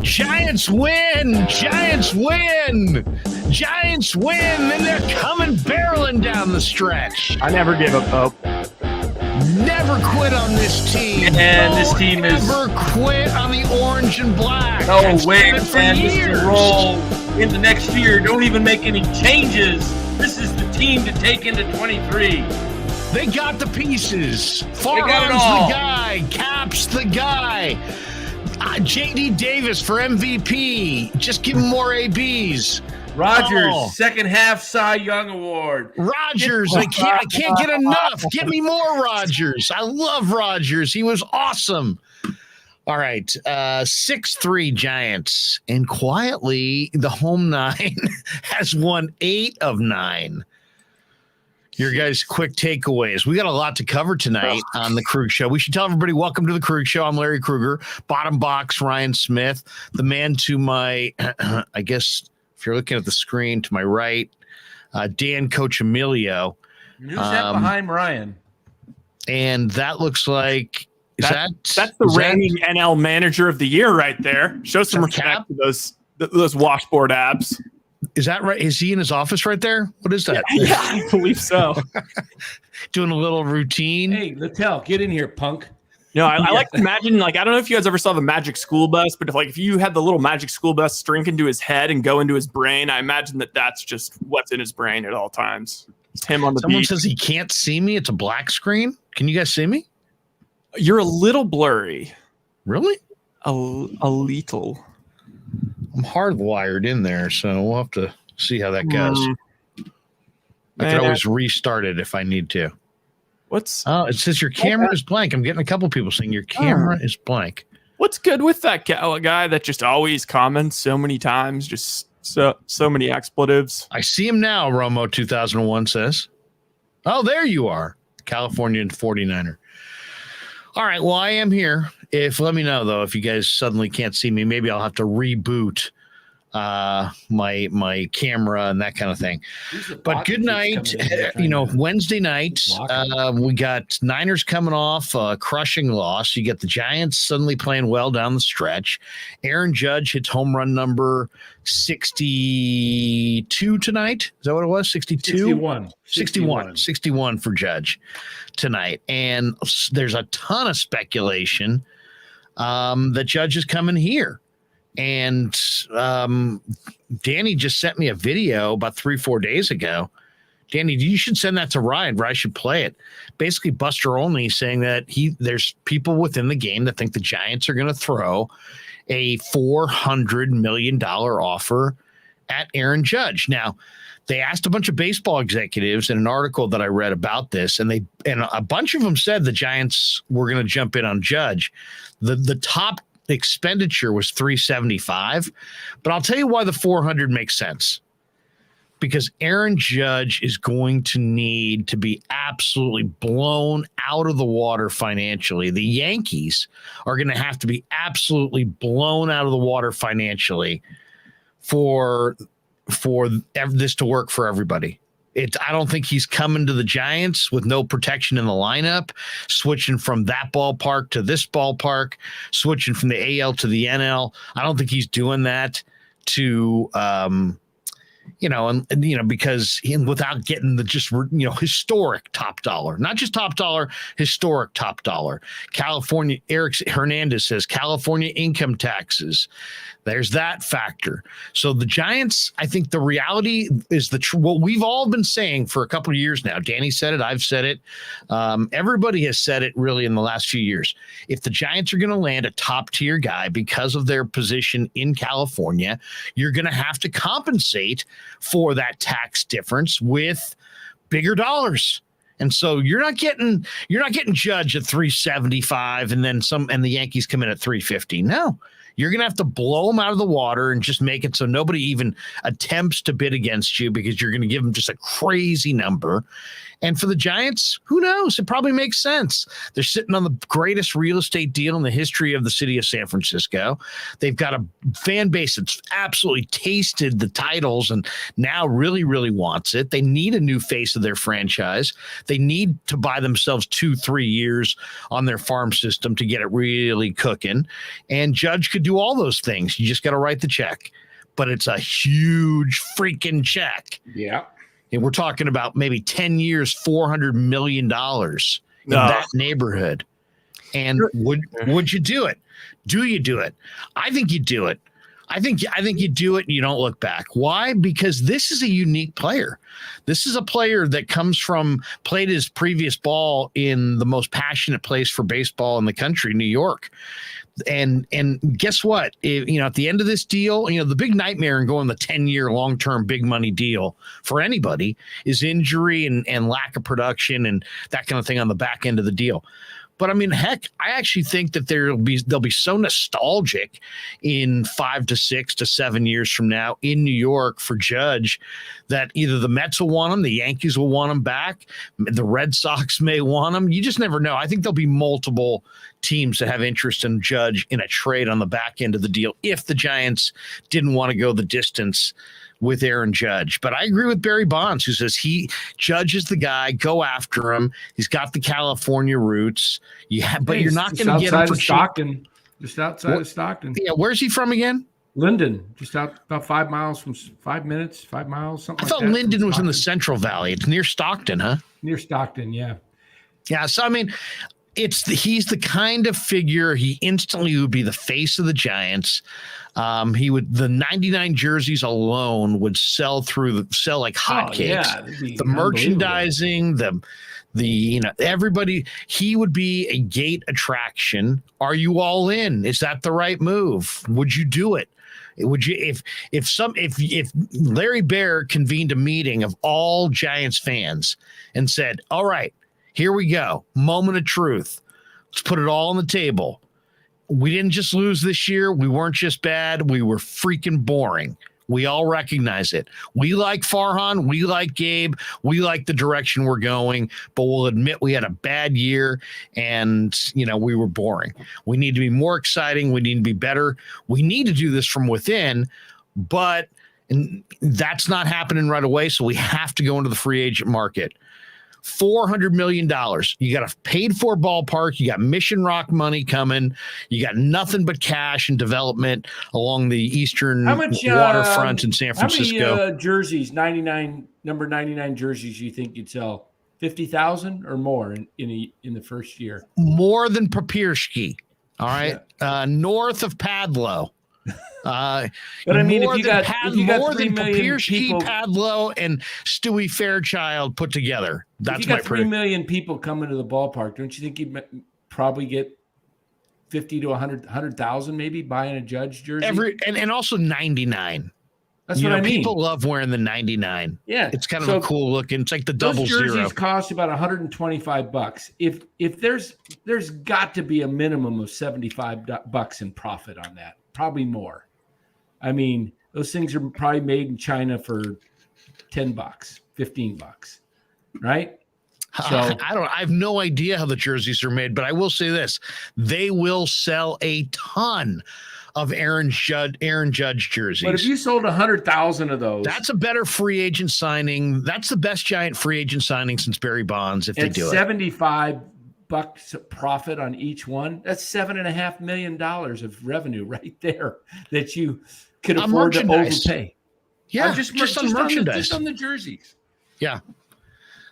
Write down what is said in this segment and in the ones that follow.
Giants win! Giants win! Giants win! And they're coming barreling down the stretch. I never give up hope. Never quit on this team. And this team is never quit on the orange and black. No That's way, been it for man. This years. is a roll in the next year. Don't even make any changes. This is the team to take into 23. They got the pieces. got it Farhan's all. the guy. Cap's the guy. J.D. Davis for MVP. Just give him more ABs. Rodgers, Oh. second half Cy Young Award. Rodgers, I can't get enough. Give me more Rodgers. I love Rodgers. He was awesome. All right, 6-3 Giants. And quietly, the home nine has won 8 of 9. Your guys' quick takeaways. We got a lot to cover tonight on the Krueg Show. We should tell everybody, welcome to the Krueg Show. I'm Larry Krueger. Bottom box, Ryan Smith. The man to my, I guess, if you're looking at the screen to my right, Dan Coccimilgio. Who's that behind Ryan? And that looks like, That's the reigning NL Manager of the Year right there. Show some respect to those washboard abs. Is that right? Is he in his office right there? What is that? Yeah, I believe so. Doing a little routine. Hey, Littell, get in here, punk. No, I like to imagine, like, I don't know if you guys ever saw the Magic School Bus, but if you had the little Magic School Bus drink into his head and go into his brain, I imagine that's just what's in his brain at all times. It's him on the Someone beach. says he can't see me. It's a black screen. Can you guys see me? You're a little blurry. Really? A little. I'm hardwired in there, so we'll have to see how that goes. I can always restart it if I need to. Oh, it says your camera is blank. I'm getting a couple people saying your camera is blank. What's good with that guy that just always comments so many times, just so many expletives? I see him now, Romo 2001 says. Oh, there you are. Californian 49er. All right, well, I am here. Let me know, though, if you guys suddenly can't see me. Maybe I'll have to reboot my camera and that kind of thing. But good night. Wednesday night, we got Niners coming off a crushing loss. You get the Giants suddenly playing well down the stretch. Aaron Judge hits home run number 62 tonight. Is that what it was? 62? 61 for Judge tonight. And there's a ton of speculation that Judge is coming here. And Danny just sent me a video about 3-4 days ago. Danny, you should send that to Ryan, where I should play it. Basically, Buster Olney saying that there's people within the game that think the Giants are going to throw a $400 million offer at Aaron Judge. Now, they asked a bunch of baseball executives in an article that I read about this, and a bunch of them said the Giants were going to jump in on Judge. The top expenditure was $375, but I'll tell you why the $400 makes sense. Because Aaron Judge is going to need to be absolutely blown out of the water financially. The Yankees are going to have to be absolutely blown out of the water financially for this to work for everybody. I don't think he's coming to the Giants with no protection in the lineup, switching from that ballpark to this ballpark, switching from the AL to the NL. I don't think he's doing that to, because without getting the historic top dollar, not just top dollar, historic top dollar. California, Eric Hernandez says California income taxes. There's that factor. So the Giants, I think the reality is what we've all been saying for a couple of years now. Danny said it. I've said it. Everybody has said it really in the last few years. If the Giants are going to land a top tier guy because of their position in California, you're going to have to compensate for that tax difference with bigger dollars. And so you're not getting Judge at 375 and the Yankees come in at 350. No. You're going to have to blow them out of the water and just make it so nobody even attempts to bid against you, because you're going to give them just a crazy number. And for the Giants, who knows? It probably makes sense. They're sitting on the greatest real estate deal in the history of the city of San Francisco. They've got a fan base that's absolutely tasted the titles and now really, really wants it. They need a new face of their franchise. They need to buy themselves 2-3 years on their farm system to get it really cooking. And Judge could do do all those things. You just got to write the check. But it's a huge freaking check. Yeah. And we're talking about maybe 10 years, $400 million in that neighborhood. And would you do it? Do you do it? I think you do it. I think you do it and you don't look back. Why? Because this is a unique player. This is a player that played his previous ball in the most passionate place for baseball in the country, New York. And guess what? At the end of this deal, the big nightmare in going the 10-year long-term big money deal for anybody is injury and lack of production and that kind of thing on the back end of the deal. But I mean, heck, I actually think that they'll be so nostalgic in 5 to 6 to 7 years from now in New York for Judge that either the Mets will want him, the Yankees will want him back, the Red Sox may want him. You just never know. I think there'll be multiple teams that have interest in Judge in a trade on the back end of the deal if the Giants didn't want to go the distance with Aaron Judge. But I agree with Barry Bonds, who says Judge is the guy. Go after him. He's got the California roots. But you're not going to get him for Stockton. Just outside of Stockton. Yeah, where's he from again? Linden, just about 5 miles from 5 minutes, 5 miles, something like that. I thought Linden was in the Central Valley. It's near Stockton, huh? Near Stockton, yeah. Yeah, so I mean, he's the kind of figure. He instantly would be the face of the Giants. The 99 jerseys alone would sell like hotcakes. Yeah, the merchandising, everybody. He would be a gate attraction. Are you all in? Is that the right move? Would you do it? Would you if Larry Bear convened a meeting of all Giants fans and said, "All right, here we go, moment of truth. Let's put it all on the table. We didn't just lose this year. We weren't just bad. We were freaking boring. We all recognize it. We like Farhan. We like Gabe. We like the direction we're going, but we'll admit we had a bad year and, we were boring. We need to be more exciting. We need to be better. We need to do this from within, but that's not happening right away. So we have to go into the free agent market. $400 million. You got a paid for ballpark. You got Mission Rock money coming. You got nothing but cash and development along the eastern waterfront in San Francisco. How many jerseys, number 99 jerseys, you think you'd sell? 50,000 or more in the first year? More than Papirski. All right. Yeah. North of Padlo. But I mean, if you got 3 million people, Padlo and Stewie Fairchild put together, that's if you got 3 million people coming to the ballpark, don't you think you'd probably get 50 to 100,000 maybe buying a Judge jersey? And also 99. That's what I mean. People love wearing the 99. Yeah, it's kind of a cool looking. It's like the double zero. Those jerseys cost about $125. If there's got to be a minimum of $75 in profit on that, probably more. I mean, those things are probably made in China for $10, $15, right? So I have no idea how the jerseys are made, but I will say this: they will sell a ton of Aaron Judge jerseys. But if you sold 100,000 of those, that's a better free agent signing. That's the best Giant free agent signing since Barry Bonds. If they do $75 profit on each one, that's $7.5 million of revenue right there that you could afford to overpay. Yeah, just on merchandise, just on the jerseys. Yeah.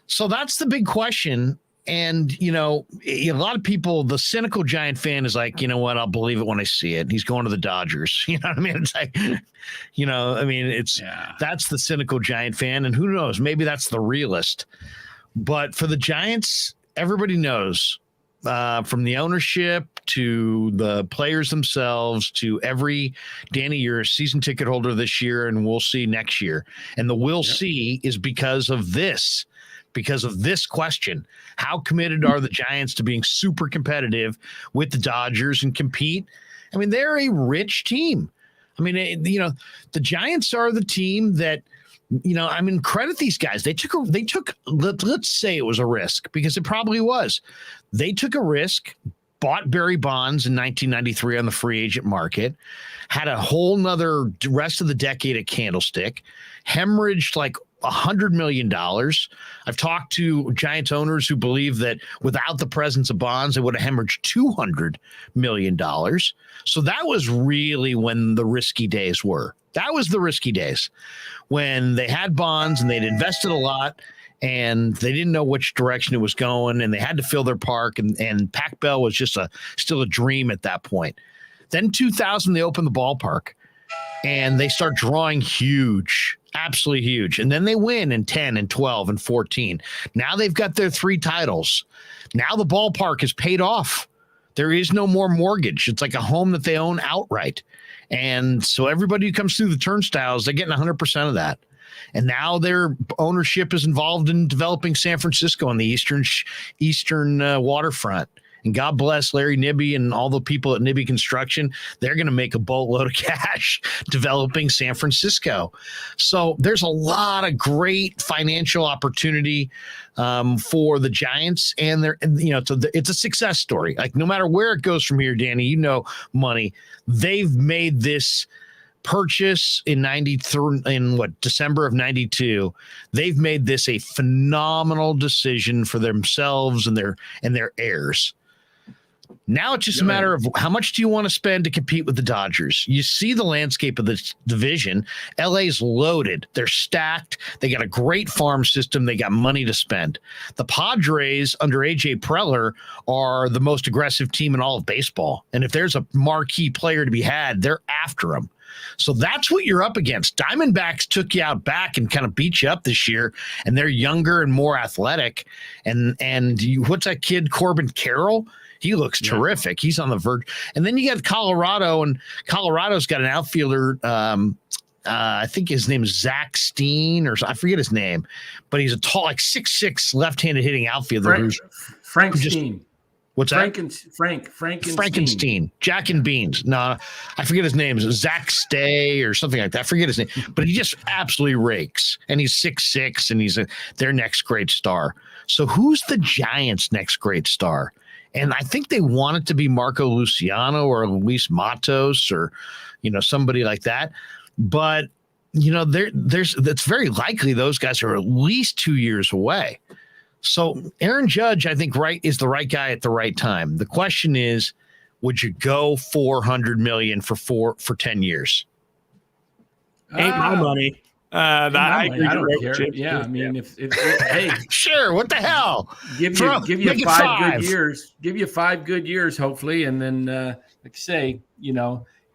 So that's the big question. And, a lot of people, the cynical Giant fan is like, you know what? I'll believe it when I see it. He's going to the Dodgers. You know what I mean? It's like, that's the cynical Giant fan. And who knows? Maybe that's the realist. But for the Giants, everybody knows, from the ownership to the players themselves to every Danny, you're a season ticket holder this year, and we'll see next year. And the we'll see is because of this question. How committed are the Giants to being super competitive with the Dodgers and compete? I mean, they're a rich team. I mean, the Giants are the team that, credit these guys. They took, let's say it was a risk, because it probably was. They took a risk, bought Barry Bonds in 1993 on the free agent market, had a whole nother rest of the decade at Candlestick, hemorrhaged like $100 million. I've talked to Giants owners who believe that without the presence of Bonds, they would have hemorrhaged $200 million. So that was really when the risky days were. That was the risky days when they had Bonds and they'd invested a lot and they didn't know which direction it was going and they had to fill their park. And Pac-Bell was just still a dream at that point. Then 2000, they opened the ballpark and they start drawing huge, absolutely huge. And then they win in 10 and 12 and 14. Now they've got their 3 titles. Now the ballpark is paid off. There is no more mortgage. It's like a home that they own outright. And so everybody who comes through the turnstiles, they're getting 100% of that. And now their ownership is involved in developing San Francisco on the eastern waterfront. And God bless Larry Nibby and all the people at Nibby Construction. They're going to make a boatload of cash developing San Francisco. So there's a lot of great financial opportunity for the Giants. And it's a success story. Like no matter where it goes from here, Danny, money. They've made this purchase in December of 92. They've made this a phenomenal decision for themselves and their heirs. Now it's just a matter of how much do you want to spend to compete with the Dodgers? You see the landscape of this division. LA's loaded. They're stacked. They got a great farm system. They got money to spend. The Padres under AJ Preller are the most aggressive team in all of baseball. And if there's a marquee player to be had, they're after him. So that's what you're up against. Diamondbacks took you out back and kind of beat you up this year, and they're younger and more athletic. What's that kid, Corbin Carroll? He looks terrific. He's on the verge. And then you got Colorado, and Colorado's got an outfielder. I think his name is Zach Steen, or I forget his name, but he's a tall, like 6'6", left-handed hitting outfielder. Frank Steen. What's that? Frankenstein. Jack and Beans. No, I forget his name. It's Zach Stay or something like that. I forget his name. But he just absolutely rakes. And he's 6'6", and he's their next great star. So who's the Giants' next great star? And I think they want it to be Marco Luciano or Luis Matos or, somebody like that. But, it's very likely those guys are at least 2 years away. So Aaron Judge, I think, is the right guy at the right time. The question is, would you go $400 million for 10 years? Ain't my money. I don't care. Yeah, I mean, if hey, sure, what the hell? Give you 5 good years. Give you 5 good years, hopefully, and then, like I say,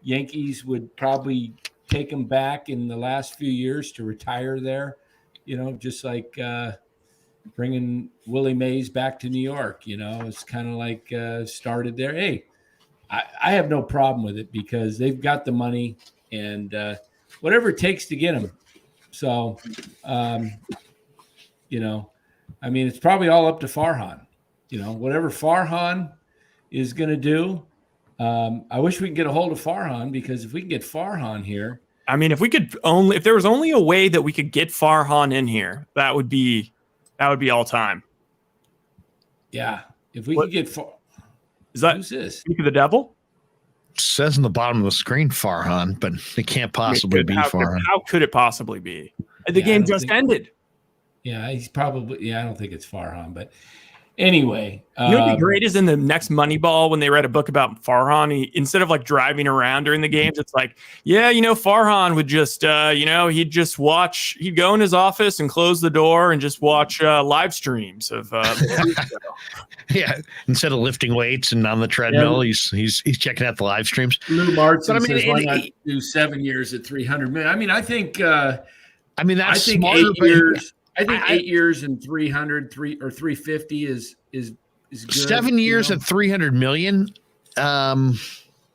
Yankees would probably take him back in the last few years to retire there. Just like bringing Willie Mays back to New York. It's kind of like started there. Hey, I have no problem with it because they've got the money and whatever it takes to get him. So, it's probably all up to Farhan. Whatever Farhan is going to do. I wish we could get a hold of Farhan because if we can get Farhan here. I mean, if there was only a way that we could get Farhan in here, that would be all time. Yeah. If we could get who's this? Speak of the devil? It says in the bottom of the screen Farhan, but it can't possibly be Farhan. How could it possibly be? The game just ended. Yeah, he's probably. I don't think it's Farhan, but anyway. What'd be great is in the next Moneyball when they read a book about Farhan, instead of like driving around during the games, it's like, Farhan would just, he'd just watch. He'd go in his office and close the door and just watch live streams of. Yeah, instead of lifting weights and on the treadmill, he's checking out the live streams. Lou Martin says, why not do 7 years at $300 million? I think. That's smarter. 8 years. I think 8 years and 300, or 350 is good. 7 years at $300 million.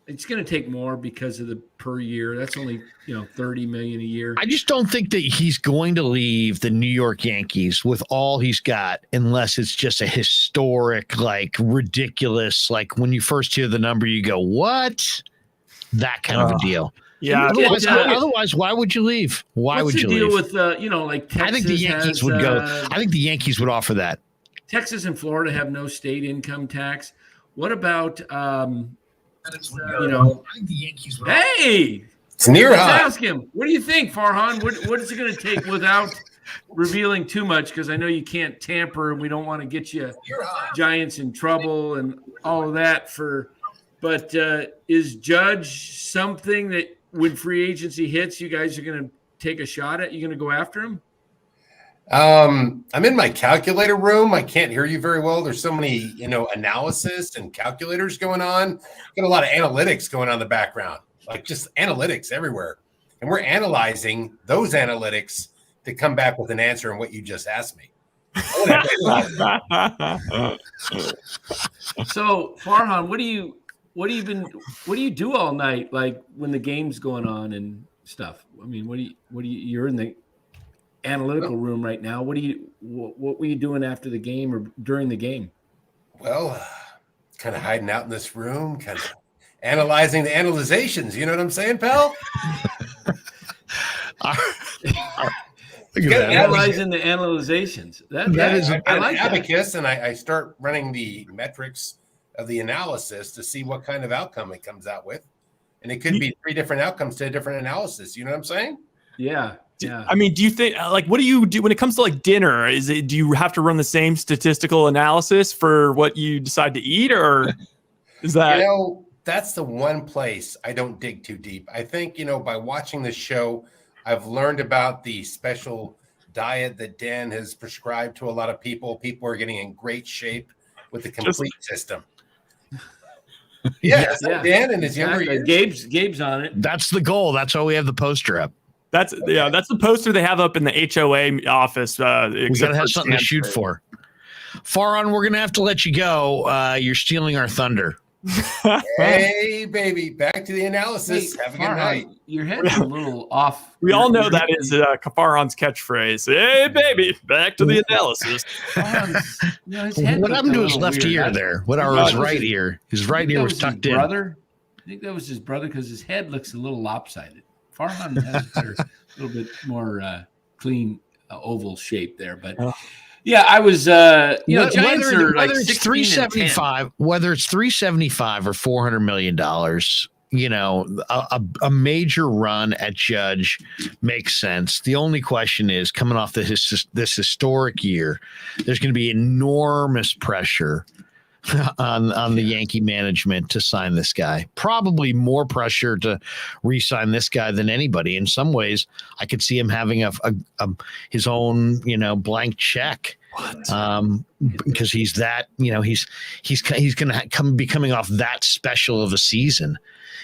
It's going to take more because of the per year. That's only $30 million a year. I just don't think that he's going to leave the New York Yankees with all he's got, unless it's just a historic, like ridiculous. Like when you first hear the number, you go, "What?" That kind of a deal. Yeah. Otherwise, why would you leave? Why would you leave? What's the deal with like Texas? I think the Yankees would go. I think the Yankees would offer that. Texas and Florida have no state income tax. What about I think the Yankees would. Hey, it's near let's high. ask him. What do you think, Farhan? What is it going to take without revealing too much because I know you can't tamper and we don't want to get you Giants in trouble and all of that but is Judge something that when free agency hits, you guys are going to take a shot at? You going to go after him? I'm in my calculator room. I can't hear you very well. There's so many, analysis and calculators going on. Got a lot of analytics going on in the background, like just analytics everywhere. And we're analyzing those analytics to come back with an answer on what you just asked me. So Farhan, what do you do all night? Like when the game's going on and stuff. I mean, you're in the analytical room right now. What were you doing after the game or during the game? Well, kind of hiding out in this room, kind of analyzing the analyzations. You know what I'm saying, pal? Analyzing the analyzations. That is I like abacus, and I start running the metrics of the analysis to see what kind of outcome it comes out with. And it could be 3 different outcomes to a different analysis. You know what I'm saying? Yeah. Yeah. I mean, do you think what do you do when it comes to like dinner? Do you have to run the same statistical analysis for what you decide to eat, or is that that's the one place I don't dig too deep. I think, by watching this show, I've learned about the special diet that Dan has prescribed to a lot of people. People are getting in great shape with the complete system. Yeah. Dan and his younger years. Gabe's on it. That's the goal. That's why we have the poster up. That's the poster they have up in the HOA office. We gotta have something to shoot for. Farhan, we're gonna have to let you go. You're stealing our thunder. Hey, baby, back to the analysis. Have a good night. Your head's a little off. We all know that is Farhan's catchphrase. Hey, baby, back to the analysis. What happened to his left ear there? His right ear? His right ear was tucked in. I think that was his brother because his head looks a little lopsided. Farhan has a little bit more clean oval shape there, but yeah, I was. Giants are like whether it's 375, whether it's 375 or $400 million. A major run at Judge makes sense. The only question is, coming off this historic year, there's going to be enormous pressure on the Yankee management to sign this guy. Probably more pressure to re-sign this guy than anybody. In some ways, I could see him having his own, blank check. Because he's that, he's going to be coming off that special of a season.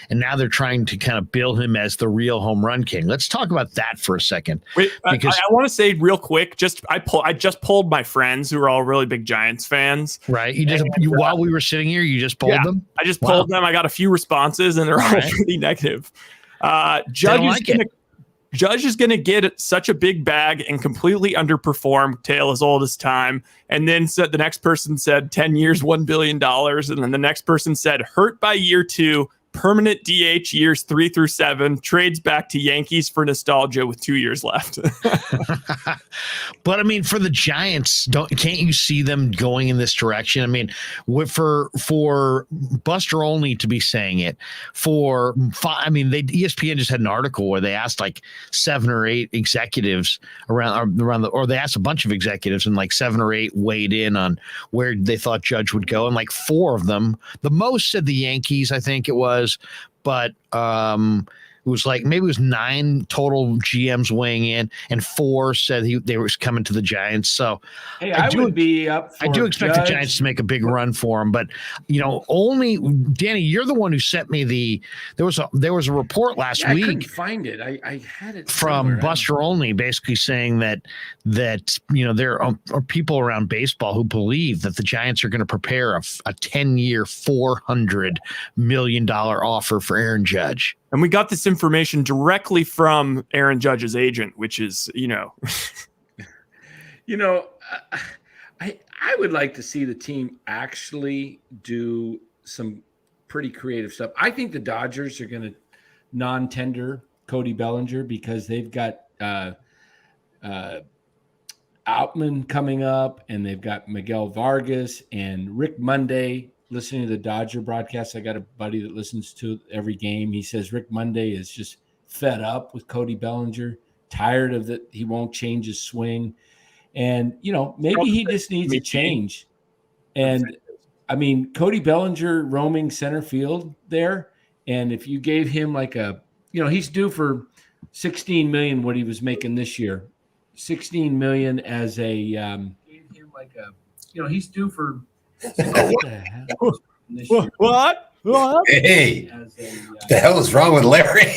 And now they're trying to kind of build him as the real home run king. Let's talk about that for a second. Wait, because I want to say real quick, I just polled my friends who are all really big Giants fans. Right. While we were sitting here, you just polled them? I just polled them. I got a few responses and they're all pretty negative. Judge is going to get such a big bag and completely underperform, tale as old as time. And then the next person said 10 years, $1 billion. And then the next person said hurt by year 2, permanent DH years 3 through 7, trades back to Yankees for nostalgia with 2 years left. But I mean, for the Giants, can't you see them going in this direction? I mean, for Buster Olney to be saying it, ESPN just had an article where they asked like 7 or 8 executives or they asked a bunch of executives, and like 7 or 8 weighed in on where they thought Judge would go, and like 4 of them, the most said the Yankees, I think it was, but it was like maybe it was 9 total GMs weighing in, and 4 said they were coming to the Giants. So hey, I do expect the Giants to make a big run for him, but only Danny, you're the one who sent me there was a report last week. I couldn't find it. I had it from Buster Olney, basically saying that there are people around baseball who believe that the Giants are going to prepare a 10-year, $400 million offer for Aaron Judge. And we got this information directly from Aaron Judge's agent, which is, I would like to see the team actually do some pretty creative stuff. I think the Dodgers are going to non-tender Cody Bellinger because they've got Outman coming up, and they've got Miguel Vargas and Rick Monday. Listening to the Dodger broadcast, I got a buddy that listens to every game. He says Rick Monday is just fed up with Cody Bellinger tired of that. He won't change his swing. And, maybe he just needs a change. And, I mean, Cody Bellinger roaming center field there. And if you gave him like he's due for $16 million what he was making this year. $16 million as a he's due for What? Hey, what the hell is wrong with Larry?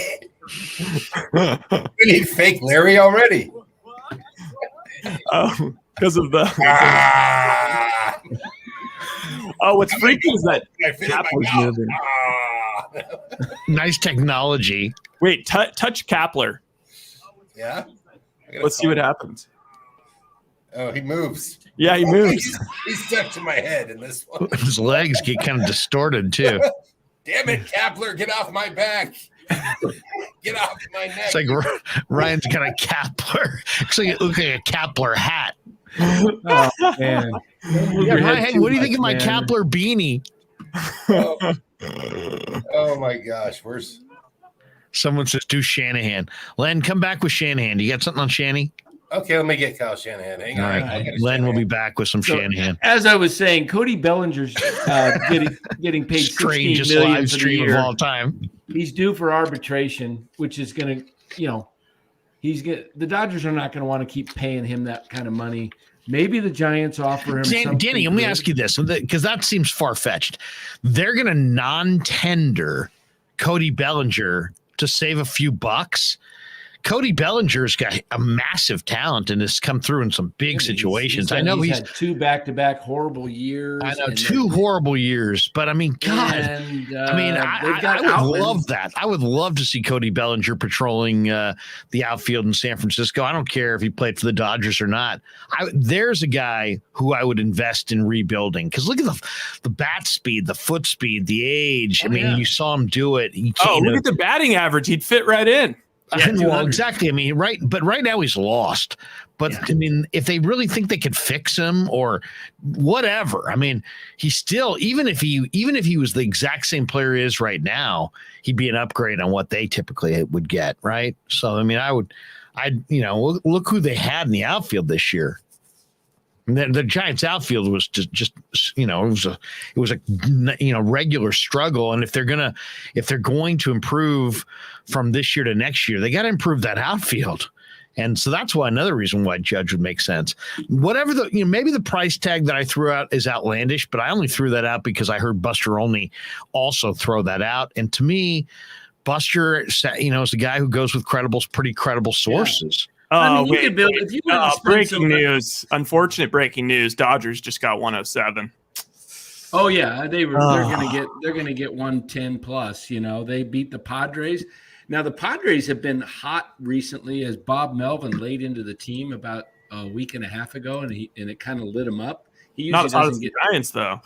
We need fake Larry already. Oh, because of the. Oh, what's freaky is that Kapler's moving. Nice technology. Wait, touch Kapler. Yeah. Let's see what happens. Oh, he moves. Yeah, he moves. He's stuck to my head in this one. His legs get kind of distorted too. Damn it, Kapler, get off my back. Get off my neck. It's like Ryan's got a Kapler. It looks like a Kapler hat. Oh, man. Ryan, what do you think of my Kapler beanie? Oh my gosh, where's someone says do Shanahan. Len, come back with Shanahan. You got something on Shanny? Okay, let me get Kyle Shanahan. Hang on. All right. Len will be back with some Shanahan. As I was saying, Cody Bellinger's getting paid Strangest $16 million live for the stream year. of all time. He's due for arbitration, which is going to, the Dodgers are not going to want to keep paying him that kind of money. Maybe the Giants offer him something. Danny, let me ask you this, because that seems far-fetched. They're going to non-tender Cody Bellinger to save a few bucks. Cody Bellinger's got a massive talent and has come through in some big situations. I know he's had 2 back-to-back horrible years. I know 2 horrible years, but I mean, God, I would love that. I would love to see Cody Bellinger patrolling the outfield in San Francisco. I don't care if he played for the Dodgers or not. There's a guy who I would invest in rebuilding, because look at the bat speed, the foot speed, the age. You saw him do it. Look at the batting average. He'd fit right in. Yeah, well, exactly. Right now he's lost. But if they really think they could fix him or whatever, he's still, even if he was the exact same player he is right now, he'd be an upgrade on what they typically would get, right? So look who they had in the outfield this year. And the Giants outfield was just it was a regular struggle. And if they're going to improve from this year to next year, they got to improve that outfield. And so that's why another reason why Judge would make sense. Whatever maybe the price tag that I threw out is outlandish, but I only threw that out because I heard Buster Olney also throw that out. And to me, Buster, is a guy who goes with pretty credible sources. Yeah. Breaking news. Unfortunate breaking news. Dodgers just got 107. Oh yeah, they're going to get 110 plus, They beat the Padres. Now the Padres have been hot recently as Bob Melvin laid into the team about a week and a half ago, and it kind of lit him up. He usually not as hot as the Giants though.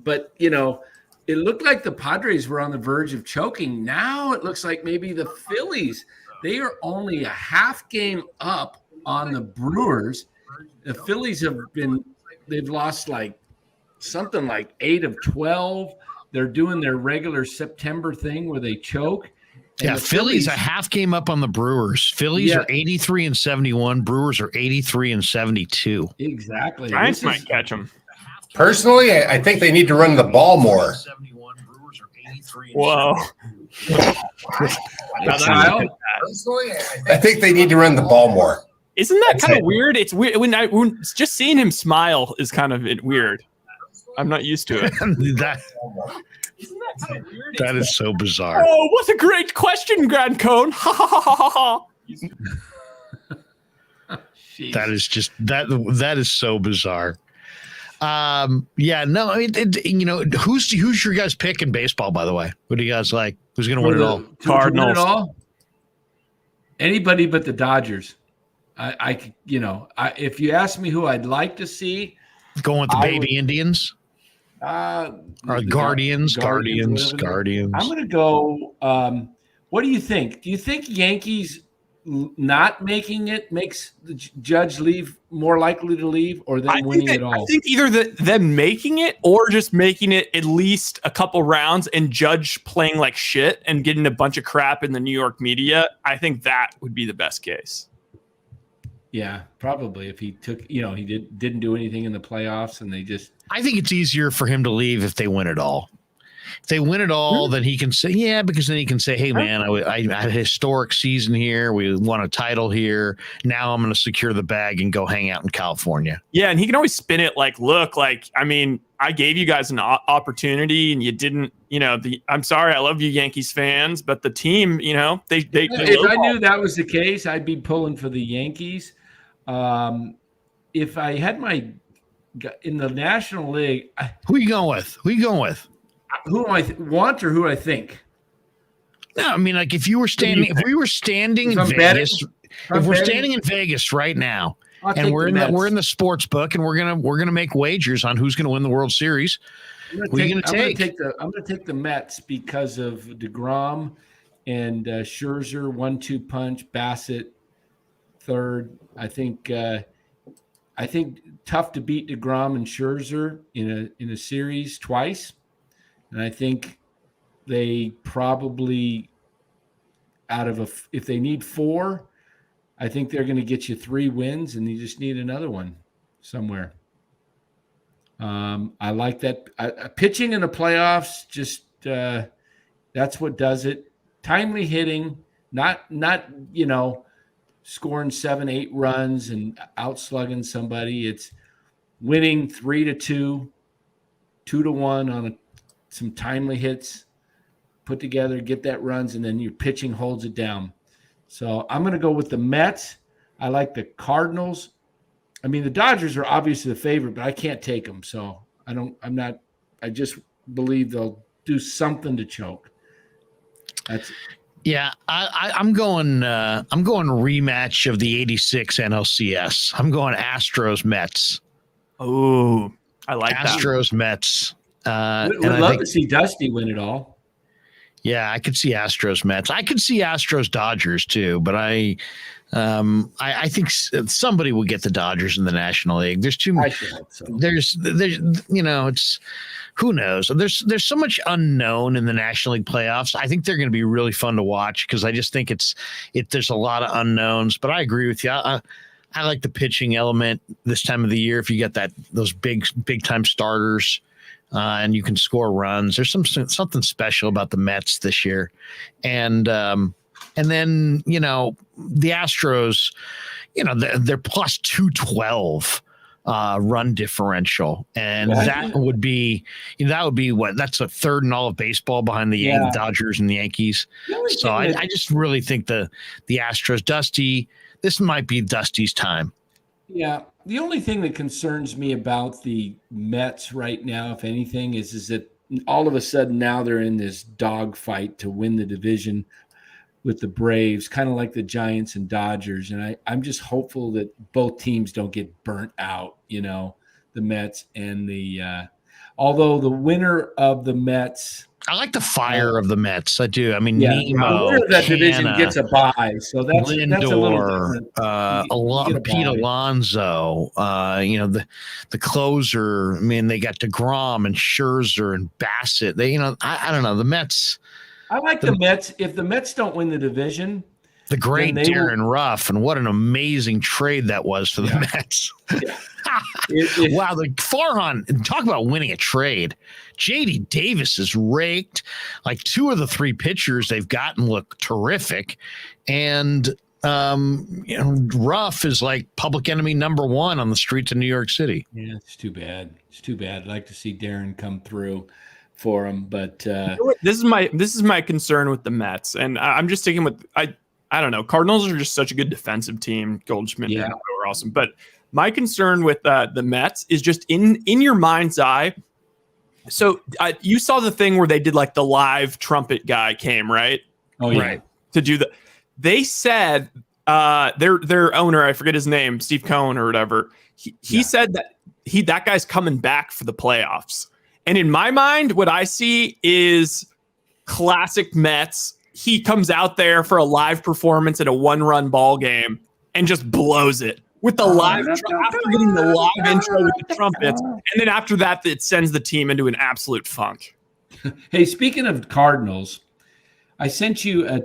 But it looked like the Padres were on the verge of choking. Now it looks like maybe the Phillies. They are only a half game up on the Brewers. The Phillies they've lost something like 8 of 12. They're doing their regular September thing where they choke. Yeah, Phillies a half game up on the Brewers. Phillies are 83-71. Brewers are 83-72. Exactly. Giants might catch them. Personally, I think they need to run the ball more. Whoa. I think they need to run the ball more. Isn't that kind of weird? It's weird when just seeing him smile is kind of weird. I'm not used to it. That is so bizarre. Oh, what a great question, Grand Cone. Ha ha ha ha ha. That is just that is so bizarre. Who's your guys' pick in baseball, by the way? Who do you guys like? Who's going to win it all? Cardinals. Anybody but the Dodgers. If you ask me who I'd like to see, going with the baby Indians. Or Guardians. I'm going to go. What do you think? Do you think Yankees not making it makes the Judge more likely to leave, or them winning it all? I think either them making it or just making it at least a couple rounds and Judge playing like shit and getting a bunch of crap in the New York media. I think that would be the best case. Yeah, probably if he took, he didn't do anything in the playoffs and they just. I think it's easier for him to leave if they win it all. If they win it all, then he can say, yeah, because then he can say, hey, man, I had a historic season here. We won a title here. Now I'm going to secure the bag and go hang out in California. Yeah, and he can always spin it like, look, like, I mean, I gave you guys an opportunity and you didn't, I'm sorry, I love you Yankees fans, but the team, they if I knew that was the case, I'd be pulling for the Yankees. If I had in the National League. Who are you going with? Who I want or who I think? No, I mean, like if we were standing in Vegas, if we're standing in Vegas right now, and we're in the sports book, and we're gonna make wagers on who's gonna win the World Series. Who are you gonna take? I'm gonna take the Mets because of DeGrom and Scherzer 1-2 punch, Bassett third. I think tough to beat DeGrom and Scherzer in a series twice. And I think they probably if they need 4, I think they're going to get you 3 wins and you just need another one somewhere. I like that. Pitching in the playoffs, just that's what does it. Timely hitting, not scoring 7-8 runs and outslugging somebody. It's winning 3-2, 2-1 on some timely hits put together, get that runs, and then your pitching holds it down. So I'm going to go with the Mets. I like the Cardinals. I mean, the Dodgers are obviously the favorite, but I can't take them. So I just believe they'll do something to choke. That's it. Yeah, I'm going rematch of the 86 NLCS. I'm going Astros Mets. Oh, I like Astros Mets. We'd love to see Dusty win it all. Yeah, I could see Astros Mets. I could see Astros Dodgers too, but I think somebody will get the Dodgers in the National League. There's too much. So. There's it's who knows. There's so much unknown in the National League playoffs. I think they're going to be really fun to watch because I just think there's a lot of unknowns. But I agree with you. I like the pitching element this time of the year. If you get those big time starters. And you can score runs. There's something special about the Mets this year, and then the Astros, they're plus 212 run differential, and that would be what that's a third in all of baseball behind the Dodgers and the Yankees. So I just really think the Astros, Dusty, this might be Dusty's time. Yeah. The only thing that concerns me about the Mets right now, if anything, is that all of a sudden now they're in this dogfight to win the division with the Braves, kind of like the Giants and Dodgers. And I'm just hopeful that both teams don't get burnt out, the Mets and although the winner of the Mets. I like the fire of the Mets. I do. I mean, Nemo, the winner of that division gets a bye, so that's a little different. Pete Alonso, the closer. I mean, they got DeGrom and Scherzer and Bassett. They, I don't know the Mets. I like the Mets. If the Mets don't win the division, the great Darren Ruff, and what an amazing trade that was for the Mets. Yeah. Wow, the Farhan, talk about winning a trade. J.D. Davis is raked. Like 2 of the 3 pitchers they've gotten look terrific, and Ruff is like public enemy number 1 on the streets of New York City. Yeah, it's too bad. I'd like to see Darren come through for him, but this is my concern with the Mets, and I'm just sticking with I don't know. Cardinals are just such a good defensive team. Goldschmidt are awesome, but my concern with the Mets is just in your mind's eye. So you saw the thing where they did like the live trumpet guy came, right? Oh yeah. Right. To do the, they said their owner, I forget his name, Steve Cohen or whatever. He said that guy's coming back for the playoffs. And in my mind, what I see is classic Mets. he comes out there for a live performance at a 1-run ball game and just blows it with the live after getting the live intro with the trumpets, and then after that, it sends the team into an absolute funk. Hey, speaking of Cardinals, I sent you a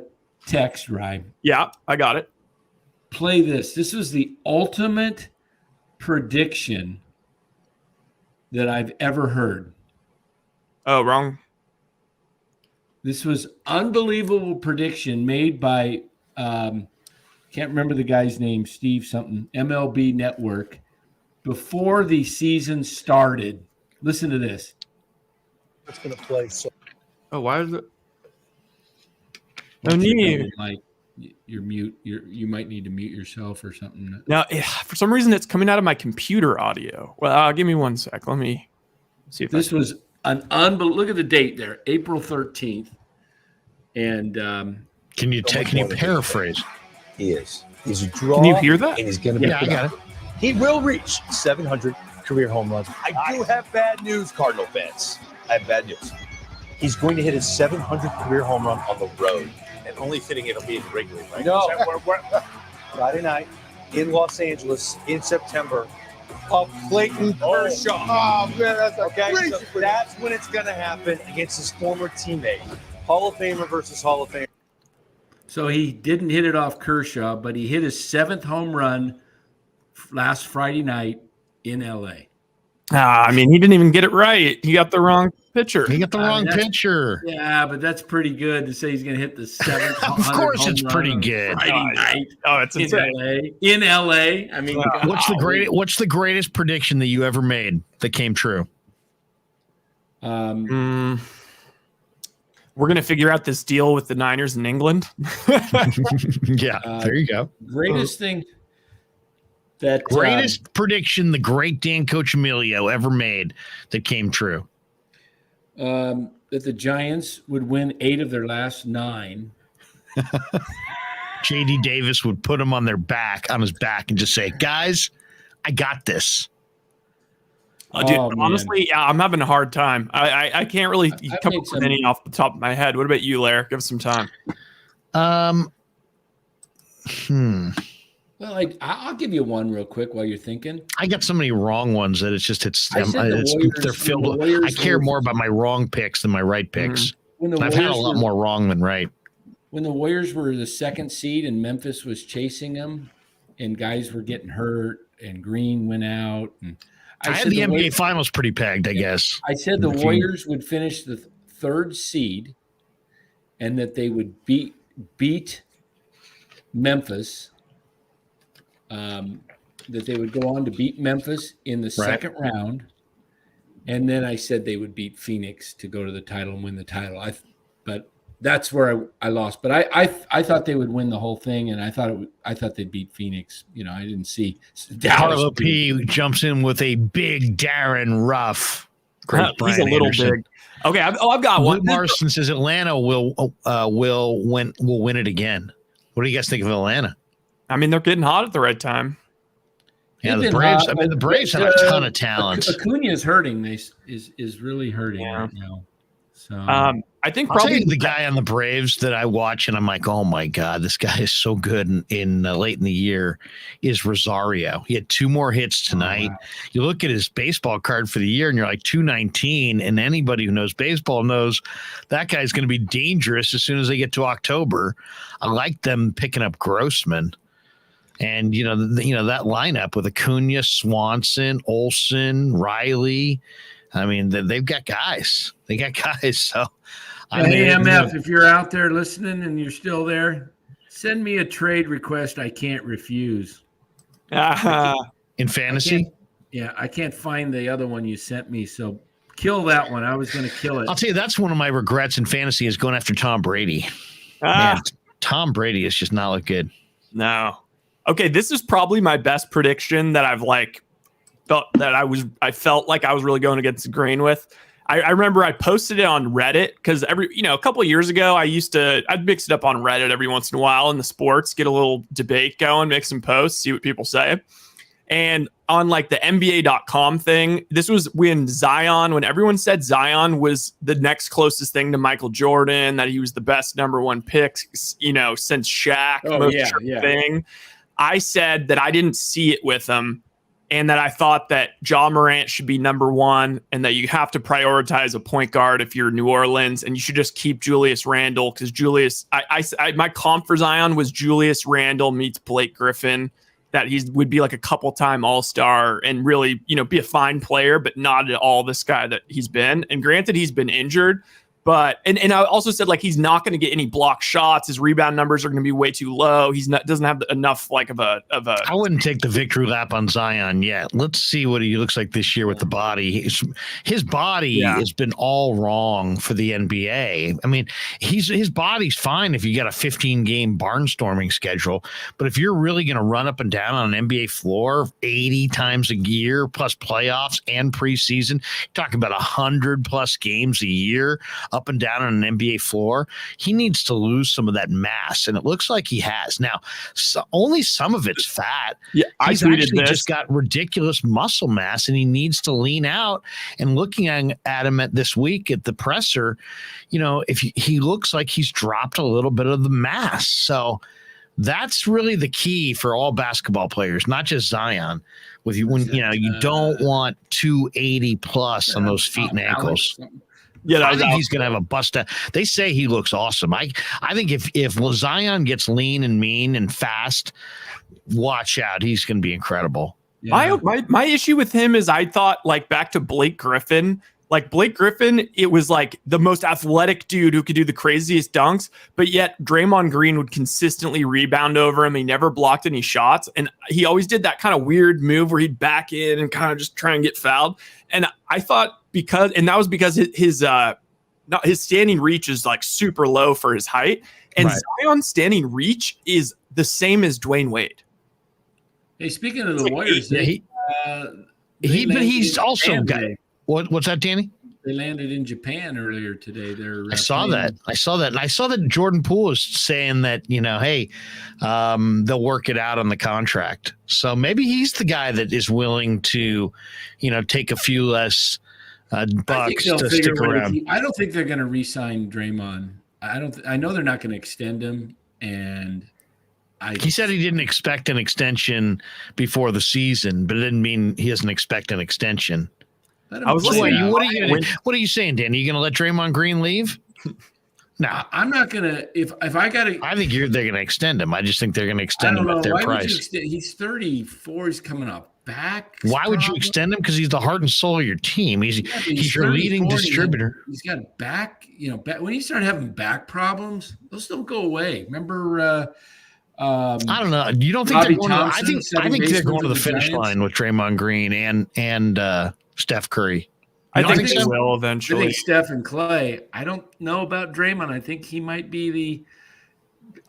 text, Ryan. Yeah, I got it. Play this. This was the ultimate prediction that I've ever heard. Oh, wrong. This was unbelievable prediction made by can't remember the guy's name, Steve something, MLB Network, before the season started. Listen to this. It's going to play. So. Oh, why is it? No need. Like you're mute. You might need to mute yourself or something. Now, for some reason, it's coming out of my computer audio. Well, give me 1 sec. Let me see if this was an unbelievable. Look at the date there, April 13th. And can you paraphrase? He is. He's a draw. Can you hear that? And he's going to be. Yeah, I got it. He will reach 700 career home runs. I do have bad news, Cardinal fans. I have bad news. He's going to hit his 700th career home run on the road. And only fitting it'll be in Wrigley, right? No. Friday night in Los Angeles in September of Clayton Kershaw. Oh, man, that's okay. So that's when it's going to happen against his former teammate. Hall of Famer versus Hall of Famer. So he didn't hit it off Kershaw, but he hit his 7th home run last Friday night in L.A. I mean, he didn't even get it right. He got the wrong pitcher. He got the wrong pitcher. Yeah, but that's pretty good to say he's going to hit the 7th. Of course, it's pretty good. Friday night. Oh, it's in L.A. In L.A. I mean, what's the greatest prediction that you ever made that came true? We're going to figure out this deal with the Niners in England. Yeah, there you go. Greatest thing prediction the great Dan Coccimilgio ever made that came true. That the Giants would win 8 of their last 9. J.D. Davis would put him on his back and just say, guys, I got this. Dude, honestly, yeah, I'm having a hard time. I can't really come up with any off the top of my head. What about you, Larry? Give us some time. Well, I'll give you one real quick while you're thinking. I got so many wrong ones that they're filled. I care more about my wrong picks than my right picks. I've had a lot more wrong than right. When the Warriors were the 2nd seed and Memphis was chasing them, and guys were getting hurt, and Green went out, and I had the NBA Finals pretty pegged, I guess. I said the Warriors would finish the 3rd seed, and that they would beat Memphis. That they would go on to beat Memphis in the second round, and then I said they would beat Phoenix to go to the title and win the title. But that's where I lost. But I thought they would win the whole thing, and I thought they'd beat Phoenix. You know, I didn't see Dallas. Carlo P jumps in with a big Darren Ruff. He's a little big. Okay, I've got one. Luke Marston says Atlanta will win it again. What do you guys think of Atlanta? I mean, they're getting hot at the right time. Yeah, the Braves. The Braves have a ton of talent. Acuna is hurting. Is really hurting right now. So I think probably the guy on the Braves that I watch and I'm like, oh my God, this guy is so good in late in the year is Rosario. He had 2 more hits tonight. Oh, wow. You look at his baseball card for the year and you're like 219. And anybody who knows baseball knows that guy's going to be dangerous as soon as they get to October. I like them picking up Grossman. And, you know, that lineup with Acuna, Swanson, Olsen, Riley. I mean, they've got guys. They got guys. So, hey, MF, if you're out there listening and you're still there, send me a trade request I can't refuse. In fantasy? I can't find the other one you sent me. So kill that one. I was going to kill it. I'll tell you, that's one of my regrets in fantasy is going after Tom Brady. Man, Tom Brady is just not look good. No. Okay, this is probably my best prediction that I've I felt like I was really going against the grain with. I remember I posted it on Reddit because a couple of years ago I'd mix it up on Reddit every once in a while in the sports, get a little debate going, make some posts, see what people say. And on like the NBA.com thing, this was when everyone said Zion was the next closest thing to Michael Jordan, that he was the best number one pick, since Shaq thing. I said that I didn't see it with him, and that I thought that Ja Morant should be number one, and that you have to prioritize a point guard if you're New Orleans, and you should just keep Julius Randle, because my comp for Zion was Julius Randle meets Blake Griffin, that he would be like a couple-time All-Star and really, be a fine player, but not at all this guy that he's been. And granted, he's been injured, but and I also said like he's not going to get any block shots. His rebound numbers are going to be way too low. Doesn't have enough like of a. I wouldn't take the victory lap on Zion yet. Let's see what he looks like this year with the body. His body has been all wrong for the NBA. I mean, his body's fine if you got a 15-game barnstorming schedule, but if you're really going to run up and down on an NBA floor 80 times a year plus playoffs and preseason, you're talking about 100+ games a year up and down on an NBA floor, he needs to lose some of that mass, and it looks like he has. Now, only some of it's fat. Yeah, he's actually just got ridiculous muscle mass, and he needs to lean out. And looking at him this week at the presser, if he looks like he's dropped a little bit of the mass. So that's really the key for all basketball players, not just Zion. You don't want 280 plus on those feet and ankles. Yeah, I think he's going to have a bust out. They say he looks awesome. I think if Zion gets lean and mean and fast, watch out. He's going to be incredible. Yeah. My issue with him is I thought like back to Blake Griffin. Like Blake Griffin, it was like the most athletic dude who could do the craziest dunks, but yet Draymond Green would consistently rebound over him. He never blocked any shots, and he always did that kind of weird move where he'd back in and kind of just try and get fouled. And I thought that was because his standing reach is like super low for his height, and Zion's standing reach is the same as Dwayne Wade. Hey, speaking of the Warriors, he's also got. What's that, Danny? They landed in Japan earlier today. I saw that. And I saw that Jordan Poole is saying that, hey, they'll work it out on the contract. So maybe he's the guy that is willing to, take a few less bucks to stick around. I don't think they're going to re-sign Draymond. I know they're not going to extend him, and he said he didn't expect an extension before the season, but it didn't mean he doesn't expect an extension. What are you saying, Dan? Are you going to let Draymond Green leave? No, I'm not going to. If I got to, I think they're going to extend him. I just think they're going to extend him at their price. He's 34. He's coming up back. Why would you extend him? Because he's the heart and soul of your team. He's your leading distributor. He's got back. When you start having back problems, those don't go away. Remember. I don't know. You don't think they're going? I think they're going to the finish line with Draymond Green and Steph Curry. I think they will eventually. I think Steph and Clay. I don't know about Draymond. I think he might be the.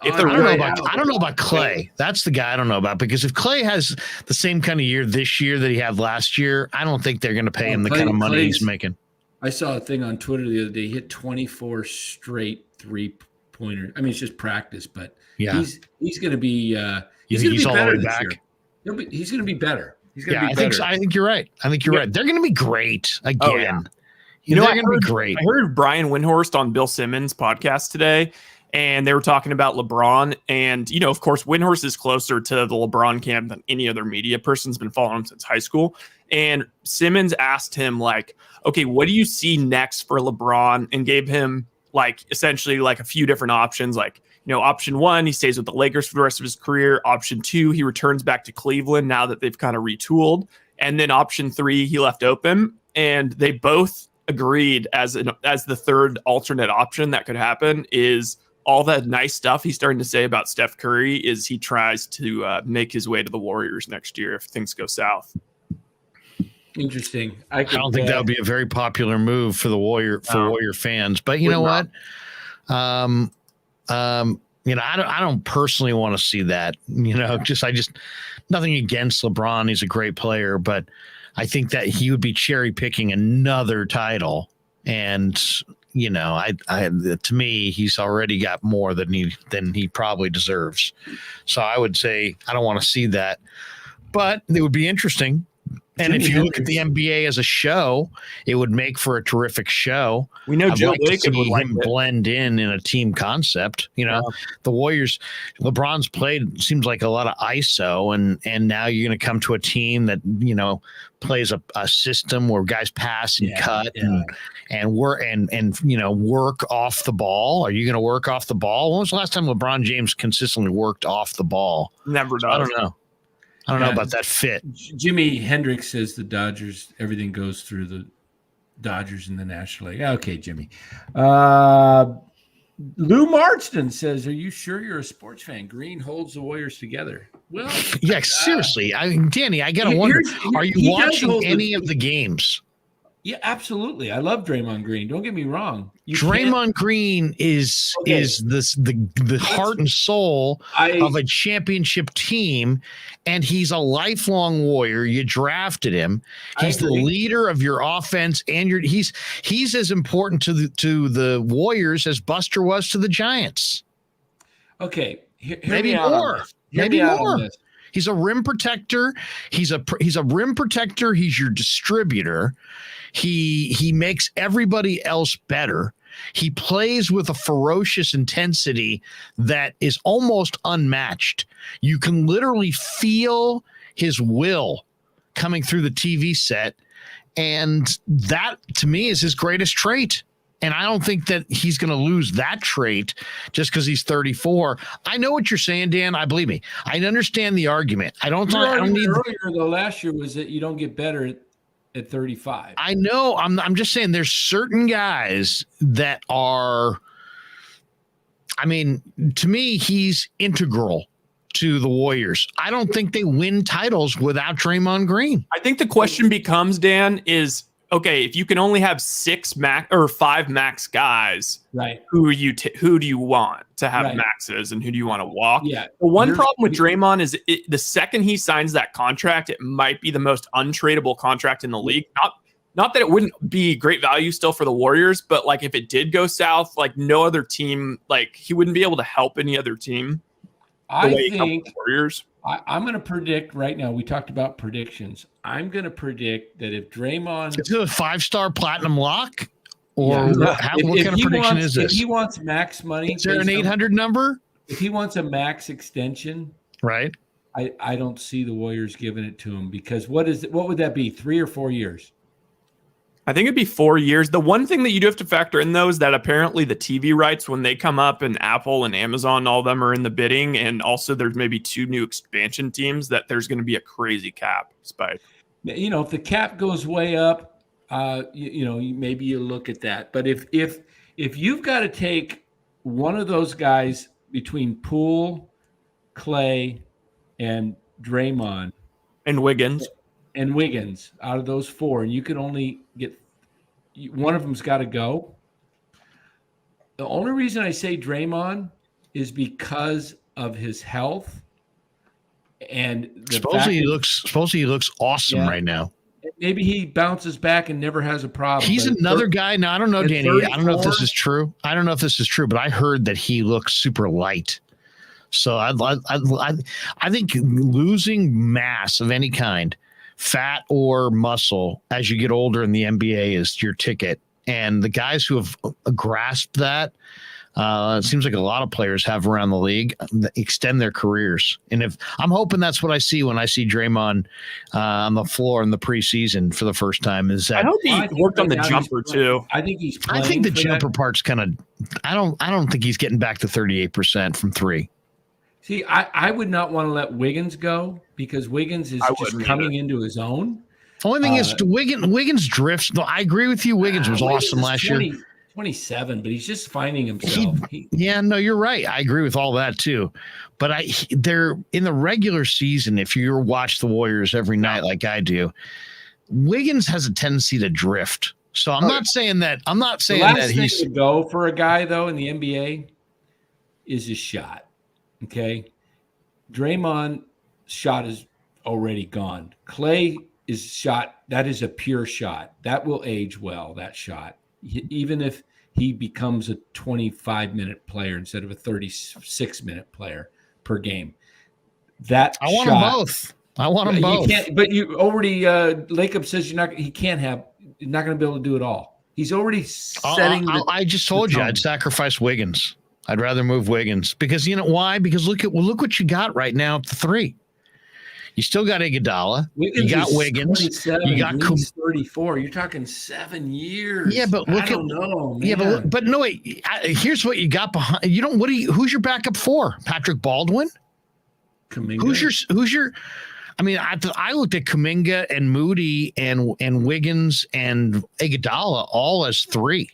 I don't know about Clay. That's the guy I don't know about, because if Clay has the same kind of year this year that he had last year, I don't think they're going to pay him the kind of money he's making. I saw a thing on Twitter the other day. He hit 24 straight 3-pointers. I mean, it's just practice, but he's going to be. He's all the way back. He's going to be better. I think you're right. Right. They're going to be great again. They're going to be great. I heard Brian Windhorst on Bill Simmons' podcast today, and they were talking about LeBron. And, of course, Windhorst is closer to the LeBron camp than any other media person's been following him since high school. And Simmons asked him, like, okay, what do you see next for LeBron? And gave him, essentially a few different options, option 1, he stays with the Lakers for the rest of his career. Option 2, he returns back to Cleveland now that they've kind of retooled. And then option 3, he left open. And they both agreed as the third alternate option that could happen is all that nice stuff he's starting to say about Steph Curry is he tries to make his way to the Warriors next year if things go south. Interesting. I don't think that would be a very popular move for the Warrior fans. But you know what? I don't personally want to see that, I just nothing against LeBron. He's a great player, but I think that he would be cherry picking another title. And, to me, he's already got more than he probably deserves. So I would say, I don't want to see that. but it would be interesting. And Jimmy if you look Hendricks. at the NBA as a show, it would make for a terrific show. We know I'd Joe like to Lacob would see like him it. blend in a team concept. The Warriors, LeBron's played seems like a lot of ISO, and now you're going to come to a team that plays a system where guys pass and cut and work and work off the ball. Are you going to work off the ball? When was the last time LeBron James consistently worked off the ball? Never does. I don't know. I don't know about that fit. Jimmy Hendricks says the Dodgers, everything goes through the Dodgers in the National League. Okay, Jimmy. Lou Marston says, are you sure you're a sports fan? Green holds the Warriors together. Well, yeah, seriously. I mean, Danny, I got to wonder, are you watching any of the games? Yeah, absolutely. I love Draymond Green. Don't get me wrong. Draymond Green is the heart and soul of a championship team, and he's a lifelong Warrior. You drafted him. He's the leader of your offense, and he's as important to the Warriors as Buster was to the Giants. Okay, maybe more. Maybe more. He's a rim protector. He's a rim protector. He's your distributor. He makes everybody else better. He plays with a ferocious intensity that is almost unmatched. You can literally feel his will coming through the TV set. And that, to me, is his greatest trait. And I don't think that he's going to lose that trait just because he's 34. I know what you're saying, Dan. I believe me. I understand the argument. I don't need earlier though. Last year was that you don't get better at 35. I know. I'm just saying there's certain guys that are. I mean, to me, he's integral to the Warriors. I don't think they win titles without Draymond Green. I think the question becomes, Dan, is okay, if you can only have 5 max guys, right? Who do you want to have maxes, and who do you want to walk? Yeah. The one problem with Draymond is the second he signs that contract, it might be the most untradeable contract in the league. Not that it wouldn't be great value still for the Warriors, but like if it did go south, like no other team, like he wouldn't be able to help any other team. I think Warriors. I'm going to predict right now. We talked about predictions. I'm going to predict that if Draymond is it a 5-star platinum lock, or what kind of prediction is this? If he wants max money, is there an 800 number? If he wants a max extension, right? I don't see the Warriors giving it to him because what would that be? 3 or 4 years? I think it'd be 4 years. The one thing that you do have to factor in, though, is that apparently the TV rights, when they come up, and Apple and Amazon, all of them are in the bidding. And also there's maybe 2 new expansion teams that there's going to be a crazy cap spike. If the cap goes way up, maybe you look at that. But if you've got to take one of those guys between Poole, Clay, and Draymond and Wiggins out of those 4, and you can only get one of them's got to go. The only reason I say Draymond is because of his health and supposedly he looks awesome right now. Maybe he bounces back and never has a problem. He's another guy. Now I don't know, Danny. I don't know if this is true. But I heard that he looks super light. So I think losing mass of any kind, fat or muscle, as you get older in the NBA is your ticket. And the guys who have grasped that, it seems like a lot of players have around the league, extend their careers. And I'm hoping that's what I see when I see Draymond on the floor in the preseason for the first time. Is that I hope he worked on the jumper too. I think he's. I think the jumper part's kind of. I don't think he's getting back to 38% from 3. See, I would not want to let Wiggins go because Wiggins is just coming into his own. Only thing is Wiggins drifts. No, I agree with you. Wiggins was awesome last year. 27, but he's just finding himself. You're right. I agree with all that too. But they're in the regular season. If you watch the Warriors every night like I do, Wiggins has a tendency to drift. So I'm not saying that. I'm not saying that he's to go for a guy though in the NBA is his shot. Okay, Draymond's shot is already gone. Clay is shot. That is a pure shot. That will age well. That shot, even if he becomes a 25-minute player instead of a 36-minute player per game. I want them both. I want them both. You can't, but you already Lacob says he's not going to be able to do it all. He's already setting. I just told you I'd sacrifice Wiggins. I'd rather move Wiggins because you know why? Because look what you got right now at the 3. You still got Iguodala. You got Wiggins. You got 34. You're talking 7 years. Yeah, but look I don't know. Man. Yeah, but no wait. Here's what you got behind. You don't. Who's your backup for? Patrick Baldwin. Kuminga. Who's your? I mean, I looked at Kuminga and Moody and Wiggins and Iguodala all as 3.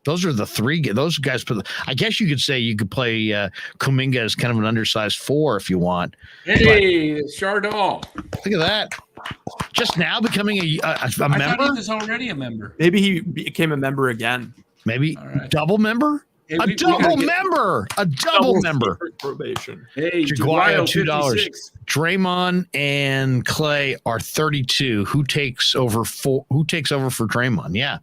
Those are the 3. Those guys. I guess you could say you could play Kuminga as kind of an undersized 4 if you want. Hey, Chardon. Look at that. Just now becoming a member. I thought he was already a member. Maybe he became a member again. Maybe double member. Hey, a double member. Probation. Hey, Jaguar, $2. Draymond and Clay are 32. Who takes over for Draymond? Yeah,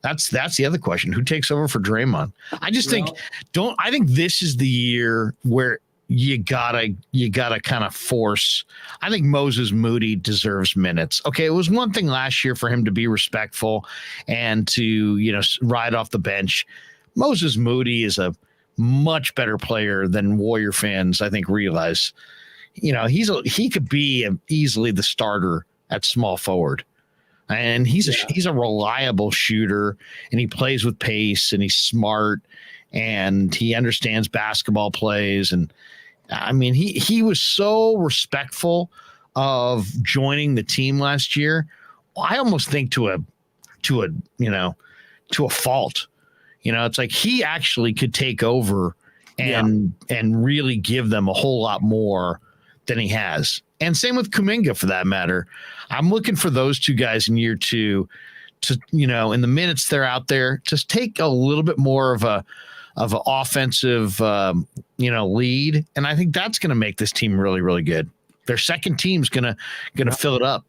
that's the other question. Who takes over for Draymond? I just think I think this is the year where you gotta kind of force. I think Moses Moody deserves minutes. Okay, it was one thing last year for him to be respectful and to ride off the bench. Moses Moody is a much better player than Warrior fans, I think, realize. He could be easily the starter at small forward, and he's a reliable shooter, and he plays with pace, and he's smart, and he understands basketball plays, and I mean he was so respectful of joining the team last year. I almost think to a fault. It's like he actually could take over and really give them a whole lot more than he has. And same with Kuminga for that matter. I'm looking for those 2 guys in year 2 to, in the minutes they're out there, just take a little bit more of an offensive, lead. And I think that's going to make this team really, really good. Their second team's going to fill it up.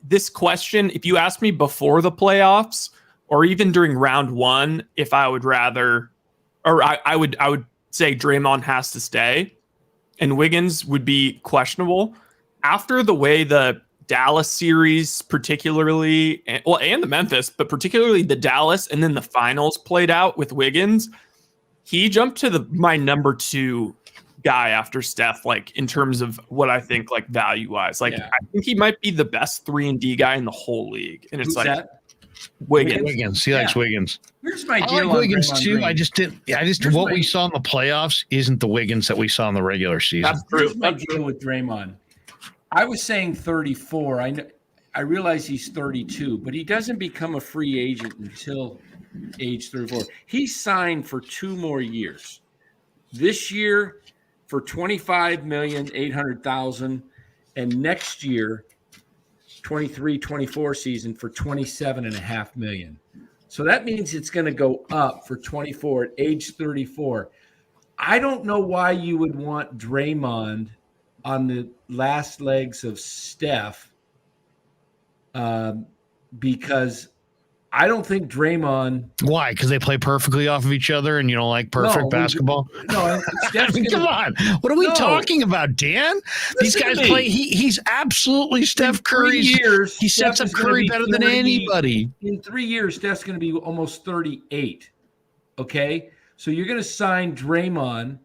This question, if you asked me before the playoffs, or even during round 1, if I would rather, or I would say Draymond has to stay and Wiggins would be questionable. After the way the Dallas series particularly, and the Memphis, but particularly the Dallas and then the finals played out with Wiggins, he jumped to my number 2 guy after Steph, like in terms of what I think like value-wise. I think he might be the best 3-and-D guy in the whole league. And it's Wiggins. He likes Wiggins. Here's my deal. I like Wiggins too. Green. I just what we saw in the playoffs isn't the Wiggins that we saw in the regular season. That's true. Here's my deal with Draymond. I was saying 34. I realize he's 32, but he doesn't become a free agent until age 34. He signed for 2 more years. This year for $25,800,000, and next year 23-24 season for $27.5 million. So that means it's going to go up for 24 at age 34. I don't know why you would want Draymond on the last legs of Steph, because I don't think Draymond. Why? Because they play perfectly off of each other, and you don't like perfect basketball. No, come on. What are we talking about, Dan? These guys play. He's absolutely Steph Curry's. He sets up Curry better than anybody. In 3 years, Steph's going to be almost 38. Okay, so you're going to sign Draymond,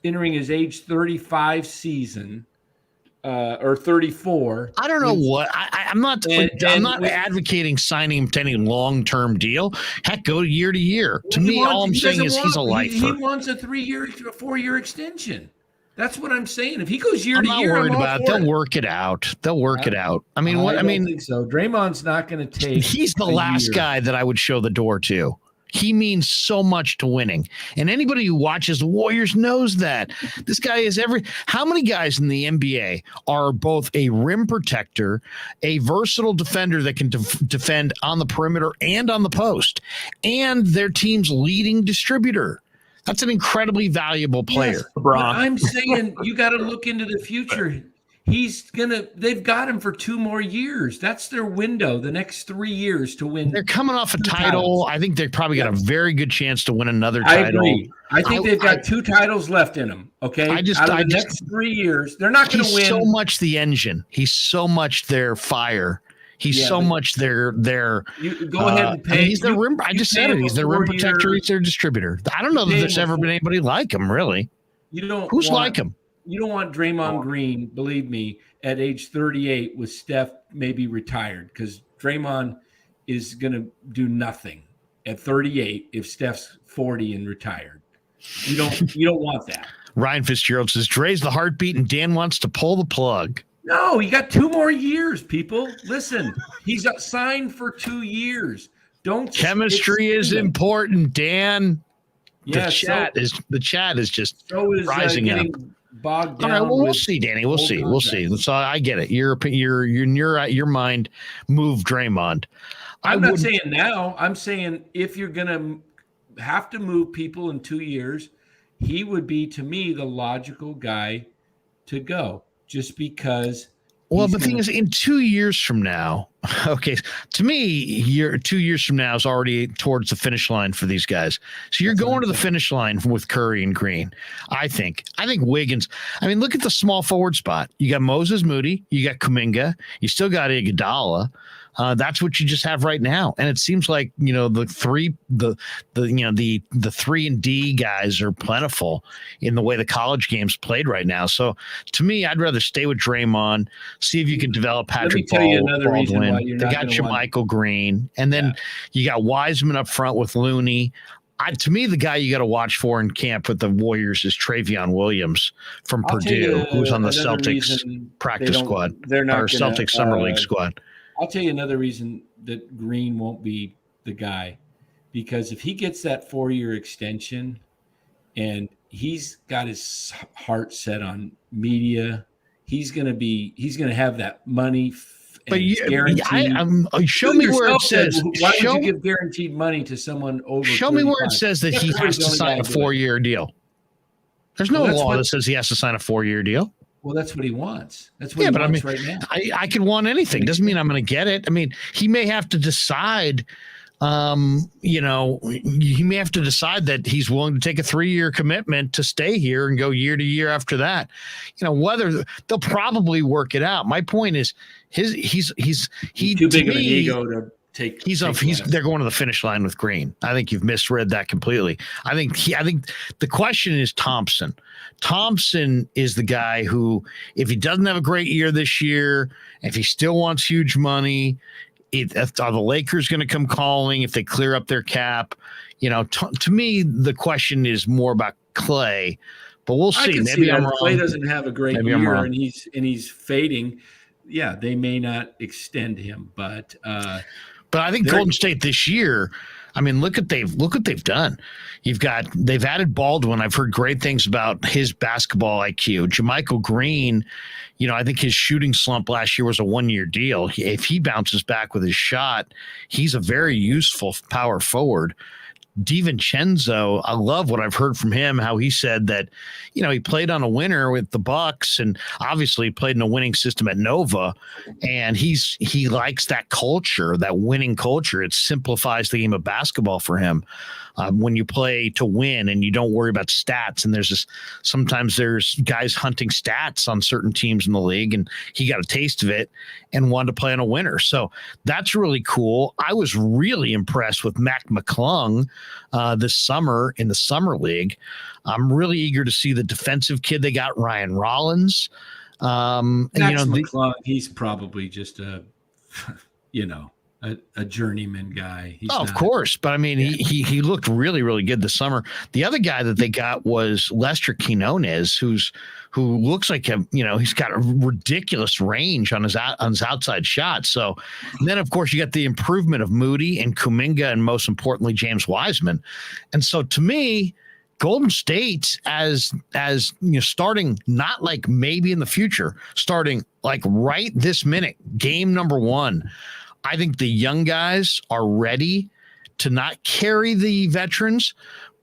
entering his age 35 season. Or 34. I don't know what I'm not advocating signing him to any long-term deal. Heck, go year to year. To me, all I'm saying is he's a lifer. He wants a 4-year extension. That's what I'm saying. If he goes year to year, I'm not worried about it. They'll work it out. I mean, I don't think so. Draymond's not going to take. He's the last guy that I would show the door to. He means so much to winning. And anybody who watches the Warriors knows that. This guy is how many guys in the NBA are both a rim protector, a versatile defender that can defend on the perimeter and on the post, and their team's leading distributor? That's an incredibly valuable player. Yes, but I'm saying you got to look into the future. they've got him for 2 more years. That's their window, the next 3 years to win. They're coming off a title. Titles. I think they probably got a very good chance to win another I title. agree. I think they've got 2 titles left in them. Okay. Out of the next 3 years, they're not going to win. He's so much the engine. He's so much their fire. He's so much their. You go ahead and pay. He's their rim. I just said it. He's their rim protector. He's their distributor. I don't know that there's ever been anybody like him. Really. Who's like him? You don't want Draymond Green, believe me, at age 38 with Steph maybe retired, because Draymond is going to do nothing at 38 if Steph's 40 and retired. You don't want that. Ryan Fitzgerald says Dre's the heartbeat and Dan wants to pull the plug. No, you got 2 more years, people. Listen, he's signed for 2 years. Chemistry is important, Dan. Yeah, the chat is just is rising up. Bogged down. All right, well, we'll see, Danny. We'll see. So I get it. Your mind moved Draymond. I'm not saying now. I'm saying if you're gonna have to move people in 2 years, he would be, to me, the logical guy to go. Just because. Well, the thing is, in 2 years from now, okay, to me, 2 years from now is already towards the finish line for these guys. So you're going to the finish line with Curry and Green. I think Wiggins. I mean, look at the small forward spot. You got Moses Moody, you got Kuminga, you still got Iguodala. That's what you just have right now, and it seems like the 3 and D guys are plentiful in the way the college game's played right now. So to me, I'd rather stay with Draymond, see if you can develop Patrick Baldwin. They got Michael Green, and then you got Wiseman up front with Looney. To me, the guy you got to watch for in camp with the Warriors is Travion Williams from Purdue, who's on the Celtics practice squad, or Celtics Summer League squad. I'll tell you another reason that Green won't be the guy, because if he gets that 4-year extension and he's got his heart set on media, he's going to have that money. But show me where it says. Why would you give guaranteed money to someone over? Show me where it says that he has to sign a 4-year deal. There's no law that says he has to sign a 4-year deal. Well, that's what he wants. That's what he wants right now. I can want anything. Doesn't mean I'm going to get it. I mean, he may have to decide, he may have to decide that he's willing to take a 3-year commitment to stay here and go year to year after that. Whether they'll probably work it out. My point is he's too big of an ego to take. They're going to the finish line with Green. I think you've misread that completely. I think the question is Thompson. Thompson is the guy who, if he doesn't have a great year this year, if he still wants huge money, are the Lakers going to come calling if they clear up their cap? To me, the question is more about Clay, but we'll see. Maybe I'm wrong. Clay doesn't have a great year and he's fading. Yeah, they may not extend him, but I think Golden State this year, I mean, look what they've done. They've added Baldwin. I've heard great things about his basketball IQ. JaMychal Green, I think his shooting slump last year was a 1-year deal. If he bounces back with his shot, he's a very useful power forward. DiVincenzo, I love what I've heard from him, how he said that, he played on a winner with the Bucks and obviously played in a winning system at Nova. And he likes that culture, that winning culture. It simplifies the game of basketball for him. When you play to win and you don't worry about stats, and sometimes there's guys hunting stats on certain teams in the league, and he got a taste of it and wanted to play on a winner. So that's really cool. I was really impressed with Mac McClung this summer in the summer league. I'm really eager to see the defensive kid they got, Ryan Rollins. McClung, he's probably just a journeyman guy. Of course. But I mean, he looked really, really good this summer. The other guy that they got was Lester Quinones, who looks like he's got a ridiculous range on his outside shot. So then, of course, you got the improvement of Moody and Kuminga, and most importantly, James Wiseman. And so to me, Golden State as starting not like maybe in the future, starting like right this minute, game number 1. I think the young guys are ready to not carry the veterans,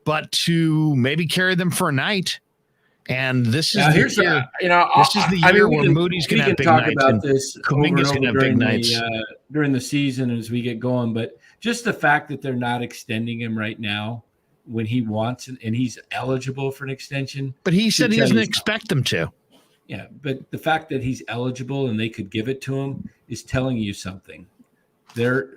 but to maybe carry them for a night. And this is Now, the here's year. this is the year where Moody's going to have big talk nights. about this Kuminga's going to have big nights. During the season as we get going. But just the fact that they're not extending him right now when he wants and he's eligible for an extension. But he said he doesn't expect them to. Yeah, but the fact that he's eligible and they could give it to him is telling you something. They're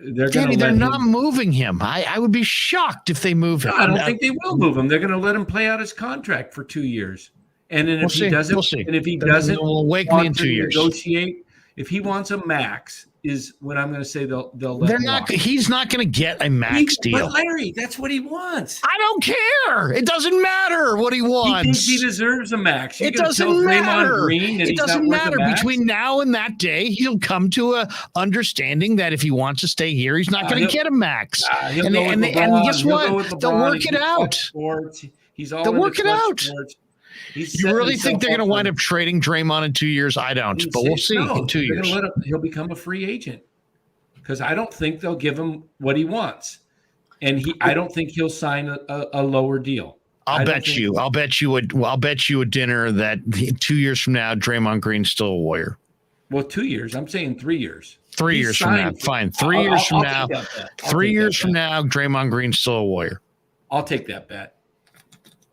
not moving him. I would be shocked if they move him. I don't think they will move him. They're going to let him play out his contract for 2 years. And then if he doesn't wake me in 2 years. Negotiate, if he wants a max, is when I'm going to say they'll let him walk. He's not going to get a max deal. But Larry, that's what he wants. I don't care. It doesn't matter what he wants. He thinks he deserves a max. It doesn't matter. It doesn't matter. Between now and that day, he'll come to a understanding that if he wants to stay here, he's not going to get a max. And guess what? They'll work it out. They'll work it out. You really think they're going to wind up trading Draymond in 2 years? I don't, but we'll see in 2 years. He'll become a free agent because I don't think they'll give him what he wants, and I don't think he'll sign a lower deal. I'll bet you a dinner that 2 years from now, Draymond Green's still a Warrior. Well, 2 years. I'm saying 3 years. 3 years from now, fine. 3 years from now, 3 years from now, Draymond Green's still a Warrior. I'll take that bet.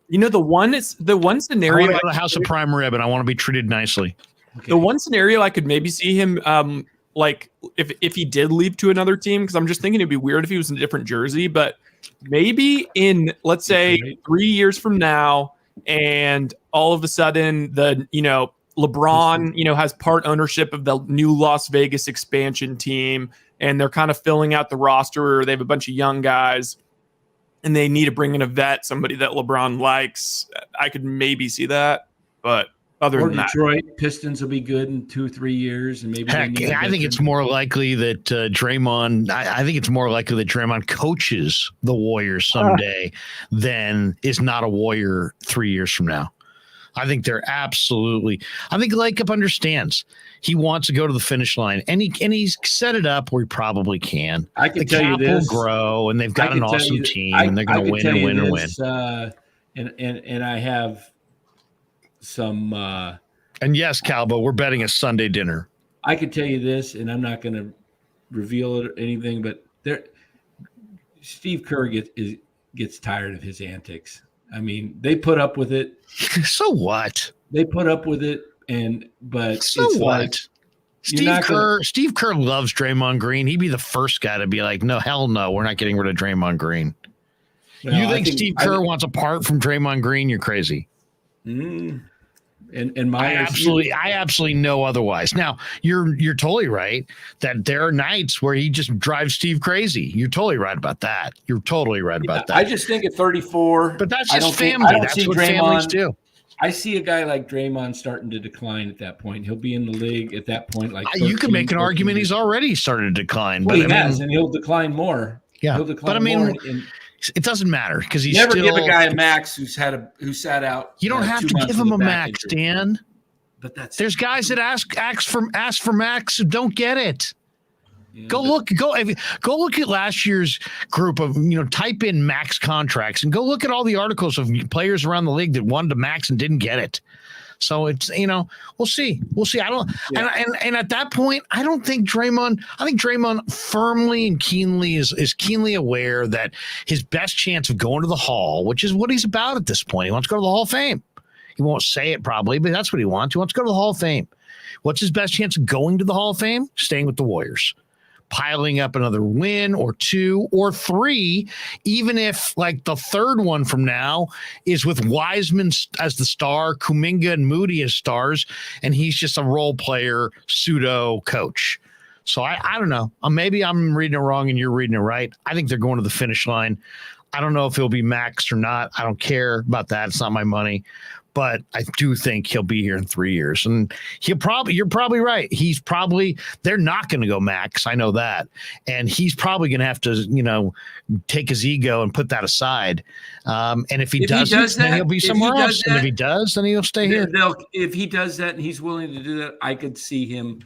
You know, the one scenario. I want to go to the House of Prime Rib, and I want to be treated nicely. Okay. The one scenario I could maybe see him, like if he did leave to another team, because I'm just thinking it'd be weird if he was in a different jersey, but maybe in, let's say, 3 years from now, and all of a sudden LeBron, has part ownership of the new Las Vegas expansion team, and they're kind of filling out the roster. They have a bunch of young guys, and they need to bring in a vet, somebody that LeBron likes. I could maybe see that, but other than that, Detroit Pistons will be good in 2-3 years, and maybe. I think it's more likely that Draymond. I think it's more likely that Draymond coaches the Warriors someday than is not a Warrior 3 years from now. I think they're absolutely. I think Lakeup understands. He wants to go to the finish line, and he's set it up where he probably can. I can tell you this: will grow, and they've got an awesome team, and they're going to win and win and win. And I have some. And yes, Calbo, we're betting a Sunday dinner. I can tell you this, and I'm not going to reveal it or anything, but Steve Kerr gets tired of his antics. I mean, they put up with it. So what? They put up with it, but so it's what? like, Steve Kerr loves Draymond Green. He'd be the first guy to be like, no, hell no, we're not getting rid of Draymond Green. Well, you think Steve Kerr wants a part from Draymond Green? You're crazy. I absolutely know otherwise. Now you're totally right that there are nights where he just drives Steve crazy. You're totally right about that. I just think at 34, but that's just family. That's what families do. I see a guy like Draymond starting to decline at that point. He'll be in the league at that point. Like you could make an argument he's already started to decline. Well, but and he'll decline more. Yeah, he'll decline more. It doesn't matter because he's never still, give a guy a max who sat out. You don't have to give him a max, injury. Dan. But there's guys that ask for max who don't get it. Yeah, go look at last year's group of type in max contracts and go look at all the articles of players around the league that wanted to max and didn't get it. So it's we'll see. I don't and at that point I don't think Draymond. I think Draymond firmly and keenly is keenly aware that his best chance of going to the Hall, which is what he's about at this point, he wants to go to the Hall of Fame. He won't say it probably, but that's what he wants. He wants to go to the Hall of Fame. What's his best chance of going to the Hall of Fame? Staying with the Warriors. Piling up another win or 2 or 3, even if like the third one from now is with Wiseman as the star, Kuminga and Moody as stars, and he's just a role player, pseudo coach. So I don't know. Maybe I'm reading it wrong and you're reading it right. I think they're going to the finish line. I don't know if he'll be maxed or not. I don't care about that. It's not my money. But I do think he'll be here in 3 years. And you're probably right. They're not going to go max. I know that. And he's probably going to have to, take his ego and put that aside. And if he doesn't, then he'll be somewhere else. And if he does, then he'll stay here. If he does that and he's willing to do that, I could see him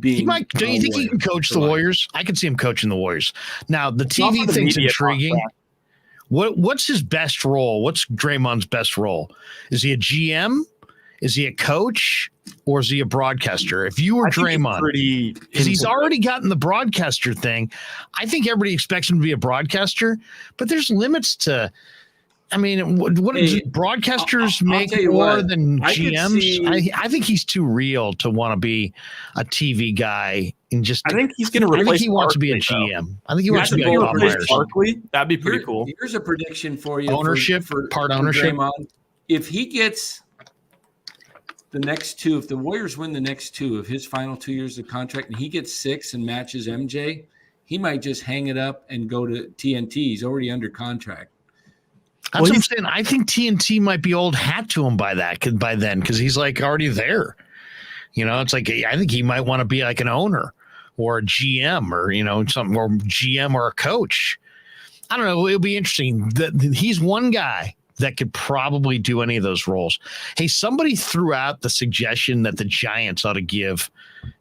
being. He might. Do you think he can coach the Warriors? I could see him coaching the Warriors. Now, the TV thing's intriguing. What's his best role? What's Draymond's best role? Is he a GM? Is he a coach? Or is he a broadcaster? If you were Draymond, because he's already gotten the broadcaster thing, I think everybody expects him to be a broadcaster, but there's limits to. I mean, what do broadcasters make more than GMs? I think he's too real to want to be a TV guy and just. I think he's going to replace. I think he wants to be a GM. I think he wants to be a replace Barkley. That'd be pretty cool. Here's a prediction for you: ownership, part ownership. Draymond. If he gets the next two, if the Warriors win the next two of his final 2 years of contract, and he gets 6 and matches MJ, he might just hang it up and go to TNT. He's already under contract. That's what I'm saying. I think TNT might be old hat to him by then, because he's like already there. You know, it's like I think he might want to be like an owner or a GM or something, or GM or a coach. I don't know. It'll be interesting. He's one guy that could probably do any of those roles. Hey, somebody threw out the suggestion that the Giants ought to give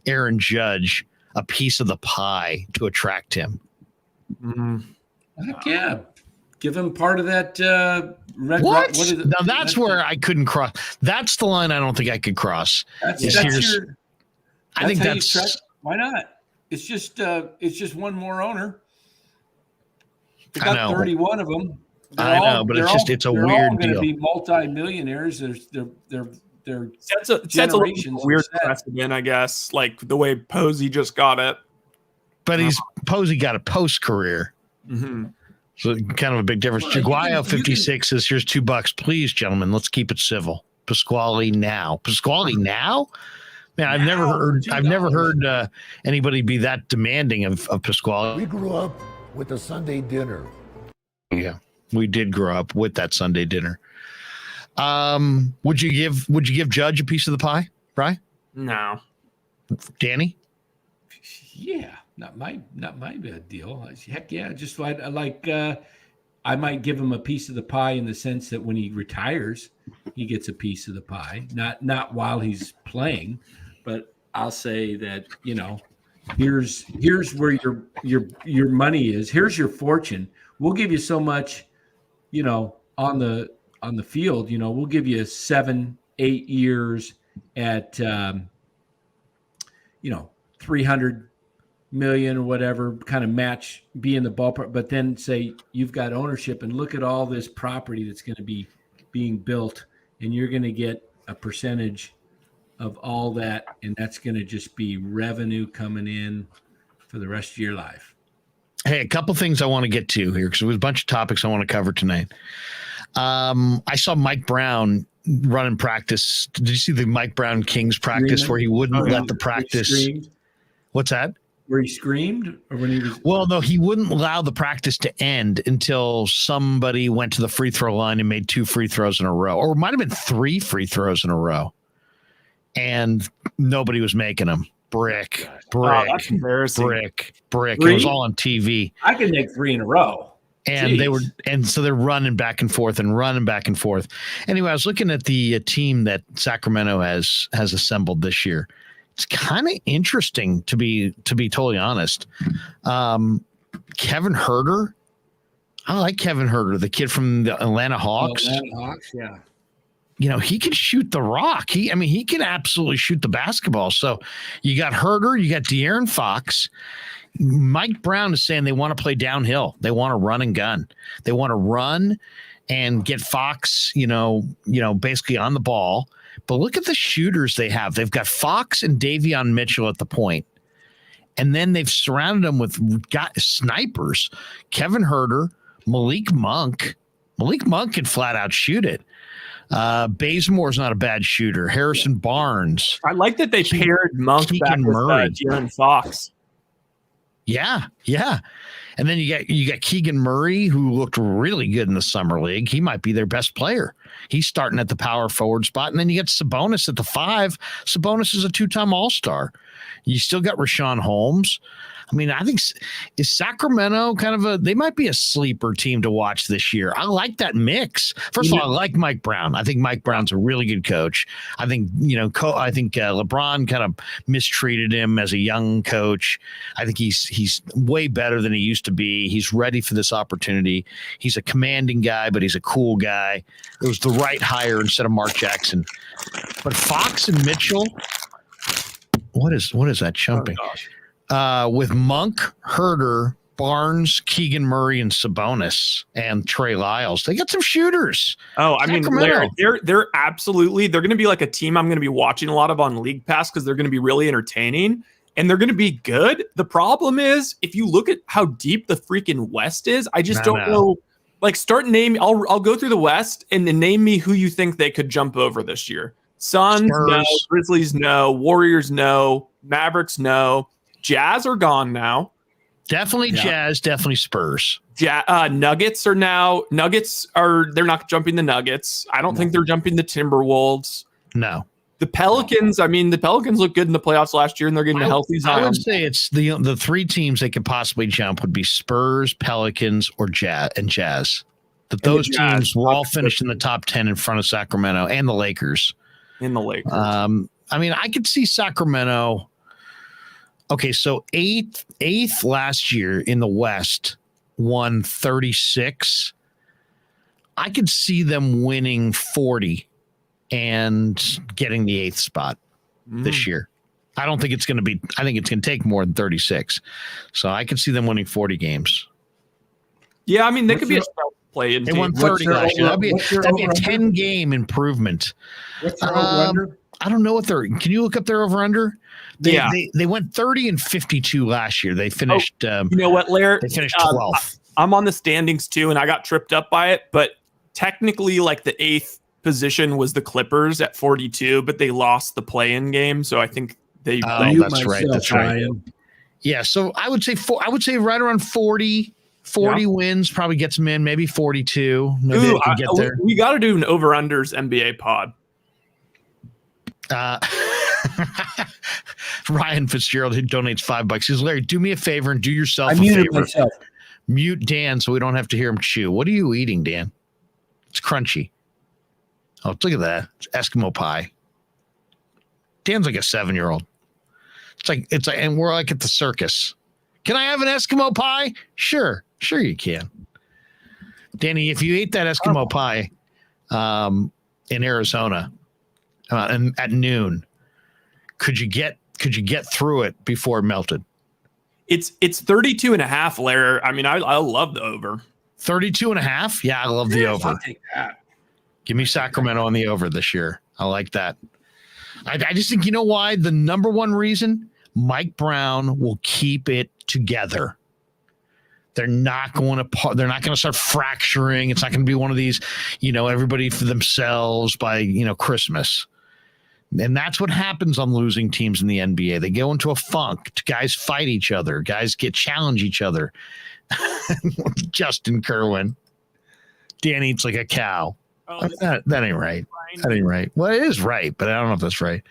Aaron Judge a piece of the pie to attract him. Heck yeah. Give him part of that red. What is it? Now that's where I couldn't cross. That's the line I don't think I could cross. I think that's why not? It's just one more owner. They got 31 of them. But it's a weird deal. They're be multi-millionaires. They're that's a weird precedent, I guess. Like the way Posey just got it, but Posey got a post career. Mm-hmm. So kind of a big difference. Jaguayo 56 says, "Here's $2, please, gentlemen. Let's keep it civil." Pasquale now. Man, I've never heard anybody be that demanding of Pasquale. We grew up with a Sunday dinner. Yeah, we did grow up with that Sunday dinner. Would you give Judge a piece of the pie, Bri? No. Danny? Yeah, not my bad deal. Heck yeah, just like I might give him a piece of the pie in the sense that when he retires, he gets a piece of the pie. Not while he's playing, but I'll say that, here's where your money is. Here's your fortune. We'll give you so much, on the field. We'll give you 7-8 years at 300 million or whatever, kind of match, be in the ballpark, but then say you've got ownership and look at all this property that's going to be being built, and you're going to get a percentage of all that, and that's going to just be revenue coming in for the rest of your life. Hey, a couple things I want to get to here, because there's a bunch of topics I want to cover tonight. I saw Mike Brown running practice. Did you see the Mike Brown Kings practice where he wouldn't let the practice? What's that? Where he screamed, or when he was? Well, no, he wouldn't allow the practice to end until somebody went to the free throw line and made 2 free throws in a row, or it might have been 3 free throws in a row, and nobody was making them. Brick. That's embarrassing. Brick. 3? It was all on TV. I could make 3 in a row. And so they're running back and forth. Anyway, I was looking at the team that Sacramento has assembled this year. It's kind of interesting to be totally honest. Kevin Huerter. I like Kevin Huerter, the kid from the Atlanta Hawks. Yeah. He can shoot the rock. He can absolutely shoot the basketball. So you got Huerter, you got De'Aaron Fox. Mike Brown is saying they want to play downhill. They want to run and gun. They want to run and get Fox, basically on the ball. But look at the shooters they have. They've got Fox and Davion Mitchell at the point. And then they've surrounded them with snipers. Kevin Huerter, Malik Monk. Malik Monk can flat out shoot it. Bazemore's not a bad shooter. Harrison Barnes. I like that they paired Monk back with De'Aaron Fox. Yeah. And then you got Keegan Murray, who looked really good in the summer league. He might be their best player. He's starting at the power forward spot. And then you get Sabonis at the 5. Sabonis is a 2-time All-Star. You still got Rashawn Holmes. I think is Sacramento they might be a sleeper team to watch this year. I like that mix. First of all, I like Mike Brown. I think Mike Brown's a really good coach. I think, LeBron kind of mistreated him as a young coach. I think he's way better than he used used to be. He's ready for this opportunity. He's a commanding guy, but he's a cool guy. It was the right hire instead of Mark Jackson. But Fox and Mitchell, what is that chumping? With Monk, Herter, Barnes, Keegan Murray, and Sabonis, and Trey Lyles. They got some shooters. Oh, I mean, they're absolutely, they're going to be like a team I'm going to be watching a lot of on League Pass because they're going to be really entertaining and they're going to be good. The problem is, if you look at how deep the freaking West is, I just don't know. Like, start naming. I'll go through the West and then name me who you think they could jump over this year. Suns, no. Grizzlies, no. Warriors, no. Mavericks, no. Jazz are gone now. Definitely Jazz, definitely Spurs. Nuggets are they're not jumping the Nuggets. I don't think they're jumping the Timberwolves. No. The Pelicans, the Pelicans looked good in the playoffs last year and they're getting a healthy Zion. I would say it's the three teams they could possibly jump would be Spurs, Pelicans, or Jazz. But those teams were all finished in the top 10 in front of Sacramento and the Lakers. I could see Sacramento. Okay, so eighth last year in the West, won 36. I could see them winning 40 and getting the 8th spot this year. I don't think it's going to be. I think it's going to take more than 36. So I could see them winning 40 games. Yeah, they could be a play in. They won 30 last year. That'd be a 10-game improvement. What's their over-under? I don't know what they're. Can you look up their over-under? They went 30 and 52 last year. They finished. You know what, Laird? They finished 12th. I'm on the standings too, and I got tripped up by it. But technically, like the 8th position was the Clippers at 42, but they lost the play-in game. So I think they. That's right. That's right. Yeah. So I would say right around 40. 40 wins probably gets them in. Maybe 42. Maybe they can get there. We got to do an over/unders NBA pod. Ryan Fitzgerald, who donates $5, he says, Larry, do me a favor and do yourself a favor. Myself. Mute Dan so we don't have to hear him chew. What are you eating, Dan? It's crunchy. Oh, look at that. It's Eskimo pie. Dan's like a 7-year-old. It's like, and we're like at the circus. Can I have an Eskimo pie? Sure you can. Danny, if you ate that Eskimo pie in Arizona and at noon, could you get through it before it melted? It's 32.5, Larry. I love the over. 32.5? Yeah, I love the over. I'll take that. Give me Sacramento on the over this year. I like that. I just think, you know why? The number one reason, Mike Brown will keep it together. They're not going to start fracturing. It's not going to be one of these, everybody for themselves by, Christmas. And that's what happens on losing teams in the NBA. They go into a funk. Guys fight each other. Guys challenge each other. Justin Kerwin. Dan eats like a cow. Oh, that ain't right. That ain't right. Well, it is right, but I don't know if that's right.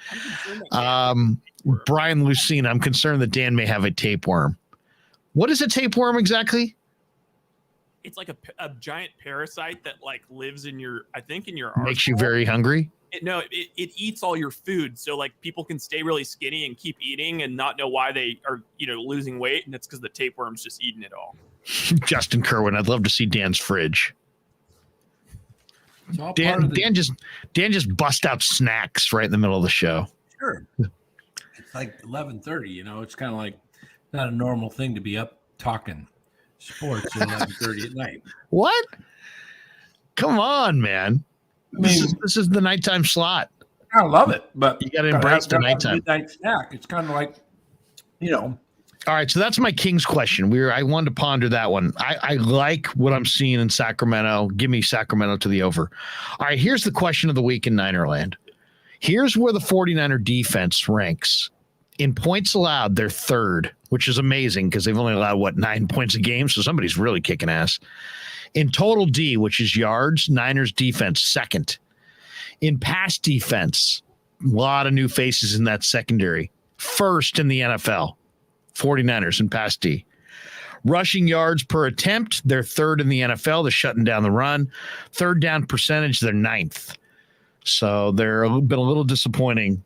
Brian Lucina, I'm concerned that Dan may have a tapeworm. What is a tapeworm exactly? It's like a giant parasite that lives in your arsenal. Makes you very hungry? It eats all your food. So people can stay really skinny and keep eating and not know why they are, losing weight. And it's because the tapeworm's just eating it all. Justin Kerwin, I'd love to see Dan's fridge. Dan just bust out snacks right in the middle of the show. Sure. It's like 11:30, it's kind of like not a normal thing to be up talking sports at 11:30 at night. What? Come on, man. This is the nighttime slot. I love it, but you got to embrace the nighttime. Midnight snack. It's kind of like, All right, so that's my Kings question. I wanted to ponder that one. I like what I'm seeing in Sacramento. Give me Sacramento to the over. All right, here's the question of the week in Ninerland. Here's where the 49er defense ranks. In points allowed, they're 3rd, which is amazing because they've only allowed, 9 points a game? So somebody's really kicking ass. In total D, which is yards, Niners defense, 2nd. In pass defense, a lot of new faces in that secondary. 1st in the NFL, 49ers in pass D. Rushing yards per attempt, they're 3rd in the NFL. They're shutting down the run. 3rd down percentage, they're 9th. So they're been a little disappointing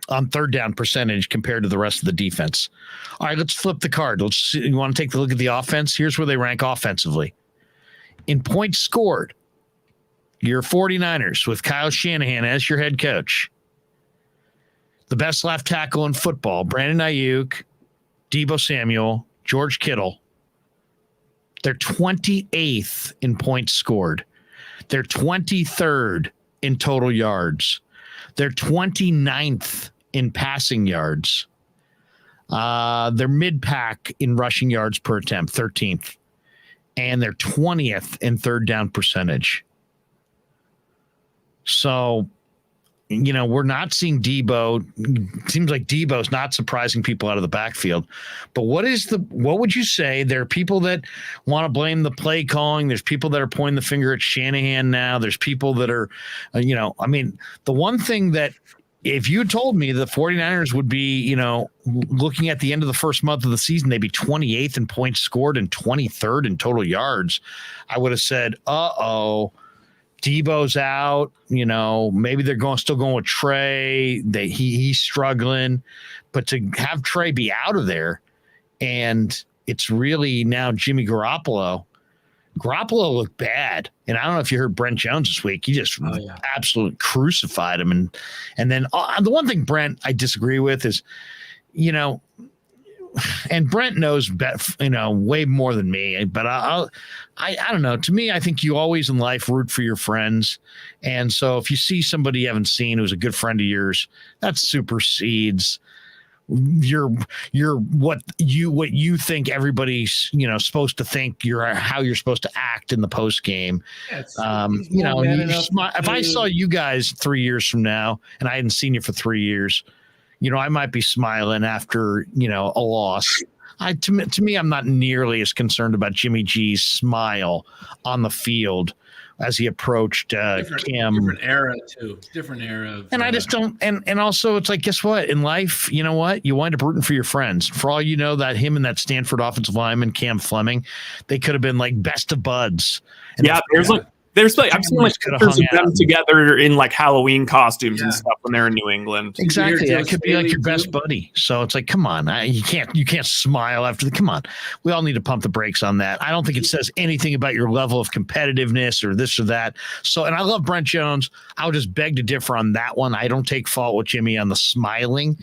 on third down percentage compared to the rest of the defense. All right, let's flip the card. You want to take a look at the offense? Here's where they rank offensively. In points scored, your 49ers with Kyle Shanahan as your head coach. The best left tackle in football, Brandon Ayuk, Deebo Samuel, George Kittle. They're 28th in points scored. They're 23rd in total yards. They're 29th in passing yards. They're mid-pack in rushing yards per attempt, 13th. And they're 20th in third down percentage. So, we're not seeing Deebo. It seems like Deebo's not surprising people out of the backfield. But what would you say? There are people that want to blame the play calling. There's people that are pointing the finger at Shanahan now. There's people that are, the one thing that if you told me the 49ers would be, looking at the end of the first month of the season, they'd be 28th in points scored and 23rd in total yards, I would have said, Deebo's out, maybe they're still going with Trey. He's struggling, but to have Trey be out of there, and it's really now Jimmy Garoppolo. Garoppolo looked bad, and I don't know if you heard Brent Jones this week. He just absolutely crucified him, and then the one thing Brent I disagree with is, and Brent knows way more than me, but I don't know. To me, I think you always in life root for your friends. And so if you see somebody you haven't seen who's a good friend of yours, that supersedes what you think everybody's, supposed to think how you're supposed to act in the post game. If I saw you guys 3 years from now and I hadn't seen you for 3 years, I might be smiling after, a loss. To me, I'm not nearly as concerned about Jimmy G's smile on the field as he approached Cam. Different era, too. Different era. And I just don't. And also, it's like, guess what? In life, you know what? You wind up rooting for your friends. For all you know, that him and that Stanford offensive lineman, Cam Fleming, they could have been like best of buds. And I've seen pictures of them together in Halloween costumes and stuff when they're in New England. Exactly. That could be like your best buddy. So it's like, come on, you can't smile after come on. We all need to pump the brakes on that. I don't think it says anything about your level of competitiveness or this or that. So, and I love Brent Jones. I'll just beg to differ on that one. I don't take fault with Jimmy on the smiling,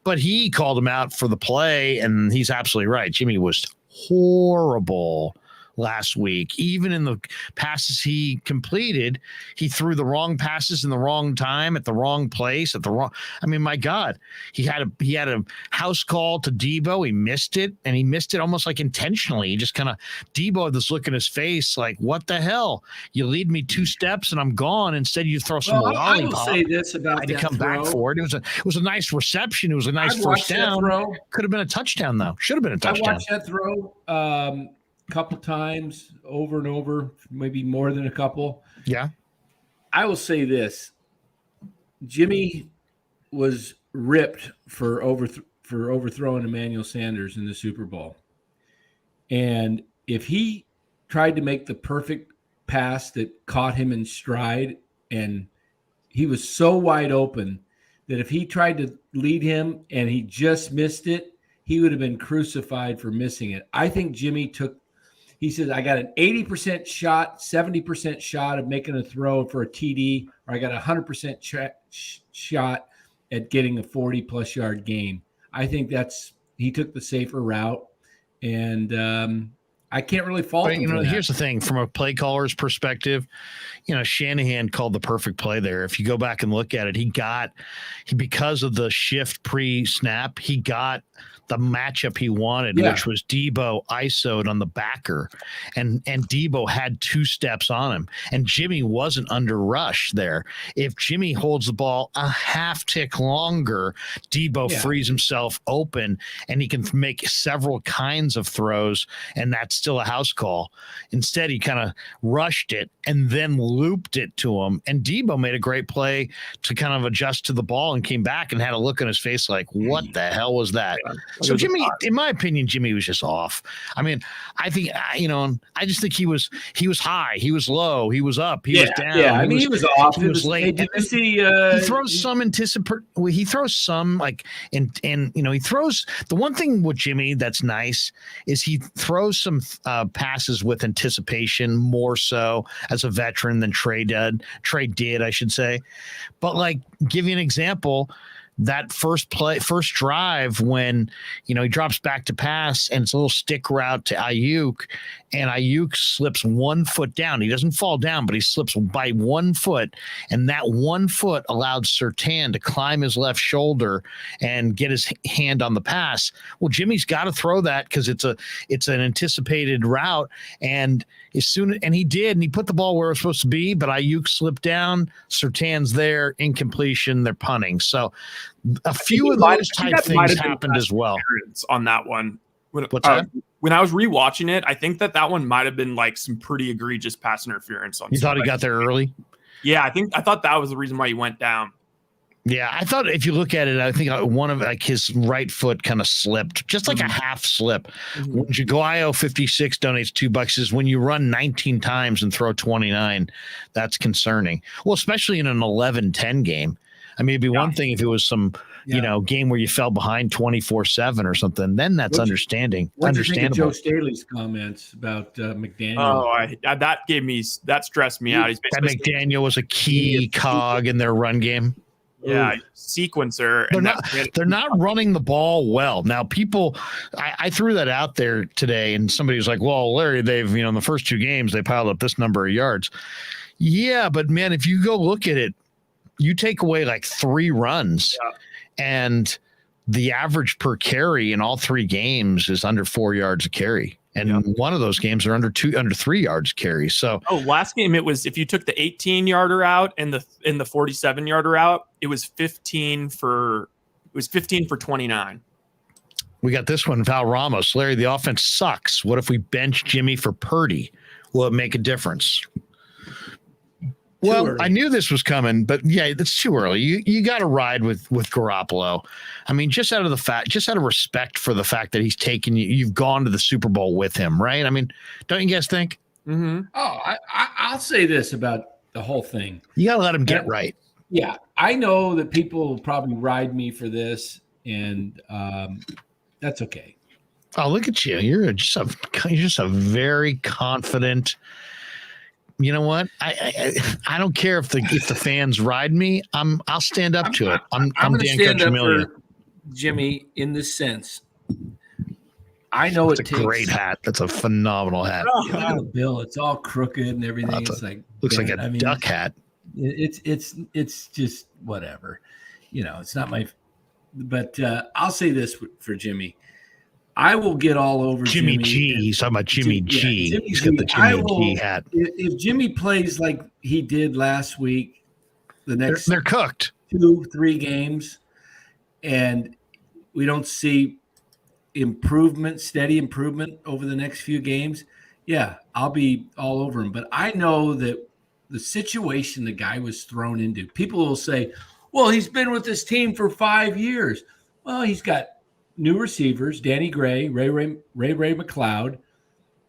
but he called him out for the play, and he's absolutely right. Jimmy was horrible last week. Even in the passes he completed, he threw the wrong passes in the wrong time at the wrong place my God, he had a house call to Deebo. He missed it, and he missed it almost like intentionally. He just kind of, Deebo had this look in his face like, what the hell? You lead me 2 steps and I'm gone. Instead you throw some lollipop. I will say this about I had to come back for it. It was a nice reception. It was a nice first down. Could have been a touchdown though. Should have been a touchdown. I watched that throw couple times over and over, maybe more than a couple. Yeah. I will say this. Jimmy was ripped for overthrowing Emmanuel Sanders in the Super Bowl. And if he tried to make the perfect pass that caught him in stride, and he was so wide open that if he tried to lead him and he just missed it, he would have been crucified for missing it. I think Jimmy he says, I got an 80% shot, 70% shot of making a throw for a TD, or I got a 100% shot at getting a 40-plus yard gain. I think he took the safer route, and I can't really fault him. Here's the thing. From a play caller's perspective, Shanahan called the perfect play there. If you go back and look at it, because of the shift pre-snap, he got the matchup he wanted, which was Deebo ISO'd on the backer, and Deebo had 2 steps on him, and Jimmy wasn't under rush there. If Jimmy holds the ball a half tick longer, Deebo frees himself open, and he can make several kinds of throws, and that's still a house call. Instead, he kind of rushed it and then looped it to him. And Debo made a great play to kind of adjust to the ball and came back and had a look on his face like, what the hell was that? Yeah. So Jimmy, in my opinion, Jimmy was just off. I mean, I think, I just think he was high, he was low, he was up, he was down. Yeah, I mean, he was off. He was late. Hey, did you see? He throws some he throws some like, and he throws, the one thing with Jimmy that's nice is he throws some passes with anticipation more so as a veteran than Trey did, I should say. But like, give you an example, that first drive when, he drops back to pass and it's a little stick route to Ayuk, and Ayuk slips 1 foot down. He doesn't fall down, but he slips by 1 foot. And that 1 foot allowed Surtain to climb his left shoulder and get his hand on the pass. Well, Jimmy's got to throw that because it's an anticipated route. And he did, and he put the ball where it was supposed to be, but Ayuk slipped down. Surtain's there, incompletion, they're punting. So a few of those type things happened as well. On that one. What's that? When I was rewatching it, I think that one might have been like some pretty egregious pass interference. You thought he got there early? Yeah, I thought that was the reason why he went down. Yeah, I thought if you look at it, I think one of like his right foot kind of slipped, just like a half slip. When Jaguayo 56 donates $2, says when you run 19 times and throw 29, that's concerning. Well, especially in an 11-10 game. I mean, it'd be one thing if it was some, game where you fell behind 24-7 or something. Then that's understandable. What do you think of Joe Staley's comments about McDaniel? Oh, that stressed me out. He's that McDaniel was a key cog in their run game. Yeah, sequencer. They're not running the ball well. Now, people, I threw that out there today, and somebody was like, well, Larry, they've, in the first 2 games, they piled up this number of yards. Yeah, but man, if you go look at it, you take away like 3 runs, and the average per carry in all 3 games is under 4 yards a carry. And one of those games are under 3 yards carry. So last game it was, if you took the 18-yarder out and the 47-yarder out, it was 15 for 29. We got this one, Val Ramos. Larry, the offense sucks. What if we bench Jimmy for Purdy? Will it make a difference? Well, I knew this was coming, but yeah, it's too early. You got to ride with Garoppolo. I mean, just out of respect for the fact that he's taken you, you've gone to the Super Bowl with him, right? I mean, don't you guys think? Mm-hmm. Oh, I'll say this about the whole thing. You got to let him get right. Yeah, I know that people will probably ride me for this, and that's okay. Oh, look at you! You're just a very confident. You know what? I don't care if the fans ride me. I'll stand up to it. I'm Dan Coccimilgio. Jimmy, in this sense, I know it's a great hat. That's a phenomenal hat. Look at the bill. It's all crooked and everything. Looks like a duck hat. It's just whatever. It's not my. But I'll say this for Jimmy. I will get all over Jimmy G. He's talking about Jimmy G. Yeah, he's got the Jimmy G hat. If Jimmy plays like he did last week, the next they're cooked 2-3 games, and we don't see steady improvement over the next few games, yeah, I'll be all over him. But I know that the situation the guy was thrown into, people will say, well, he's been with this team for 5 years. Well, he's got new receivers, Danny Gray, Ray McLeod.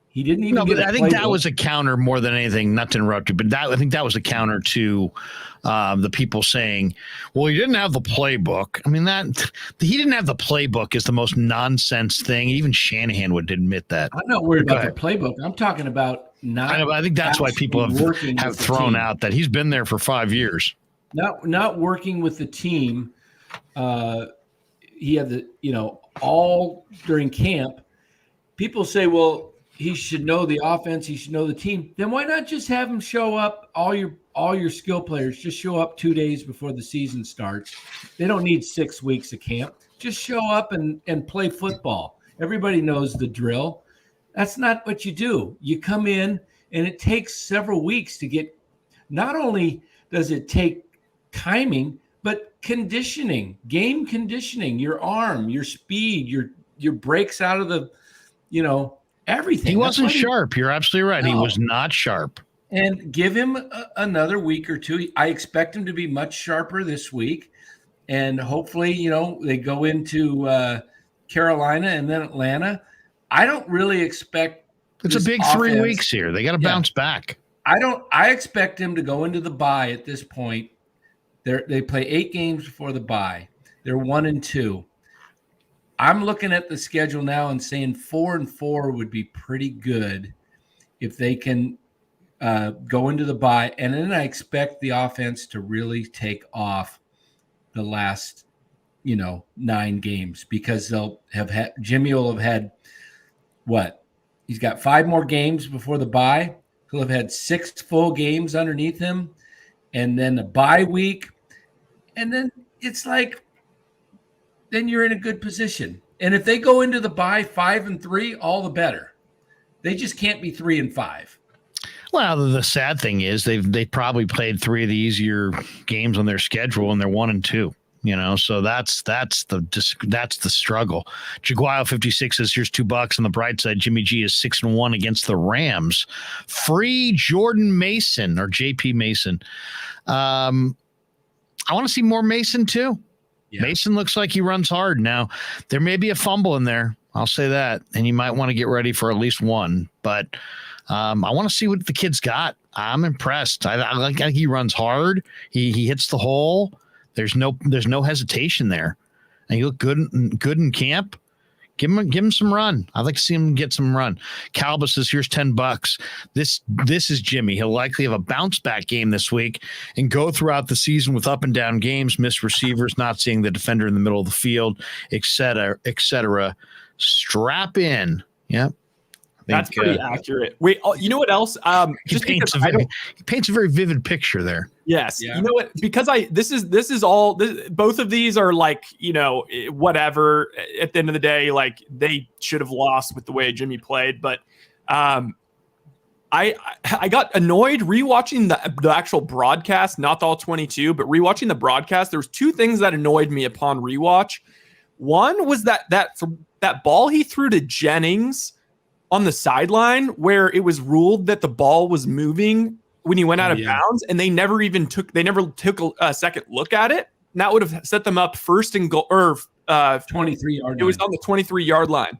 He didn't even get I think that was a counter more than anything, not to interrupt you, but I think that was a counter to the people saying, well, he didn't have the playbook. I mean, he didn't have the playbook is the most nonsense thing. Even Shanahan would admit that. I'm not worried about the playbook. I'm talking about not. I think that's why people have thrown out that he's been there for 5 years. Not working with the team. He had all during camp. People say, well, he should know the offense. He should know the team. Then why not just have him show up? All your skill players just show up 2 days before the season starts. They don't need 6 weeks of camp. Just show up and play football. Everybody knows the drill. That's not what you do. You come in, and it takes several weeks to get. Not only does it take timing, but conditioning, game conditioning, your arm, your speed, your breaks out of the, everything. He wasn't sharp. You're absolutely right. No. He was not sharp. And give him another week or two. I expect him to be much sharper this week. And hopefully, they go into Carolina and then Atlanta. I don't really expect it's a big 3 weeks here. They got to bounce back. I expect him to go into the bye at this point. They play 8 games before the bye. They're 1-2. I'm looking at the schedule now and saying 4-4 would be pretty good if they can go into the bye. And then I expect the offense to really take off the last, 9 games, because they'll have had Jimmy will have had what? He's got 5 more games before the bye. He'll have had 6 full games underneath him, and then a bye week. And then it's like, then you're in a good position. And if they go into the bye 5-3, all the better. They just can't be 3-5. Well, the sad thing is they probably played 3 of the easier games on their schedule, and they're 1-2. So that's the struggle. Jaguar 56 says, here's $2 on the bright side. Jimmy G is 6-1 against the Rams. Free Jordan Mason or JP Mason. I want to see more Mason too. Yeah. Mason looks like he runs hard. Now, there may be a fumble in there. I'll say that. And you might want to get ready for at least one. But I want to see what the kid's got. I'm impressed. I like how he runs hard. He hits the hole. There's no hesitation there. And he looked good in camp. Give him some run. I'd like to see him get some run. Calba says, here's $10. This is Jimmy. He'll likely have a bounce back game this week and go throughout the season with up and down games, missed receivers, not seeing the defender in the middle of the field, et cetera. Strap in. Yep. That's pretty accurate. Wait, you know what else? He paints a very vivid picture there. Yes. Yeah. You know what? Because this is all. Both of these are like, whatever. At the end of the day, like, they should have lost with the way Jimmy played. But I got annoyed rewatching the actual broadcast, not the all 22, but rewatching the broadcast. There was 2 things that annoyed me upon rewatch. One was that ball he threw to Jennings on the sideline, where it was ruled that the ball was moving when he went out of bounds, and they never took a second look at it. And that would have set them up first and goal, or 23-yard line. It was on the 23-yard line.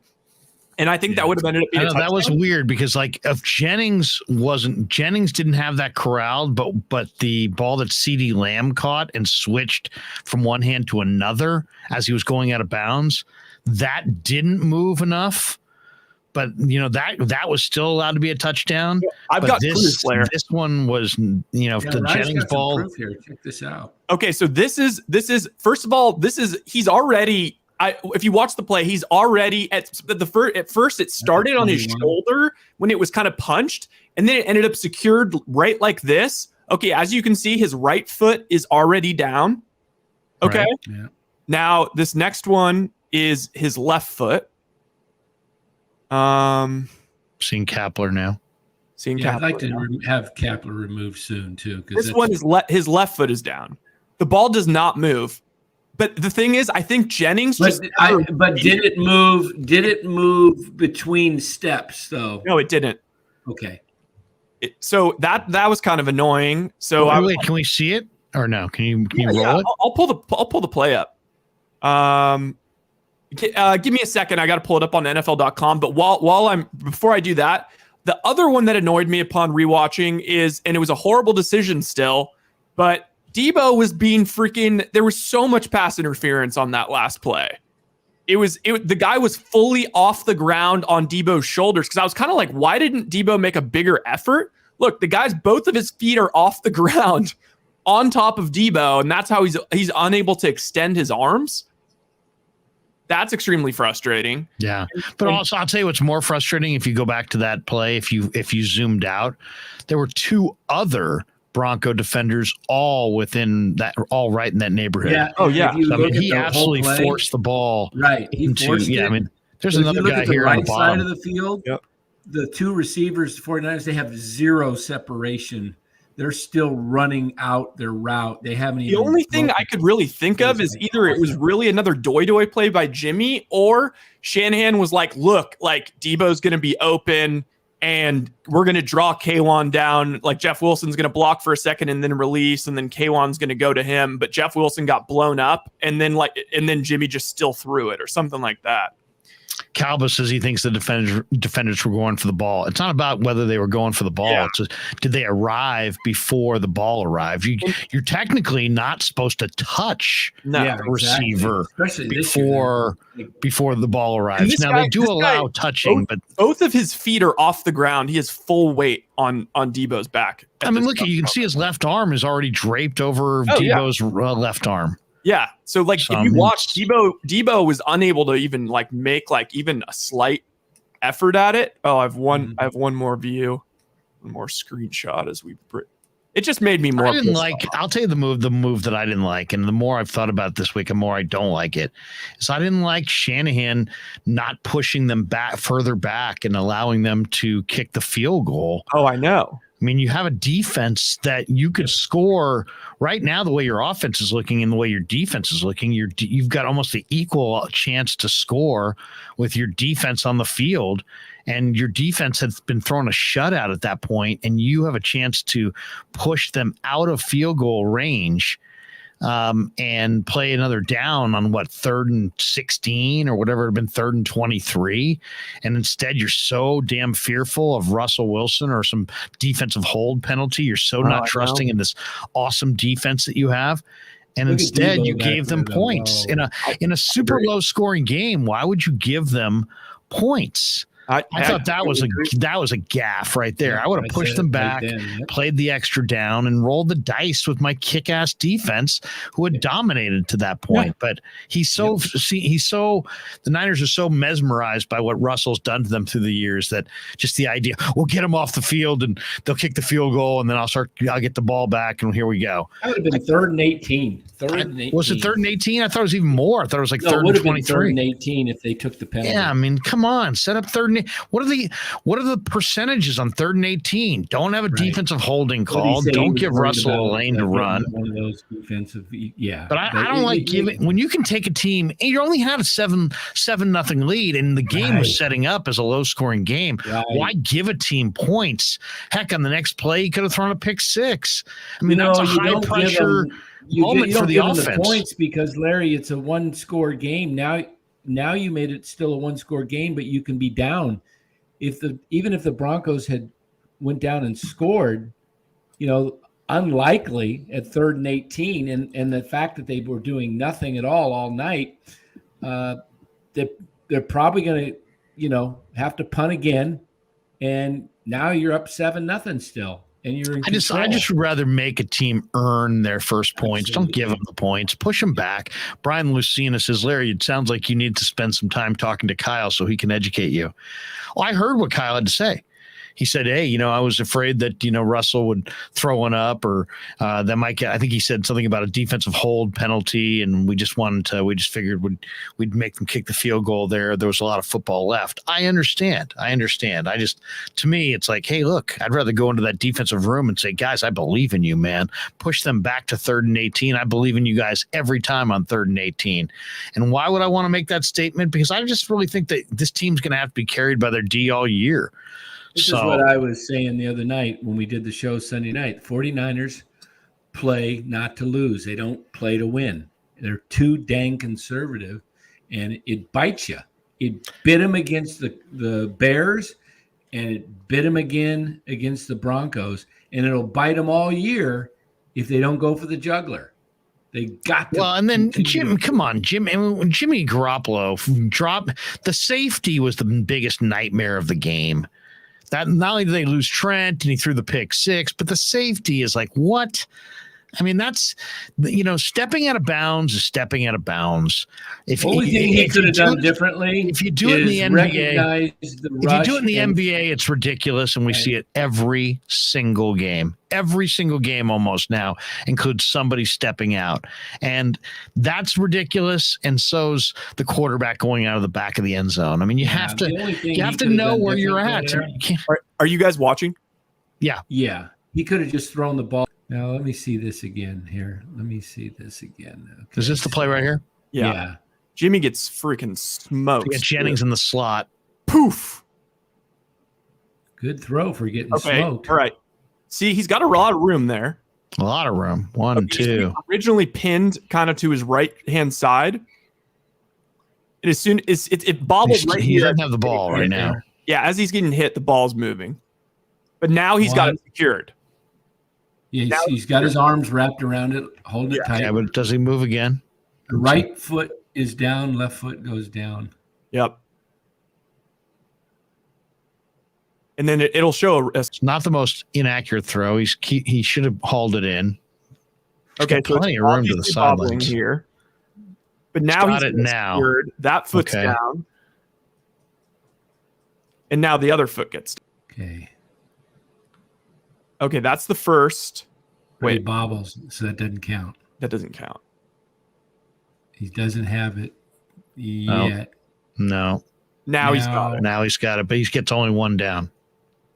And I think that would have ended up being that was weird, because like if Jennings didn't have that corralled, but the ball that CeeDee Lamb caught and switched from one hand to another as he was going out of bounds, that didn't move enough. But that was still allowed to be a touchdown. I've got this one was the Jennings ball. Here. Check this out. Okay, so this is first of all, he's already. If you watch the play, he's already at first it started on his shoulder when it was kind of punched, and then it ended up secured right like this. Okay, as you can see, his right foot is already down. Okay, right. Yeah. Now this next one is his left foot. Seeing Kapler now. I'd like to have Kapler removed soon too. This one is his left foot is down. The ball does not move. But the thing is, I think Jennings But did it move? Did it move between steps though? No, it didn't. Okay. So that was kind of annoying. So wait, can we see it or no? Can you roll it? I'll pull the play up. Give me a second. I got to pull it up on NFL.com. But before I do that, the other one that annoyed me upon rewatching is, and it was a horrible decision still, but Debo was being there was so much pass interference on that last play. The guy was fully off the ground on Debo's shoulders, because I was kind of like, why didn't Debo make a bigger effort? Look, the guy's both of his feet are off the ground on top of Debo, and that's how he's unable to extend his arms. That's extremely frustrating. Yeah. But also, I'll tell you what's more frustrating. If you go back to that play, if you zoomed out, there were 2 other Bronco defenders all right in that neighborhood. Yeah. Oh, yeah. He absolutely forced the ball. Right. He forced it. I mean, there's another guy here on the bottom. Side of the field. Yep. The 2 receivers, 49ers, they have 0 separation. they're still running out their route. They haven't The only thing I could really think of is either it was really another doy play by Jimmy, or Shanahan was like, look, like Debo's going to be open and we're going to draw Kwan down. Like Jeff Wilson's going to block for a second and then release, and then Kwan's going to go to him. But Jeff Wilson got blown up, and then Jimmy just still threw it or something like that. Calva says he thinks the defenders were going for the ball. It's not about whether they were going for the ball. Yeah. It's just, did they arrive before the ball arrived? You're technically not supposed to touch the receiver before the ball arrives. Now, they do allow touching, but both of his feet are off the ground. He has full weight on Debo's back. I mean, look, you can see his left arm is already draped over Debo's left arm. Yeah. So like if you watch Debo was unable to even like make like even a slight effort at it. Oh, I have one more view, one more screenshot as it just made me more. I didn't like, I'll tell you the move that I didn't like. And the more I've thought about it this week, the more I don't like it. So I didn't like Shanahan not pushing them further back and allowing them to kick the field goal. Oh, I know. I mean, you have a defense that you could score right now. The way your offense is looking and the way your defense is looking, you've got almost the equal chance to score with your defense on the field. And your defense has been throwing a shutout at that point, and you have a chance to push them out of field goal range and play another down on 3rd and 16 or whatever it had been, 3rd and 23. And instead you're so damn fearful of Russell Wilson or some defensive hold penalty. You're so not trusting in this awesome defense that you have. And instead you gave them points in a super low scoring game. Why would you give them points? I thought that was a gaffe right there. Yeah, I would have pushed them back, played the extra down, and rolled the dice with my kick-ass defense, who had dominated to that point. Yeah. But the Niners are so mesmerized by what Russell's done to them through the years that just the idea, we'll get them off the field and they'll kick the field goal, and then I'll get the ball back, and here we go. That would have been 3rd and 18. Was it 3rd and 18? I thought it was even more. I thought it was like 3rd and 23. 3rd and 18 if they took the penalty. Yeah, I mean, come on, set up 3rd and what are the percentages on 3rd and 18? Don't have a defensive holding call. Don't give Russell a lane to run. One of those defensive, But I don't like giving when you can take a team. You only had a 7-0 lead, and the game was setting up as a low scoring game. Right. Why give a team points? Heck, on the next play, you could have thrown a pick six. I mean, that's a high pressure moment for the offense. The points because Larry, it's a 1-score game now. You made it still a 1-score game, but you can be down. Even if the Broncos had went down and scored, unlikely at 3rd and 18, and the fact that they were doing nothing at all night, they're probably going to, have to punt again, and now you're up 7-0 still. And you're in control. I just would rather make a team earn their first points. Absolutely. Don't give them the points. Push them back. Brian Lucina says, Larry, it sounds like you need to spend some time talking to Kyle so he can educate you. Well, I heard what Kyle had to say. He said, hey, I was afraid that, Russell would throw one up or that might get, I think he said something about a defensive hold penalty. And we just figured we'd make them kick the field goal there. There was a lot of football left. I understand. To me, it's like, hey, look, I'd rather go into that defensive room and say, guys, I believe in you, man. Push them back to 3rd and 18. I believe in you guys every time on 3rd and 18. And why would I want to make that statement? Because I just really think that this team's going to have to be carried by their D all year. This is what I was saying the other night when we did the show Sunday night. 49ers play not to lose. They don't play to win. They're too dang conservative, and it bites you. It bit them against the Bears, and it bit them again against the Broncos, and it'll bite them all year if they don't go for the juggler. They got to. Well, and then Jimmy Garoppolo dropped the safety was the biggest nightmare of the game. That not only did they lose Trent and he threw the pick six, but the safety is like, what? I mean, that's, stepping out of bounds is stepping out of bounds. If he could have done differently, if you do it in the NBA, it's ridiculous, and we see it every single game. Every single game almost now includes somebody stepping out, and that's ridiculous. And so's the quarterback going out of the back of the end zone. I mean, you have to know where you're at. Are you guys watching? Yeah. He could have just thrown the ball. Now let me see this again here. Let me see this again. Okay. Is this the play right here? Yeah. Jimmy gets freaking smoked. We got Jennings in the slot. Poof. Good throw for getting smoked. All right. See, he's got a lot of room there. A lot of room. One, two. Originally pinned kind of to his right hand side. And as soon as it bobbles right he here. doesn't have the ball right now. Yeah, as he's getting hit, the ball's moving. But now he's got it secured. Yeah, he's got his arms wrapped around it, holding it tight. Yeah, but does he move again? The right foot is down, left foot goes down. Yep. And then it'll show. It's not the most inaccurate throw. He should have hauled it in. Okay, so plenty of room to the sidelines here. But now he's got it now. Secured. That foot's down. And now the other foot gets down. Okay, that's the first. Wait, he bobbles, so that doesn't count. That doesn't count. He doesn't have it yet. No. Now he's got it. Now he's got it, but he gets only one down.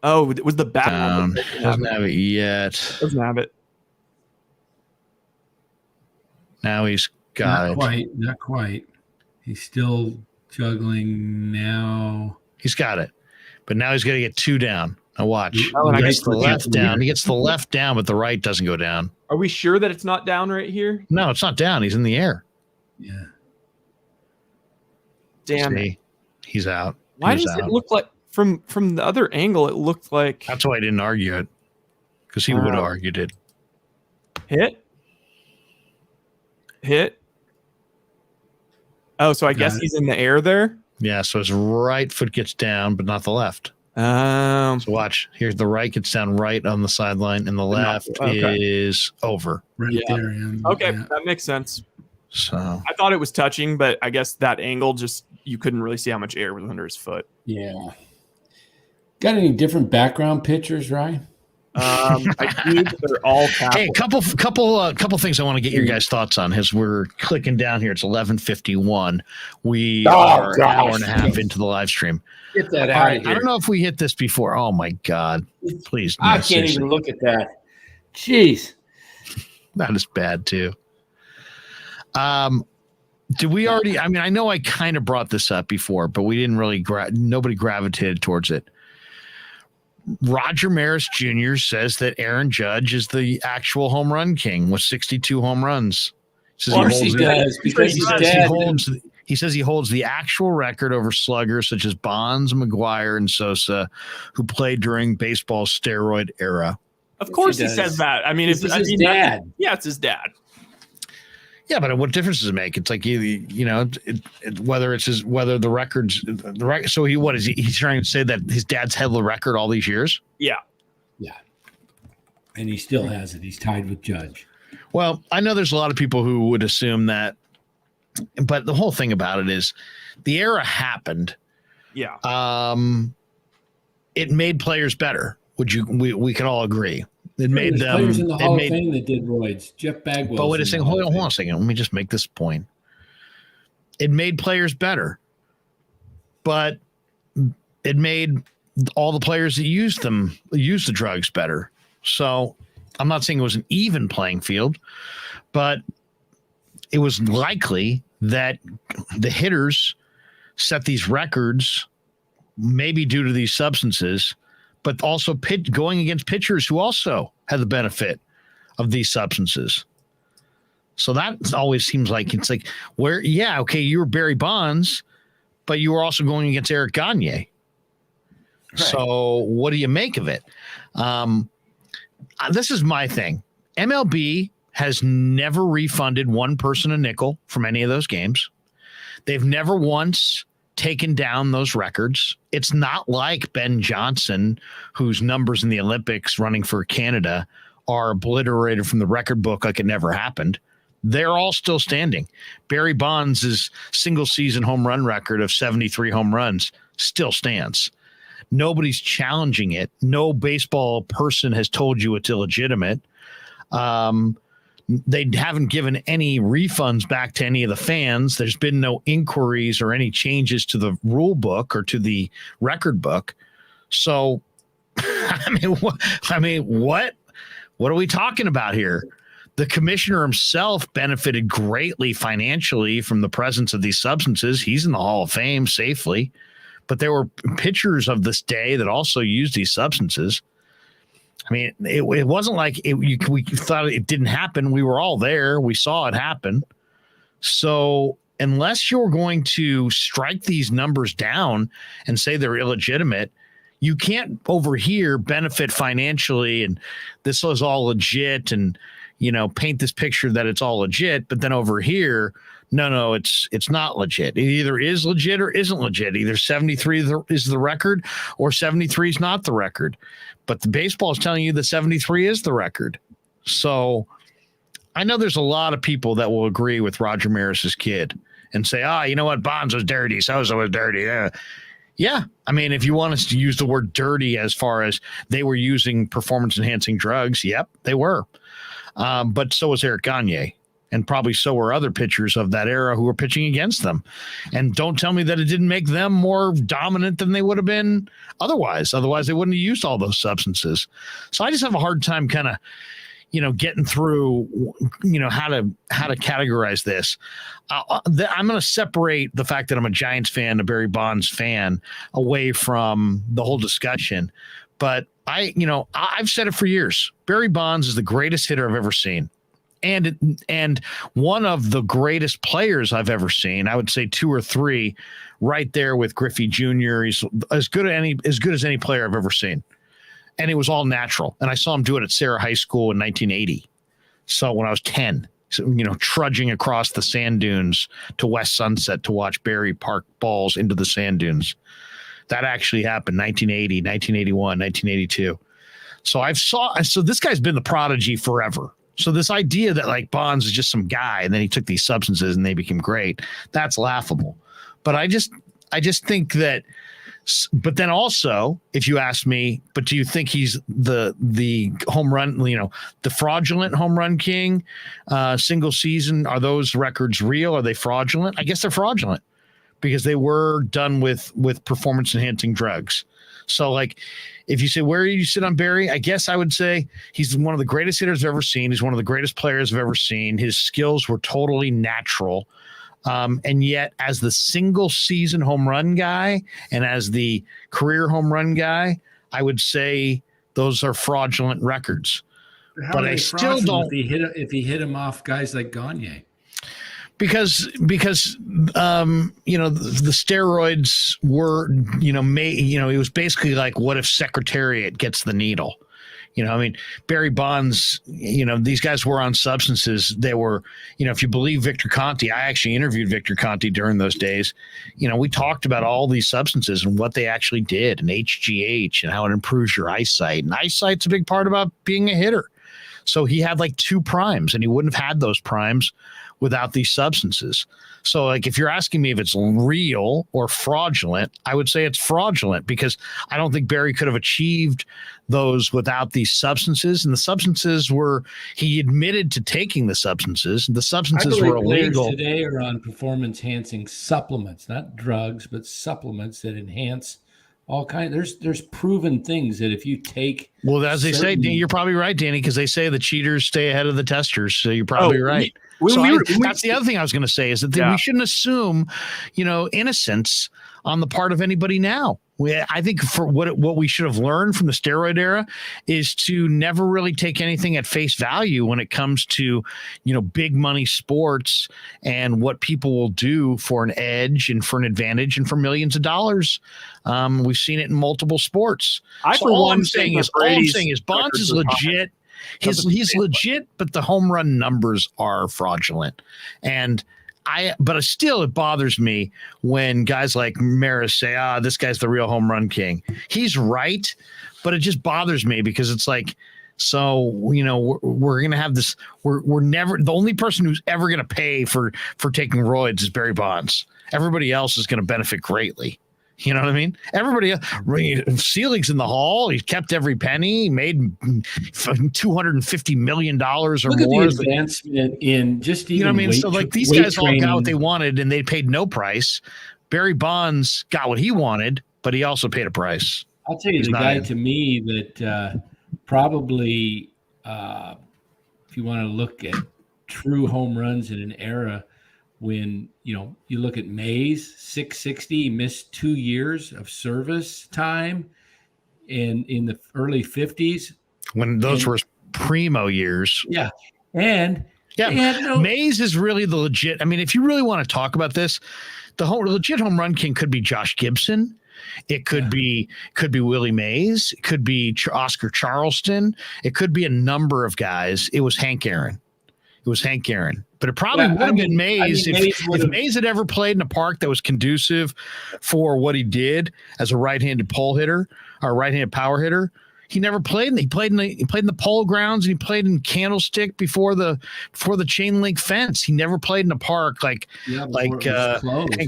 Oh, it was the back down. Doesn't have it yet. Doesn't have it. Now he's got it. Not quite. He's still juggling now. He's got it. But now he's going to get two down. Now watch. He gets the left down. He gets the left down, but the right doesn't go down. Are we sure that it's not down right here? No, it's not down. He's in the air. Yeah. Damn. See? He's out. Why does it look like from the other angle? It looked like that's why I didn't argue it, because he would have argued it. Hit. Oh, so I guess he's in the air there. Yeah, so his right foot gets down, but not the left. So watch. Here's the right gets down right on the sideline, and the left is over. Right there. That makes sense. So I thought it was touching, but I guess that angle just you couldn't really see how much air was under his foot. Yeah. Got any different background pictures, Ryan? I do. They're all tackles. Hey, couple things I want to get your guys' thoughts on as we're clicking down here. It's 11:51. We are an hour and a half into the live stream. Get that out of here. I don't know if we hit this before. Oh my God! Please, I can't even look at that. Jeez, that is bad too. Did we already? I mean, I know I kind of brought this up before, but we didn't really. Nobody gravitated towards it. Roger Maris Jr. says that Aaron Judge is the actual home run king with 62 home runs. Of course he does, because his dad. He says he holds the actual record over sluggers such as Bonds, McGuire, and Sosa, who played during baseball's steroid era. Of course he says that. I mean, it's his dad. Yeah, it's his dad. Yeah, but what difference does it make? It's like whether the records the record. So he's trying to say that his dad's held the record all these years. Yeah, and he still has it. He's tied with Judge. Well, I know there's a lot of people who would assume that, but the whole thing about it is the era happened. Yeah. It made players better. We can all agree. It made them players in the Hall of Fame that did roids. Jeff Bagwell. But wait a second. Hold on a second. Let me just make this point. It made players better, but it made all the players that use the drugs better. So I'm not saying it was an even playing field, but it was likely that the hitters set these records, maybe due to these substances, but also going against pitchers who also had the benefit of these substances. So that always seems like it's like you were Barry Bonds, but you were also going against Eric Gagne. Right. So what do you make of it? This is my thing. MLB has never refunded one person a nickel from any of those games. They've never once taken down those records. It's not like Ben Johnson, whose numbers in the Olympics running for Canada are obliterated from the record book like it never happened. They're all still standing. Barry Bonds' single season home run record of 73 home runs still stands. Nobody's challenging it. No baseball person has told you it's illegitimate. They haven't given any refunds back to any of the fans. There's been no inquiries or any changes to the rule book or to the record book. So, what? What are we talking about here? The commissioner himself benefited greatly financially from the presence of these substances. He's in the Hall of Fame safely, but there were pitchers of this day that also used these substances. I mean, it wasn't like we thought it didn't happen. We were all there. We saw it happen. So unless you're going to strike these numbers down and say they're illegitimate, you can't over here benefit financially and this was all legit and, paint this picture that it's all legit. But then over here, no, it's not legit. It either is legit or isn't legit. Either 73 is the record or 73 is not the record. But the baseball is telling you that 73 is the record. So I know there's a lot of people that will agree with Roger Maris's kid and say, you know what? Bonds was dirty. So-so was dirty. Yeah. I mean, if you want us to use the word dirty as far as they were using performance-enhancing drugs, yep, they were. But so was Eric Gagne. And probably so were other pitchers of that era who were pitching against them. And don't tell me that it didn't make them more dominant than they would have been otherwise. Otherwise, they wouldn't have used all those substances. So I just have a hard time kind of, getting through, how to categorize this. I'm going to separate the fact that I'm a Giants fan, a Barry Bonds fan, away from the whole discussion. But I've said it for years. Barry Bonds is the greatest hitter I've ever seen. And one of the greatest players I've ever seen. I would say 2 or 3 right there with Griffey Jr. He's as good as any player I've ever seen. And it was all natural. And I saw him do it at Sarah High School in 1980. So when I was 10, trudging across the sand dunes to West Sunset to watch Barry park balls into the sand dunes. That actually happened 1980, 1981, 1982. So this guy's been the prodigy forever. So this idea that like Bonds is just some guy and then he took these substances and they became great, that's laughable. But I just think that, but then also, if you ask me, but do you think he's the home run, the fraudulent home run king, single season? Are those records real? Are they fraudulent? I guess they're fraudulent because they were done with performance enhancing drugs. So like, if you say, where do you sit on Barry? I guess I would say he's one of the greatest hitters I've ever seen. He's one of the greatest players I've ever seen. His skills were totally natural. And yet as the single season home run guy and as the career home run guy, I would say those are fraudulent records. But I still don't. If he hit him off guys like Gagne. Because the steroids were, it was basically like, what if Secretariat gets the needle? Barry Bonds, these guys were on substances. They were, if you believe Victor Conte, I actually interviewed Victor Conte during those days. We talked about all these substances and what they actually did and HGH and how it improves your eyesight. And eyesight's a big part about being a hitter. So he had like 2 primes and he wouldn't have had those primes without these substances. So like, if you're asking me if it's real or fraudulent, I would say it's fraudulent because I don't think Barry could have achieved those without these substances. And the substances he admitted to taking the substances. The substances were illegal. Today are on performance enhancing supplements, not drugs, but supplements that enhance all kinds. There's proven things that if you take. Well, as they say, you're probably right, Danny, because they say the cheaters stay ahead of the testers. So you're probably right. That's the other thing I was going to say is that we shouldn't assume, innocence on the part of anybody now. I think for what we should have learned from the steroid era is to never really take anything at face value when it comes to, big money sports and what people will do for an edge and for an advantage and for millions of dollars. We've seen it in multiple sports. All I'm saying is Bonds is legit. He's legit, but the home run numbers are fraudulent. But still, it bothers me when guys like Maris say, this guy's the real home run king. He's right, but it just bothers me because it's like, so, we're going to have this. We're never the only person who's ever going to pay for taking roids is Barry Bonds. Everybody else is going to benefit greatly. You know what I mean? Everybody else, Selig's in the hall. He kept every penny. He made $250 million or Look more. At the advancement in just even. You know what I mean? So like these guys all got what they wanted, and they paid no price. Barry Bonds got what he wanted, but he also paid a price. I'll tell you, the guy to me that probably if you want to look at true home runs in an era when, you look at Mays, 660, he missed 2 years of service time in the early 50s. When those were primo years. Yeah. And Mays is really the legit. I mean, if you really want to talk about this, the legit home run king could be Josh Gibson. It could be Willie Mays. It could be Oscar Charleston. It could be a number of guys. It was Hank Aaron. But it probably would have been Mays if Mays had ever played in a park that was conducive for what he did as a right-handed pole hitter or right-handed power hitter. He never played. He played in the polo grounds, and he played in Candlestick before the chain link fence. He never played in a park like Hank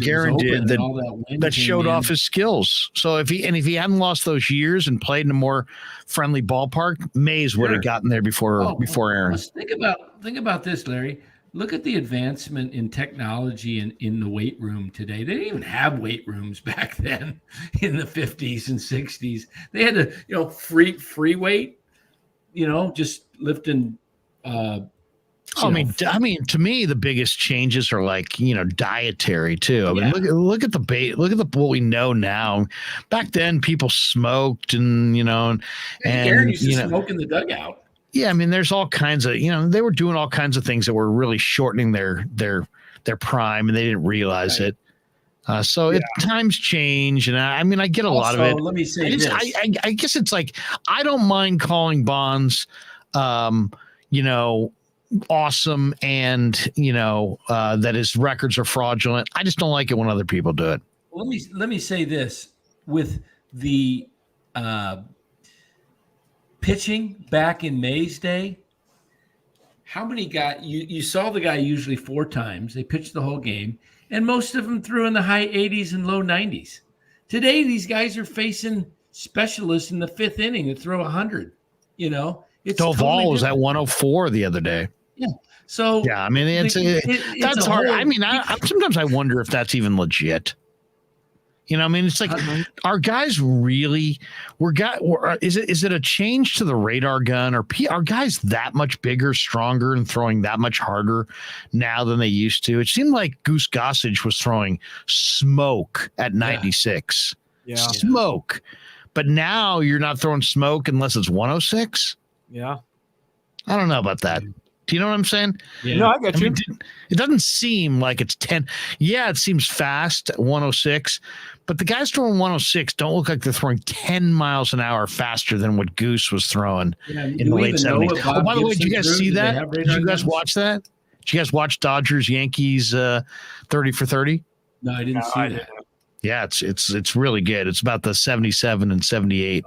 Aaron did that showed off his skills. So if he hadn't lost those years and played in a more friendly ballpark, Mays would have gotten there before Aaron. Think about this, Larry. Look at the advancement in technology in the weight room today. They didn't even have weight rooms back then in the 50s and 60s. They had to, free weight, just lifting. I mean, to me, the biggest changes are dietary too. I mean, look at what we know now. Back then, people smoked and Aaron used to smoke in the dugout. Yeah, I mean, there's all kinds of, they were doing all kinds of things that were really shortening their prime, and they didn't realize it. Times change, and I get a lot of it. Let me say this. I guess it's like I don't mind calling Bonds, awesome, and that his records are fraudulent. I just don't like it when other people do it. Let me say this with the. Pitching back in May's day, how many guys you saw the guy usually 4 times? They pitched the whole game, and most of them threw in the high 80s and low 90s. Today, these guys are facing specialists in the 5th inning that throw 100. It's Doval was at 104 the other day. Yeah. So I mean, that's hard. I mean, sometimes I wonder if that's even legit. It's like, are guys really? Is it a change to the radar gun, or are guys that much bigger, stronger, and throwing that much harder now than they used to? It seemed like Goose Gossage was throwing smoke at 96. Yeah, smoke. But now you're not throwing smoke unless it's 106. Yeah, I don't know about that. Do you know what I'm saying? Yeah. No, I got you. It doesn't seem like it's 10. Yeah, it seems fast at 106, but the guys throwing 106 don't look like they're throwing 10 miles an hour faster than what Goose was throwing in the late 70s. Oh, by the way, did you guys see that? Did you guys watch that? Did you guys watch Dodgers Yankees 30 for 30? No, I didn't see that. Yeah, it's really good. It's about the 77 and 78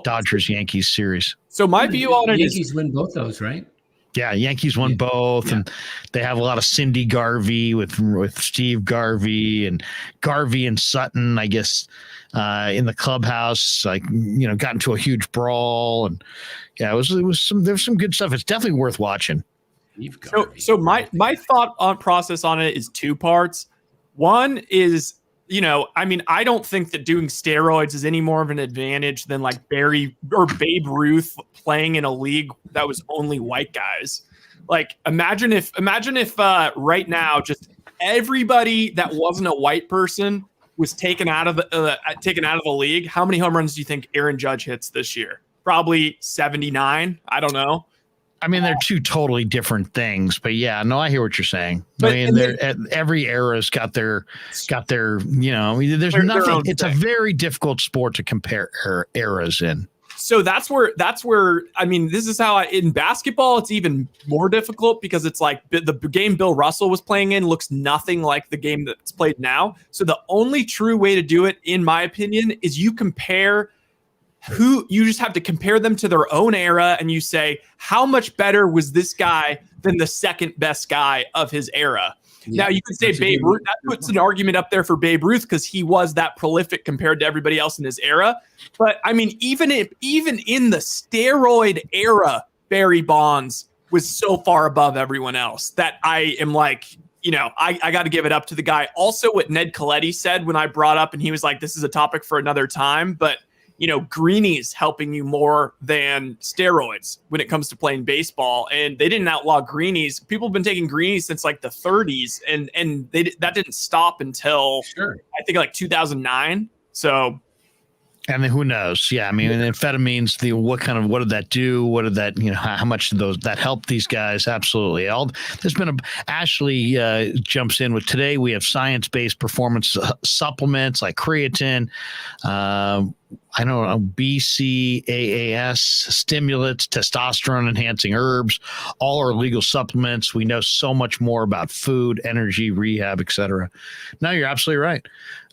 Dodgers Yankees series. So my view on it is Yankees win both those, right? Yeah, Yankees won both, and they have a lot of Cindy Garvey with Steve Garvey and Sutton, I guess, in the clubhouse. Got into a huge brawl, and there's some good stuff. It's definitely worth watching. So my thought process on it is 2 parts. One is, I don't think that doing steroids is any more of an advantage than like Babe Ruth playing in a league that was only white guys. Like imagine if right now just everybody that wasn't a white person was taken out of the league. How many home runs do you think Aaron Judge hits this year? Probably 79. I don't know. I mean, they're 2 totally different things, but I hear what you're saying. But, every era's got their, there's nothing. It's a very difficult sport to compare eras in. So that's where, this is how in basketball, it's even more difficult because it's like the game Bill Russell was playing in looks nothing like the game that's played now. So the only true way to do it, in my opinion, is you just have to compare them to their own era, and you say, how much better was this guy than the second best guy of his era? Yeah, now you could say Babe Ruth. That puts an argument up there for Babe Ruth because he was that prolific compared to everybody else in his era. But I mean, even in the steroid era, Barry Bonds was so far above everyone else that I am like, I got to give it up to the guy. Also, what Ned Colletti said when I brought up, and he was like, this is a topic for another time, but greenies helping you more than steroids when it comes to playing baseball. And they didn't outlaw greenies. People have been taking greenies since like the 30s, and that didn't stop until I think like 2009. So. And then who knows? Yeah, I mean, amphetamines. What did that do? What did that? How much did that help these guys? Absolutely. There's been Ashley jumps in with today. We have science-based performance supplements like creatine. I don't know, BCAAS, stimulants, testosterone-enhancing herbs, all are legal supplements. We know so much more about food, energy, rehab, etc. No, you're absolutely right.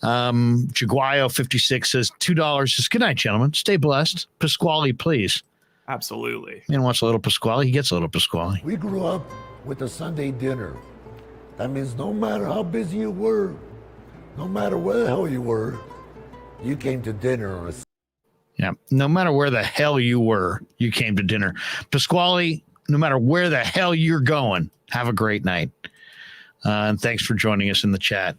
Jaguayo56 says $2. Says, good night, gentlemen. Stay blessed. Pasquale, please. Absolutely. Man wants a little Pasquale. He gets a little Pasquale. We grew up with a Sunday dinner. That means no matter how busy you were, no matter where the hell you were, you came to dinner on a Yeah, no matter where the hell you were, you came to dinner. Pasquale, no matter where the hell you're going, have a great night. And thanks for joining us in the chat.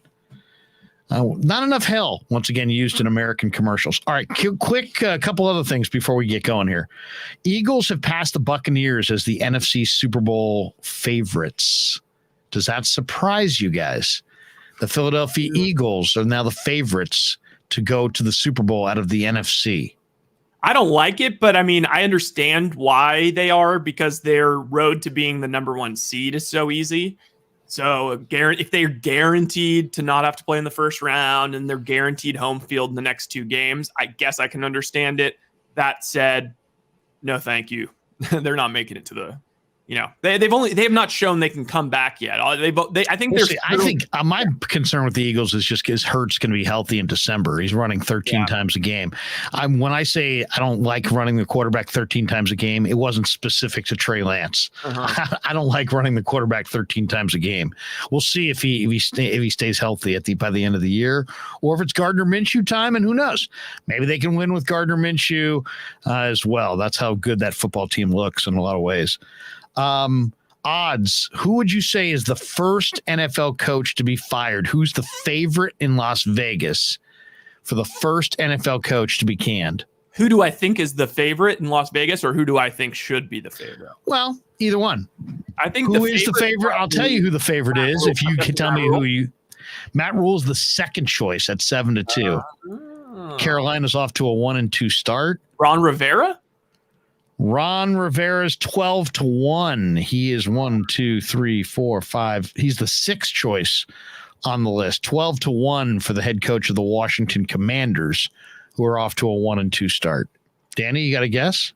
Not enough hell, once again, used in American commercials. All right, quick couple other things before we get going here. Eagles have passed the Buccaneers as the NFC Super Bowl favorites. Does that surprise you guys? The Philadelphia Eagles are now the favorites to go to the Super Bowl out of the NFC. I don't like it, but I mean, I understand why they are, because their road to being the number 1 seed is so easy. So if they're guaranteed to not have to play in the first round and they're guaranteed home field in the next 2 games, I guess I can understand it. That said, no, thank you. They're not making it to the, they have not shown they can come back yet. I think my concern with the Eagles is just because Hurts going to be healthy in December. He's running 13 times a game. When I say I don't like running the quarterback 13 times a game, it wasn't specific to Trey Lance. I don't like running the quarterback 13 times a game. We'll see if he stays healthy by the end of the year, or if it's Gardner Minshew time, and who knows? Maybe they can win with Gardner Minshew as well. That's how good that football team looks in a lot of ways. Odds. Who would you say is the first NFL coach to be fired? Who's the favorite in Las Vegas for the first NFL coach to be canned? Who do I think is the favorite in Las Vegas, or who do I think should be the favorite? Well, either one. I think who is the favorite? I'll tell you who the favorite is if you can tell me who you. Matt Rule is the second choice at 7-2. Carolina's off to a 1-2 start. Ron Rivera's 12-1. He is 1, 2, 3, 4, 5. He's the 6th choice on the list. 12-1 for the head coach of the Washington Commanders, who are off to a 1-2 start. Danny, you got a guess?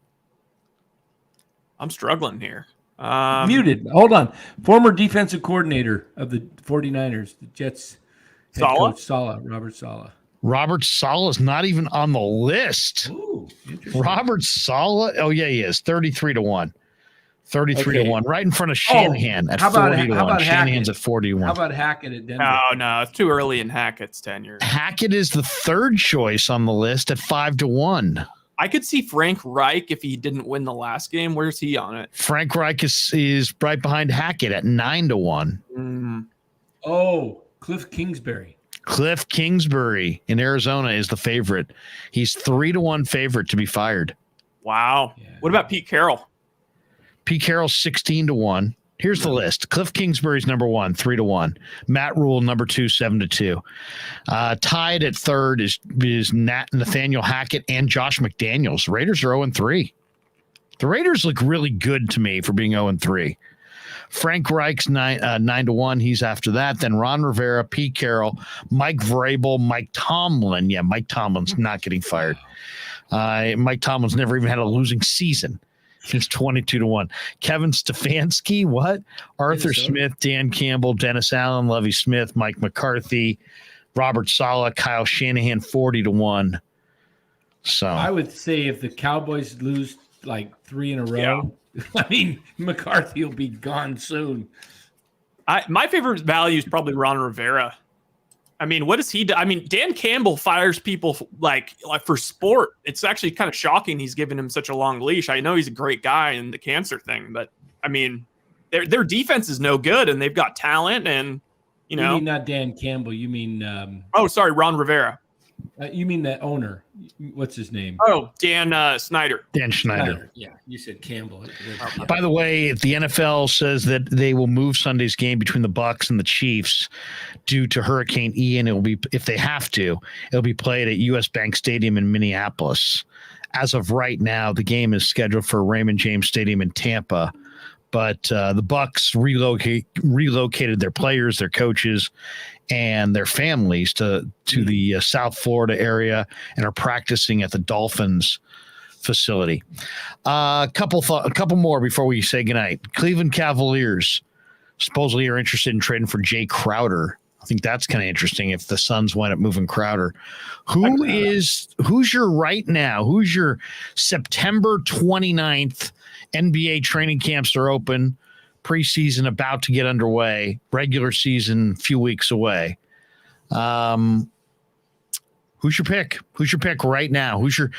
I'm struggling here. Muted. Hold on. Former defensive coordinator of the 49ers, the Jets. Head coach Robert Saleh. Robert Saleh is not even on the list. Ooh, interesting. Robert Saleh. Oh, yeah, he is. 33-1. 33-1. Right in front of Shanahan at 40-1. Shanahan's at 41. How about Hackett at Denver? No, it's too early in Hackett's tenure. Hackett is the 3rd choice on the list at 5-1. I could see Frank Reich if he didn't win the last game. Where's he on it? Frank Reich is right behind Hackett at 9-1. Oh, Cliff Kingsbury. Cliff Kingsbury in Arizona is the favorite. He's 3-1 favorite to be fired. Wow. Yeah. What about Pete Carroll? Pete Carroll's 16-1. Here's the list. Cliff Kingsbury's number 1, 3-1. Matt Rule, number 2, 7-2. Tied at 3rd is Nathaniel Hackett and Josh McDaniels. Raiders are 0-3. The Raiders look really good to me for being 0-3. Frank Reich's 9-1. He's after that. Then Ron Rivera, Pete Carroll, Mike Vrabel, Mike Tomlin. Yeah, Mike Tomlin's not getting fired. Mike Tomlin's never even had a losing season. He's 22-1. Kevin Stefanski, what? Arthur Smith, Dan Campbell, Dennis Allen, Lovie Smith, Mike McCarthy, Robert Saleh, Kyle Shanahan, 40-1. So I would say if the Cowboys lose like 3 in a row, I mean, McCarthy will be gone soon. My favorite value is probably Ron Rivera. I mean, what does he do? I mean, Dan Campbell fires people like for sport. It's actually kind of shocking he's given him such a long leash. I know he's a great guy in the cancer thing, but I mean, their defense is no good, and they've got talent. And you mean not Dan Campbell? You mean? Ron Rivera. You mean the owner? What's his name? Oh, Dan Snyder. Dan Schneider. Yeah, you said Campbell. By the way, the NFL says that they will move Sunday's game between the Bucs and the Chiefs due to Hurricane Ian. It will be, if they have to, it'll be played at US Bank Stadium in Minneapolis. As of right now, the game is scheduled for Raymond James Stadium in Tampa. But the Bucs relocated their players, their coaches, and their families to the South Florida area and are practicing at the Dolphins facility. A couple more before we say goodnight. Cleveland Cavaliers supposedly are interested in trading for Jay Crowder. I think that's kind of interesting if the Suns wind up moving Crowder. Who's your September 29th NBA training camps are open, preseason about to get underway, regular season a few weeks away. Who's your pick? Who's your pick right now? Who's going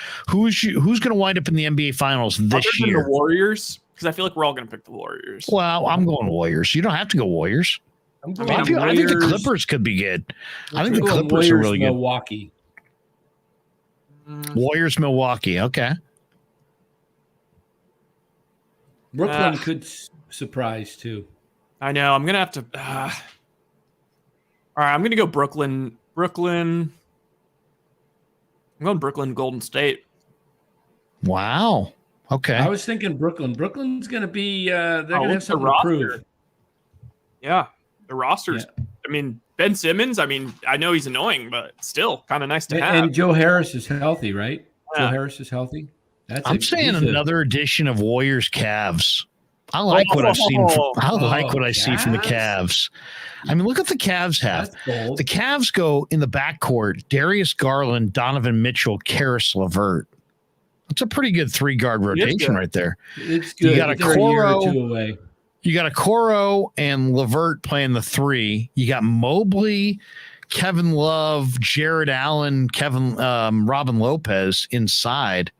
to wind up in the NBA Finals this year? The Warriors, because I feel like we're all going to pick the Warriors. Well, I'm going Warriors. You don't have to go Warriors. I think the Clippers could be good. I think the Clippers are really good. Milwaukee. Warriors, Milwaukee. Okay. Brooklyn could surprise too. I know. I'm gonna have to. All right, I'm gonna go Brooklyn. I'm going Brooklyn, Golden State. Wow. Okay. I was thinking Brooklyn. Brooklyn's gonna be. They're gonna have something to prove. Yeah, the rosters. Yeah. I mean, Ben Simmons. I mean, I know he's annoying, but still kind of nice to have. And Joe Harris is healthy, right? Yeah. Joe Harris is healthy. I'm saying another edition of Warriors Cavs. I like what I've seen. I like what I see from the Cavs. I mean, look at the Cavs have. The Cavs go in the backcourt: Darius Garland, Donovan Mitchell, Karis LeVert. That's a pretty good 3-guard rotation right there. It's good. You got a Coro. You got a Coro and LeVert playing the 3. You got Mobley, Kevin Love, Jared Allen, Robin Lopez inside.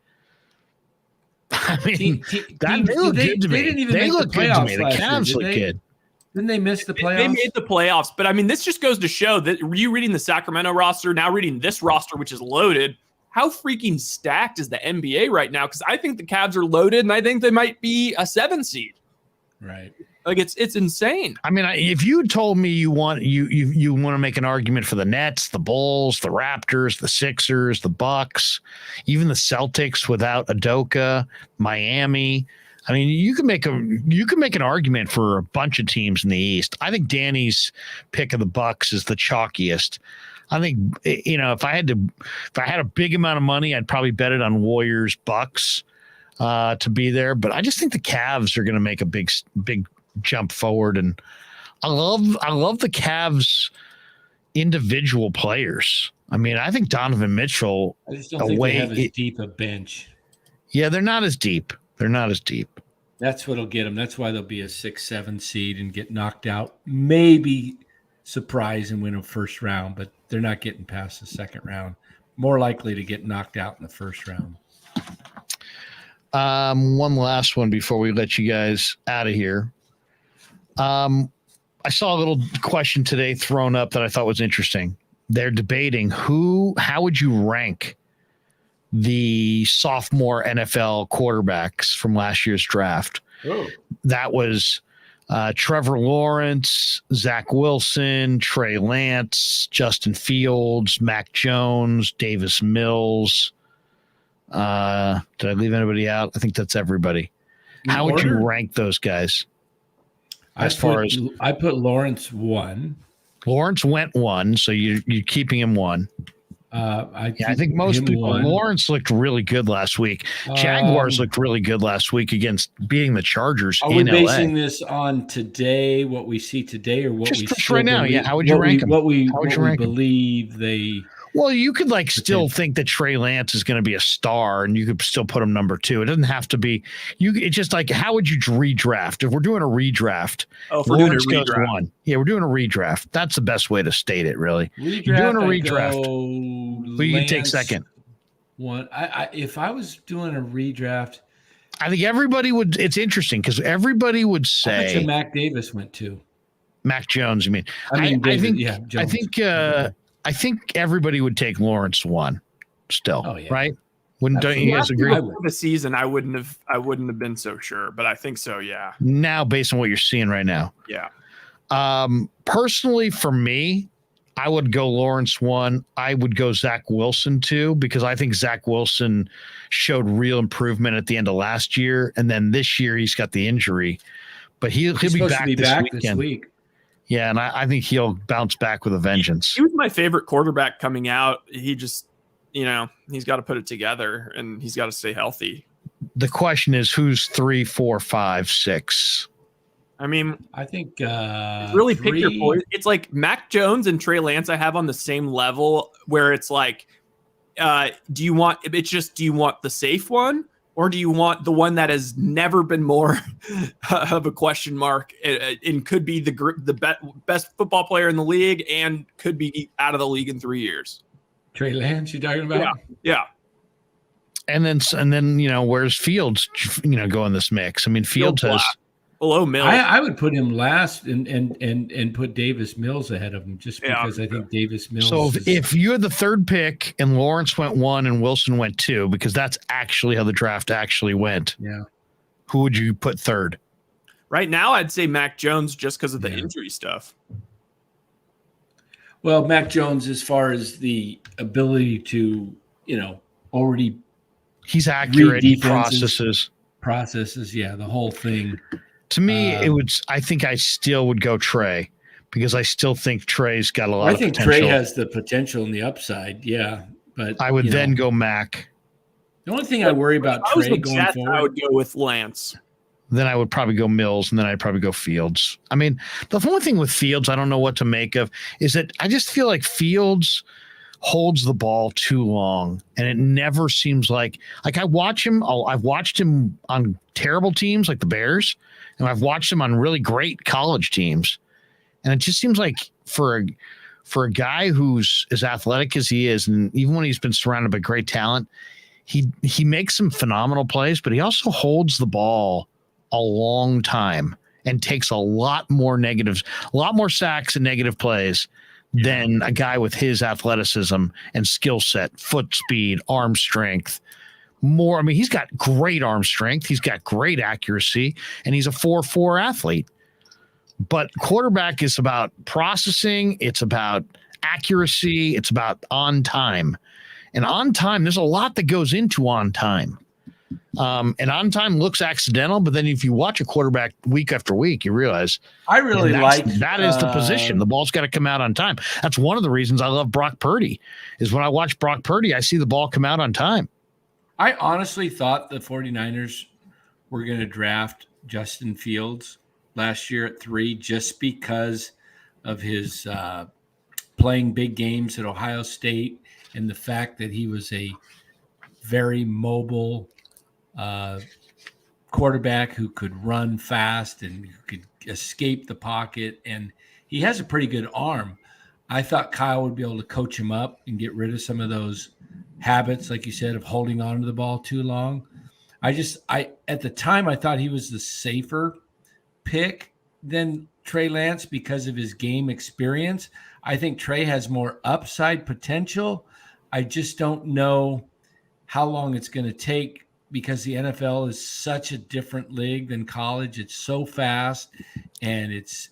I mean, they look good to me. They look good to me. The Cavs look good. Didn't they miss the playoffs? They made the playoffs, but I mean, this just goes to show that you reading the Sacramento roster, now reading this roster, which is loaded, how freaking stacked is the NBA right now? Because I think the Cavs are loaded, and I think they might be a 7 seed. Right. Like it's insane. I mean, if you told me you want to make an argument for the Nets, the Bulls, the Raptors, the Sixers, the Bucks, even the Celtics without Udoka, Miami, I mean, you can make an argument for a bunch of teams in the East. I think Danny's pick of the Bucks is the chalkiest. I think if I had a big amount of money, I'd probably bet it on Warriors Bucks to be there. But I just think the Cavs are going to make a big jump forward, and I love the Cavs individual players. I mean, I think Donovan Mitchell. I just don't think they have as deep a bench. Yeah, they're not as deep. That's what'll get them. That's why they'll be a 6-7 seed and get knocked out. Maybe surprise and win a first round, but they're not getting past the second round. More likely to get knocked out in the first round. One last one before we let you guys out of here. I saw a little question today thrown up that I thought was interesting. They're debating how would you rank the sophomore NFL quarterbacks from last year's draft? Oh. That was Trevor Lawrence, Zach Wilson, Trey Lance, Justin Fields, Mac Jones, Davis Mills. Did I leave anybody out? I think that's everybody. How would you rank those guys? I put Lawrence 1. Lawrence went 1, so you're keeping him 1. I think most people. 1. Lawrence looked really good last week. Jaguars looked really good last week against beating the Chargers in LA. Are we basing this on today, what we see today, or what just right now? Yeah, how would you rank them? What we believe they. Well, you could still think that Trey Lance is going to be a star, and you could still put him number 2. It doesn't have to be. It's just how would you redraft? If we're doing a redraft, Lawrence goes 1. Yeah, we're doing a redraft. That's the best way to state it, really. You're doing a redraft. Who you take second? 1. If I was doing a redraft, I think everybody would. It's interesting because everybody would say. Mac Davis went to. Mac Jones. You mean? I think. Jones. I think. I think everybody would take Lawrence 1 still, right? Don't you guys agree? The season, I wouldn't have been so sure, but I think so. Yeah. Now, based on what you're seeing right now. Yeah. Personally, for me, I would go Lawrence 1. I would go Zach Wilson 2, because I think Zach Wilson showed real improvement at the end of last year. And then this year he's got the injury, but he'll be back, this week. Yeah. And I think he'll bounce back with a vengeance. He was my favorite quarterback coming out. He just, he's got to put it together and he's got to stay healthy. The question is, who's 3, 4, 5, 6? I mean, I think really pick your poison. It's like Mac Jones and Trey Lance I have on the same level, where it's like, do you want the safe one, or do you want the one that has never been more of a question mark and could be the best football player in the league and could be out of the league in 3 years? Trey Lance, you talking about? Yeah. And then where's Fields? Go in this mix. I mean, Fields has. Below Mills. I would put him last and put Davis Mills ahead of him, just because I think Davis Mills. So if you had the third pick and Lawrence went 1 and Wilson went 2, because that's actually how the draft actually went. Yeah. Who would you put third? Right now, I'd say Mac Jones, just because of the injury stuff. Well, Mac Jones, as far as the ability to, already. He's accurate. He processes, the whole thing. To me, I think I still would go Trey, because I still think Trey's got a lot of potential. I think Trey has the potential and the upside, but I would then go Mac. The only thing I worry about Trey going forward, I would go with Lance. Then I would probably go Mills, and then I'd probably go Fields. I mean, the only thing with Fields I don't know what to make of is that I just feel like Fields holds the ball too long, and it never seems like I watch him. I've watched him on terrible teams like the Bears, and I've watched him on really great college teams, and it just seems like for a guy who's as athletic as he is, and even when he's been surrounded by great talent, he makes some phenomenal plays, but he also holds the ball a long time and takes a lot more sacks and negative plays than a guy with his athleticism and skill set, foot speed, arm strength. He's got great arm strength. He's got great accuracy, and he's a 4.4 athlete. But quarterback is about processing. It's about accuracy. It's about on time. And on time, there's a lot that goes into on time. And on time looks accidental, but then if you watch a quarterback week after week, you realize that is the position. The ball's got to come out on time. That's one of the reasons I love Brock Purdy, is when I watch Brock Purdy, I see the ball come out on time. I honestly thought the 49ers were going to draft Justin Fields last year at 3, just because of his playing big games at Ohio State and the fact that he was a very mobile quarterback who could run fast and who could escape the pocket, and he has a pretty good arm. I thought Kyle would be able to coach him up and get rid of some of those habits, like you said, of holding on to the ball too long. At the time, I thought he was the safer pick than Trey Lance because of his game experience. I think Trey has more upside potential. I just don't know how long it's going to take, because the NFL is such a different league than college. It's so fast and it's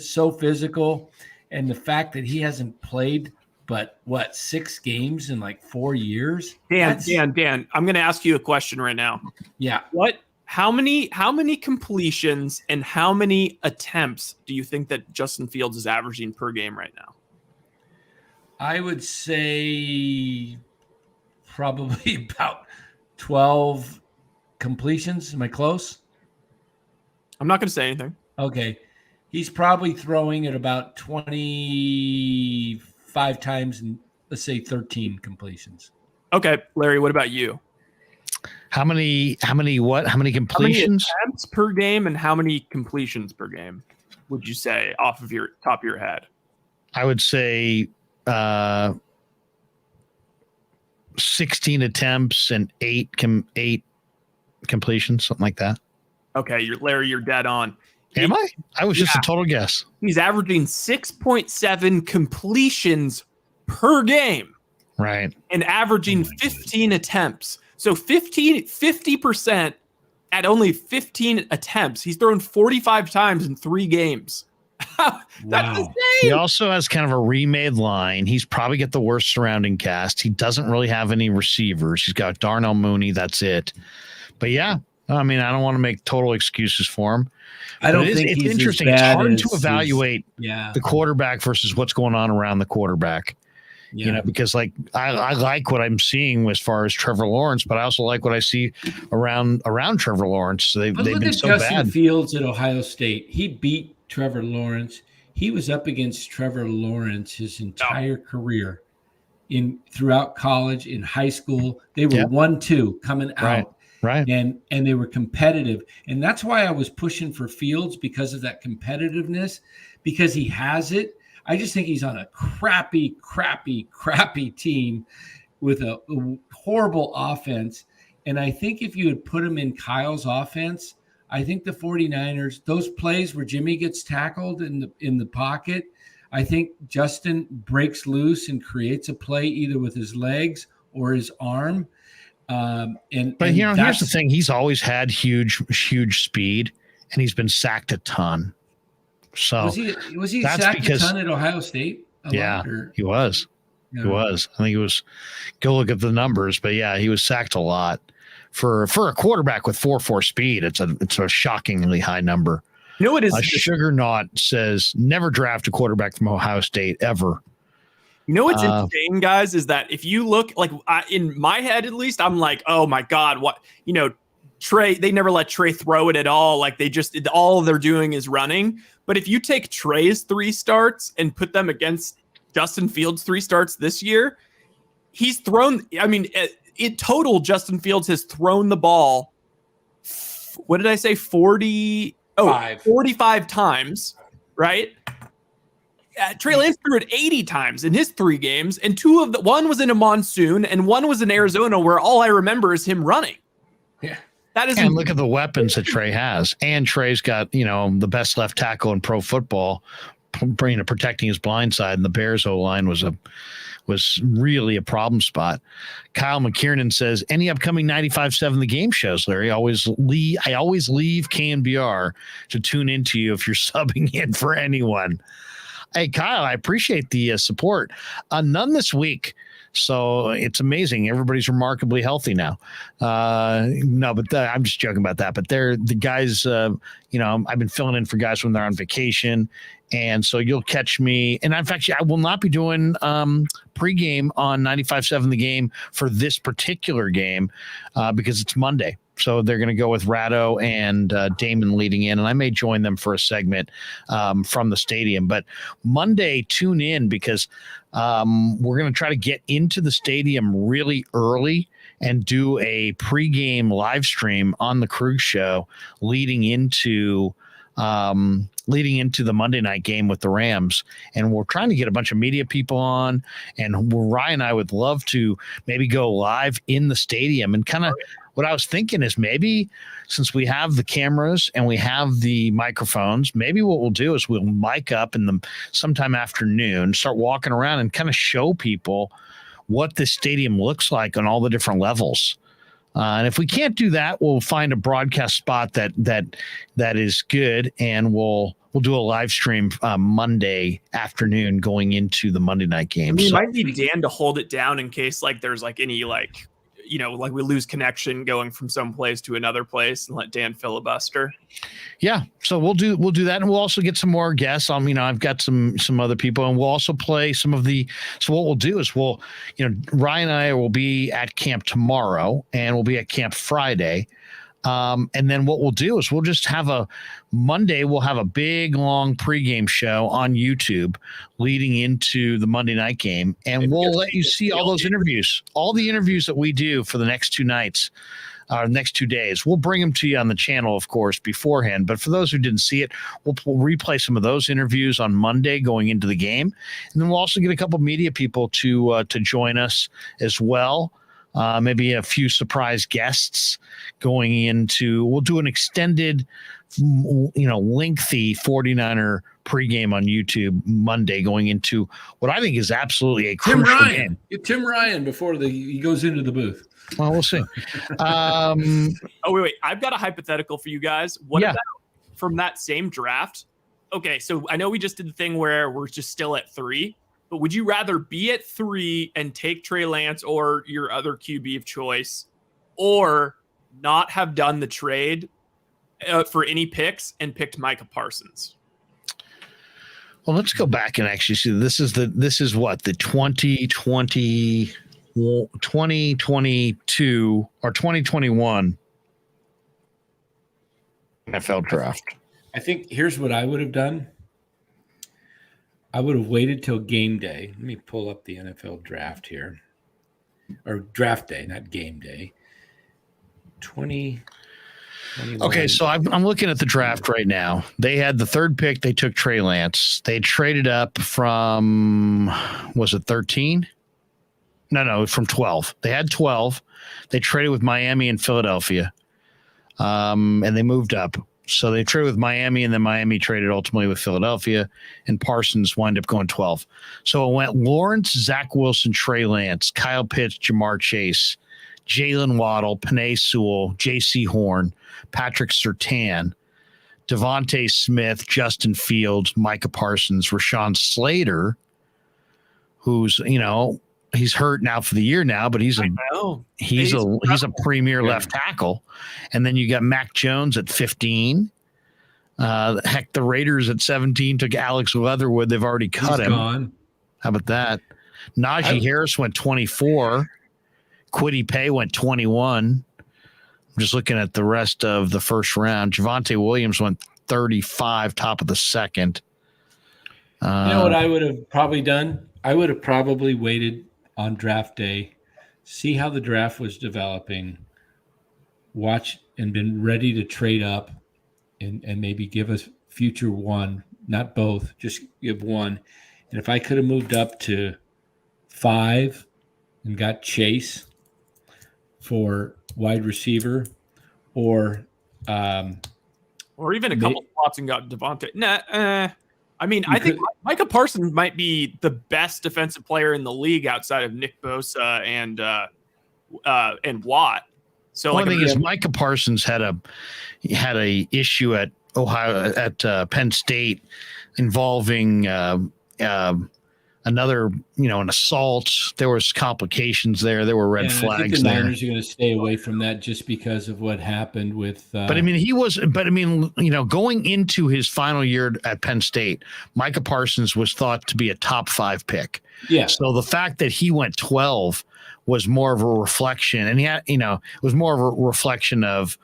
so physical. And the fact that he hasn't played but 6 games in like 4 years. Dan, I'm going to ask you a question right now. Yeah. How many completions and how many attempts do you think that Justin Fields is averaging per game right now? I would say probably about 12 completions. Am I close? I'm not going to say anything. Okay. He's probably throwing at about 25 times and let's say 13 completions. Okay. Larry, what about you? How many completions? How many attempts per game and how many completions per game would you say off of your top of your head? I would say 16 attempts and 8 completions, something like that. Okay, Larry, you're dead on. Am I? I was just a total guess. He's averaging 6.7 completions per game. Right. And averaging 15 attempts. So 50% at only 15 attempts. He's thrown 45 times in 3 games. That's insane. He also has kind of a remade line. He's probably got the worst surrounding cast. He doesn't really have any receivers. He's got Darnell Mooney. That's it. But yeah, I mean, I don't want to make total excuses for him. I don't think it's he's interesting. As bad it's hard to evaluate the quarterback versus what's going on around the quarterback. Yeah. You know, because like I like what I'm seeing as far as Trevor Lawrence, but I also like what I see around Trevor Lawrence. So they've been so Justin bad. Fields at Ohio State. He beat Trevor Lawrence. He was up against Trevor Lawrence his entire career throughout college, in high school. They were 1-2 coming out. Right. And they were competitive. And that's why I was pushing for Fields, because of that competitiveness, because he has it. I just think he's on a crappy team with a horrible offense. And I think if you had put him in Kyle's offense, I think the 49ers, those plays where Jimmy gets tackled in the pocket, I think Justin breaks loose and creates a play either with his legs or his arm. Here's the thing. He's always had huge speed, and he's been sacked a ton. So was he sacked a ton at Ohio State? He was. Yeah. He was. I think he was. Go look at the numbers, but yeah, he was sacked a lot. For a quarterback with 4.4 speed, it's a shockingly high number. You know what is Sugar Knot says never draft a quarterback from Ohio State ever. You know what's insane, guys, is that if you look like in my head, at least, I'm like, oh my God, what, Trey, they never let Trey throw it at all. Like all they're doing is running. But if you take Trey's 3 starts and put them against Justin Fields' 3 starts this year, he's thrown, in total, Justin Fields has thrown the ball, what did I say, 45 times, right? Trey Lance threw it 80 times in his 3 games, and one was in a monsoon and one was in Arizona, where all I remember is him running. Yeah. That is, and look at the weapons that Trey has. And Trey's got, the best left tackle in pro football, protecting his blind side. And the Bears O-line was really a problem spot. Kyle McKiernan says, any upcoming 95.7 The Game shows, Larry? I always leave KNBR to tune into you if you're subbing in for anyone. Hey, Kyle, I appreciate the support. None this week. So it's amazing. Everybody's remarkably healthy now. No, but I'm just joking about that. But they're the guys, I've been filling in for guys when they're on vacation. And so you'll catch me. And in fact, I will not be doing pregame on 95.7 The Game for this particular game because it's Monday. So they're going to go with Ratto and Damon leading in, and I may join them for a segment from the stadium. But Monday, tune in because we're going to try to get into the stadium really early and do a pregame live stream on the Krueg show leading into the Monday night game with the Rams. And we're trying to get a bunch of media people on, and Ryan and I would love to maybe go live in the stadium. And kind of what I was thinking is maybe since we have the cameras and we have the microphones, maybe what we'll do is we'll mic up in the sometime afternoon, start walking around and kind of show people what this stadium looks like on all the different levels. And if we can't do that, we'll find a broadcast spot that is good, and we'll do a live stream Monday afternoon going into the Monday night game. We might need Dan to hold it down in case there's any we lose connection going from some place to another place, and let Dan filibuster. Yeah, so we'll do that, and we'll also get some more guests. I've got some other people, and we'll also play some of the. So what we'll do is Ryan and I will be at camp tomorrow, and we'll be at camp Friday. And then what we'll do is we'll just have we'll have a big long pregame show on YouTube leading into the Monday night game. And we'll let you see all those interviews, all the interviews that we do for the next 2 nights, next 2 days. We'll bring them to you on the channel, of course, beforehand. But for those who didn't see it, we'll replay some of those interviews on Monday going into the game. And then we'll also get a couple media people to join us as well. maybe a few surprise guests going into. We'll do an extended, lengthy 49er pregame on YouTube Monday, going into what I think is absolutely a Tim crucial Ryan. game. Get Tim Ryan before he goes into the booth. Well, we'll see. Oh, wait. I've got a hypothetical for you guys. What about from that same draft? Okay, so I know we just did the thing where we're just still at 3, but would you rather be at 3 and take Trey Lance or your other QB of choice, or not have done the trade for any picks and picked Micah Parsons? Well, let's go back and actually see. This is what the 2022 or 2021 NFL draft. I think here's what I would have done. I would have waited till game day. Let me pull up the NFL draft here. Or draft day, not game day. 2021. Okay, so I'm looking at the draft right now. They had the 3rd pick. They took Trey Lance. They traded up from, was it 13? No, from 12. They had 12. They traded with Miami and Philadelphia, and they moved up. So they traded with Miami, and then Miami traded ultimately with Philadelphia, and Parsons wound up going 12. So it went Lawrence, Zach Wilson, Trey Lance, Kyle Pitts, Jamar Chase, Jalen Waddle, Penei Sewell, J.C. Horn, Patrick Surtain, Devontae Smith, Justin Fields, Micah Parsons, Rashawn Slater, who's, he's hurt now for the year now, but he's a premier left tackle. And then you got Mac Jones at 15. Heck, the Raiders at 17 took Alex Leatherwood. They've already cut him. Gone. How about that? Najee Harris went 24. Kwity Paye went 21. I'm just looking at the rest of the first round. Javonte Williams went 35, top of the second. You know what I would have probably done? I would have probably waited on draft day, see how the draft was developing, watch and been ready to trade up and maybe give us future one, not both, just give one. And if I could have moved up to 5 and got Chase for wide receiver, or even a couple spots and got Devontae. I mean, I think Micah Parsons might be the best defensive player in the league outside of Nick Bosa and Watt. So one thing is, Micah Parsons had a issue at Penn State involving another, an assault. There was complications there. There were red flags. I think the Niners are going to stay away from that just because of what happened with. Going into his final year at Penn State, Micah Parsons was thought to be a top 5 pick. Yeah. So the fact that he went 12 was more of a reflection, and it was more of a reflection of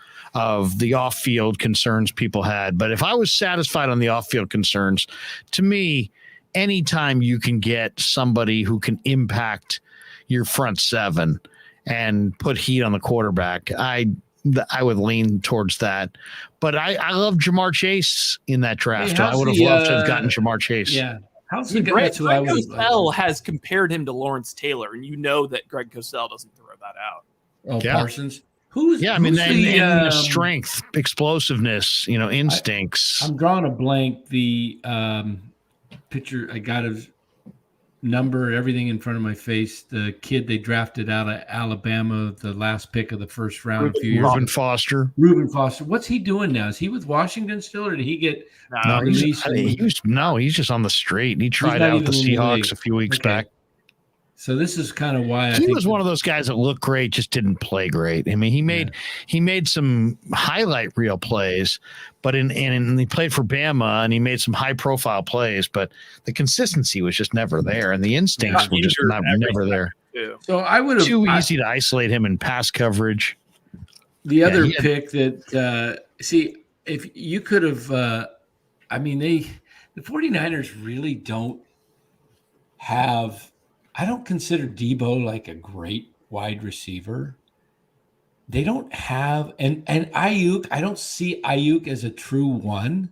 the off-field concerns people had. But if I was satisfied on the off-field concerns, to me, anytime you can get somebody who can impact your front 7 and put heat on the quarterback, I would lean towards that. But I love Jamar Chase in that draft. I would have loved to have gotten Jamar Chase. Yeah. Greg Cosell has compared him to Lawrence Taylor, and you know that Greg Cosell doesn't throw that out. Oh, yeah. Parsons? And strength, explosiveness, instincts. I'm drawing a blank. The picture, I got his number, everything in front of my face. The kid they drafted out of Alabama, the last pick of the first round a few years. Reuben Foster. What's he doing now? Is he with Washington still, or did he get released? He's just on the street. He tried out the Seahawks a few weeks back. So this is kind of why he was one of those guys that looked great, just didn't play great. I mean, he made some highlight reel plays, but and he played for Bama and he made some high profile plays, but the consistency was just never there, and the instincts were just never there. So I would have easy to isolate him in pass coverage. The other pick that if you could have, the 49ers really don't have. I don't consider Debo like a great wide receiver. They don't have and Ayuk. I don't see Ayuk as a true 1.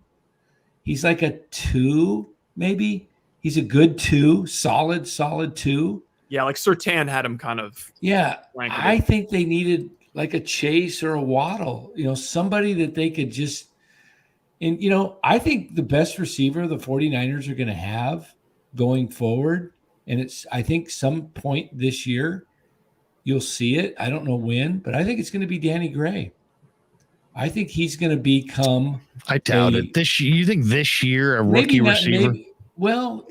He's like a 2, maybe. He's a good 2, solid 2. Yeah, like Surtain had him kind of. Yeah, I think they needed like a Chase or a Waddle, somebody that they could just – and, I think the best receiver the 49ers are going to have going forward, and I think some point this year you'll see it. I don't know when, but I think it's going to be Danny Gray. I think he's going to become – I doubt it. You think this year a rookie receiver –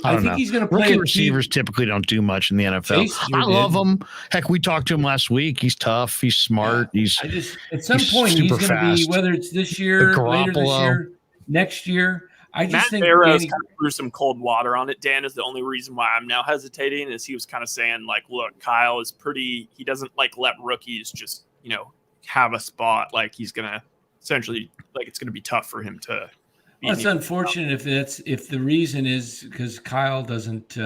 I think he's going to play. Rookie receivers typically don't do much in the NFL. I love him. Heck, we talked to him last week. He's tough. He's smart. At some point he's going to be, whether it's this year, later this year, next year. I just think Barrows kind of threw some cold water on it. Dan is the only reason why I'm now hesitating. Is he was kind of saying like, look, Kyle is pretty. He doesn't like let rookies just have a spot. Like he's going to essentially like it's going to be tough for him to. Well, it's unfortunate if the reason is because Kyle doesn't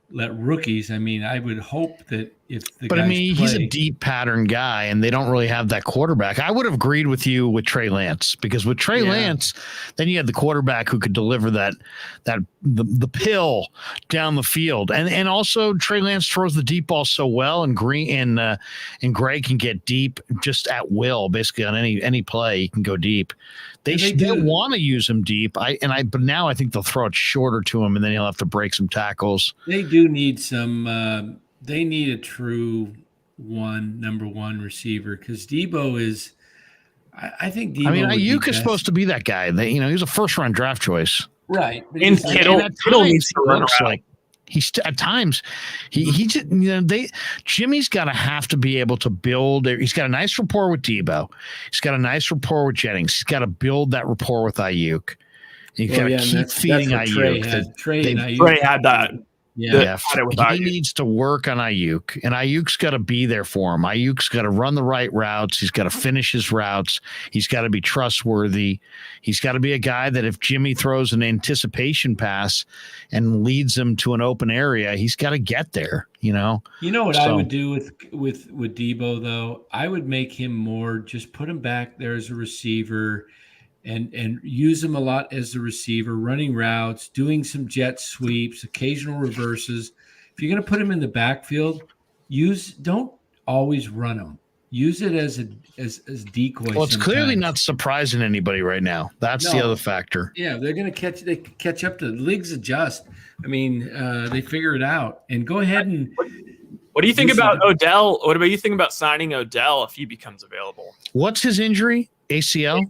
let rookies. I mean, I would hope that if the guys he's a deep pattern guy, and they don't really have that quarterback. I would have agreed with you with Trey Lance, because with Trey Lance, then you had the quarterback who could deliver the pill down the field, and also Trey Lance throws the deep ball so well, and Gray can get deep just at will, basically on any play he can go deep. They want to use him deep. But now I think they'll throw it shorter to him, and then he'll have to break some tackles. They do need some. They need a true number one receiver, because Debo is. I think Debo. Ayuk is supposed to be that guy. He's a first-round draft choice, right? And Kittle needs to run around. He's at times he just Jimmy's got to have to be able to build. He's got a nice rapport with Debo. He's got a nice rapport with Jennings. He's got to build that rapport with Ayuk. You've got to keep feeding Ayuk. Trey had that. Yeah, he needs to work on Ayuk, and Ayuk's got to be there for him. Ayuk's got to run the right routes. He's got to finish his routes. He's got to be trustworthy. He's got to be a guy that if Jimmy throws an anticipation pass and leads him to an open area, he's got to get there. What I would do with Debo, though? I would make him more, just put him back there as a receiver. And use him a lot as a receiver, running routes, doing some jet sweeps, occasional reverses. If you're going to put him in the backfield, don't always run him. Use it as decoy. Well, it's clearly not surprising anybody right now. That's the other factor. Yeah, they're going to catch up to the leagues adjust. They figure it out. And go ahead and. What do you think about Odell? What about you think about signing Odell if he becomes available? What's his injury? ACL?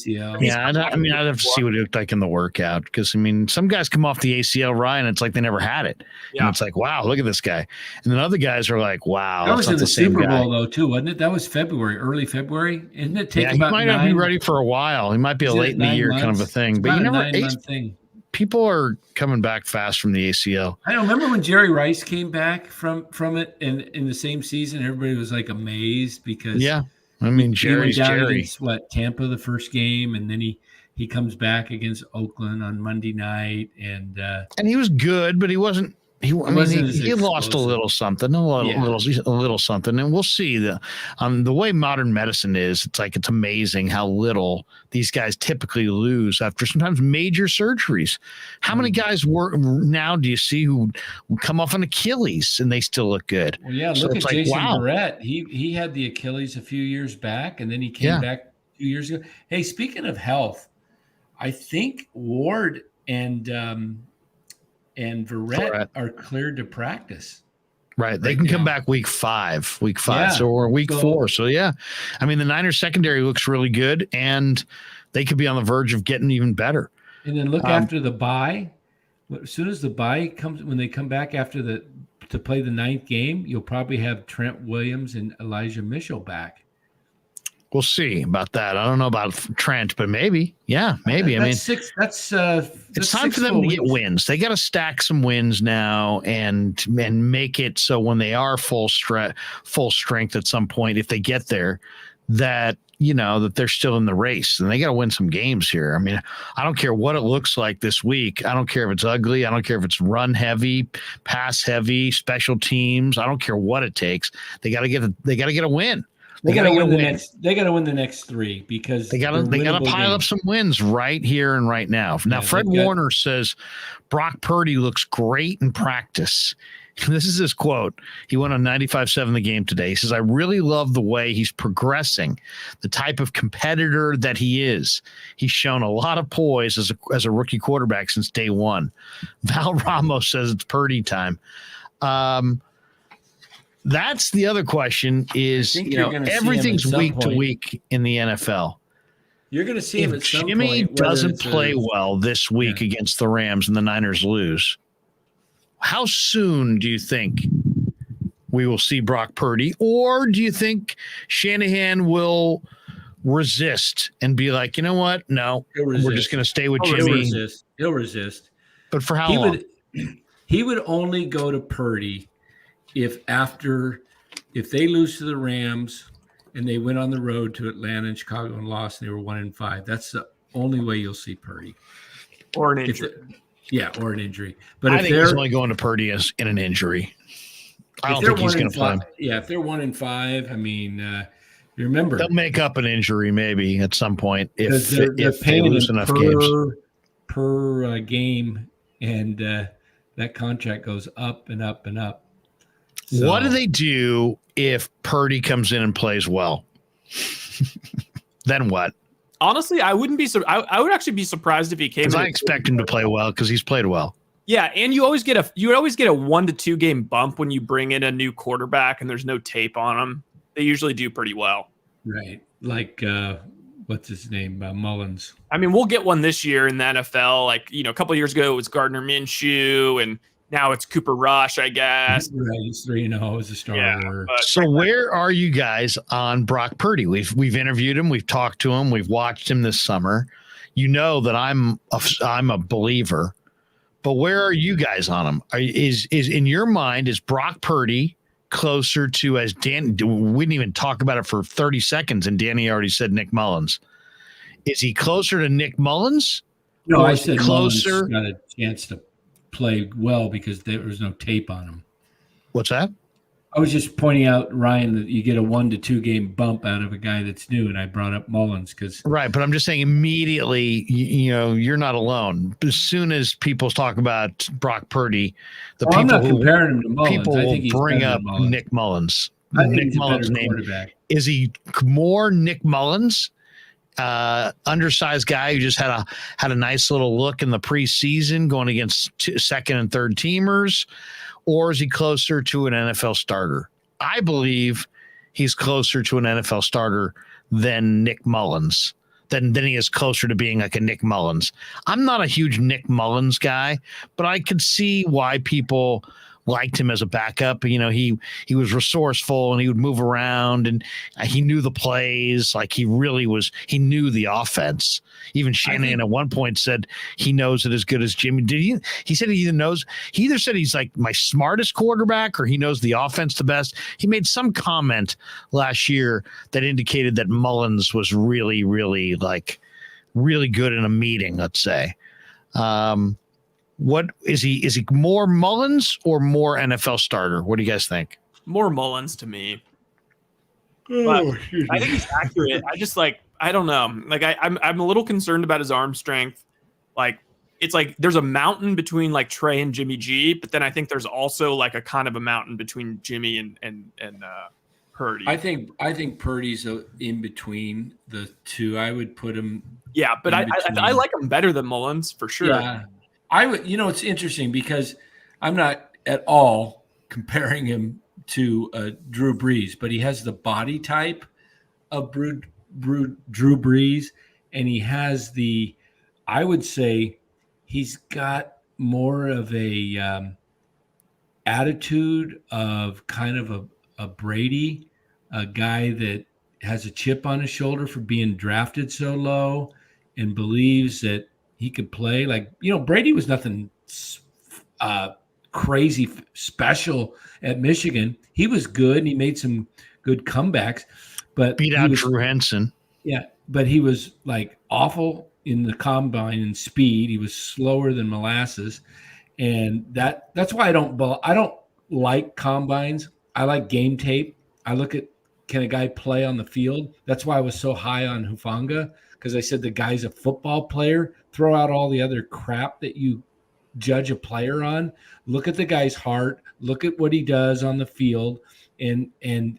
Yeah, I'd have to see what it looked like in the workout, because some guys come off the ACL, Ryan, it's like they never had it. Yeah. And it's like, wow, look at this guy. And then other guys are like, wow, that was in the Super Bowl though, too, wasn't it? That was February, early February. Isn't it? He might not be ready for a while. He might be a late in the year kind of a thing. But you never. People are coming back fast from the ACL. I don't remember when Jerry Rice came back from it, and in the same season, everybody was like amazed because Jerry's Jerry. Against, Tampa the first game, and then he comes back against Oakland on Monday night, and he was good, but he wasn't. He lost a little something, a little something, and we'll see the way modern medicine is. It's amazing how little these guys typically lose after sometimes major surgeries. How many guys now do you see who come off an Achilles and they still look good? Well, yeah, look at Jason Barrett. He had the Achilles a few years back, and then he came back 2 years ago. Hey, speaking of health, I think Ward and Verrett are cleared to practice. Right. They can come back week five. Yeah. So we're week 4. So yeah. The Niners secondary looks really good, and they could be on the verge of getting even better. And then look after the bye. As soon as the bye comes, when they come back to play the 9th game, you'll probably have Trent Williams and Elijah Mitchell back. We'll see about that. I don't know about Trent, but maybe. Yeah, maybe. It's time for them to get wins. They got to stack some wins now and make it so when they are full strength at some point, if they get there, that that they're still in the race, and they got to win some games here. I don't care what it looks like this week. I don't care if it's ugly. I don't care if it's run heavy, pass heavy, special teams. I don't care what it takes. They got to get a win. They got to win the next. They got to win the next 3 because they got to pile up some wins right here and right now. Now, Fred Warner says Brock Purdy looks great in practice. This is his quote. He went on 95.7 The Game today. He says, I really love the way he's progressing, the type of competitor that he is. He's shown a lot of poise as a rookie quarterback since day one. Val Ramos says it's Purdy time. That's the other question is, everything's week to week in the NFL. You're going to see him at some point. Jimmy doesn't play well this week against the Rams and the Niners lose, how soon do you think we will see Brock Purdy? Or do you think Shanahan will resist and be like, you know what? No, we're just going to stay with Jimmy. He'll resist. But for how long? He would only go to Purdy if they lose to the Rams and they went on the road to Atlanta and Chicago and lost and they were 1-5. That's the only way you'll see Purdy. Or an injury. Or an injury. But I think he's only going to Purdy as in an injury. I don't think he's going to play. Yeah, if they're 1-5, I mean, you remember they'll make up an injury maybe at some point if they paying lose enough games per game, and that contract goes up and up and up. So, what do they do if Purdy comes in and plays well? Then what? Honestly, I wouldn't be. I would actually be surprised if he came. Because I expect him to play well because he's played well. Yeah, and you would always get a 1 to 2 game bump when you bring in a new quarterback and there's no tape on them. They usually do pretty well. Right, like what's his name, Mullins. I mean, we'll get one this year in the NFL. Like a couple of years ago, it was Gardner Minshew, and now it's Cooper Rush, I guess. Right, he's 3-0 as a starter. Yeah, so where are you guys on Brock Purdy? We've interviewed him, we've talked to him, we've watched him this summer. You know that I'm a believer, but where are you guys on him? Is in your mind, is Brock Purdy closer to, as Dan? We didn't even talk about it for 30 seconds, and Danny already said Nick Mullins. Is he closer to Nick Mullins? No, I said closer. Mullins got a chance to play well because there was no tape on him. What's that? I was just pointing out, Ryan, that you get a 1 to 2 game bump out of a guy that's new, and I brought up Mullins because right. But I'm just saying immediately, you're not alone. As soon as people talk about Brock Purdy, I'm not comparing him to Mullins. People will bring up Nick Mullins. Nick Mullins' name. Is he more Nick Mullins? Undersized guy who just had a nice little look in the preseason going against second and third teamers, or is he closer to an NFL starter? I believe he's closer to an NFL starter than Nick Mullins. Than he is closer to being like a Nick Mullins. I'm not a huge Nick Mullins guy, but I could see why people liked him as a backup. He was resourceful and he would move around and he knew the plays. Like he knew the offense. Even Shanahan at one point said he knows it as good as Jimmy. He said he either said he's like my smartest quarterback or he knows the offense the best. He made some comment last year that indicated that Mullins was really, really really good in a meeting, let's say. What is he? Is he more Mullins or more NFL starter? What do you guys think? More Mullins to me. But I think he's accurate. I don't know. I'm a little concerned about his arm strength. It's like there's a mountain between Trey and Jimmy G, but then I think there's also a kind of a mountain between Jimmy and Purdy. I think Purdy's in between the two. I would put him. Yeah, but I like him better than Mullins for sure. Yeah. I would, it's interesting because I'm not at all comparing him to Drew Brees, but he has the body type of Drew Brees, and he has I would say he's got more of a attitude of kind of a Brady, a guy that has a chip on his shoulder for being drafted so low and believes that he could play. Brady was nothing crazy special at Michigan. He was good and he made some good comebacks, but beat out Drew Henson. Yeah, but he was awful in the combine in speed. He was slower than molasses, and that's why I don't like combines. I like game tape. I look at, can a guy play on the field? That's why I was so high on Hufanga, because I said the guy's a football player. Throw out all the other crap that you judge a player on. Look at the guy's heart. Look at what he does on the field, and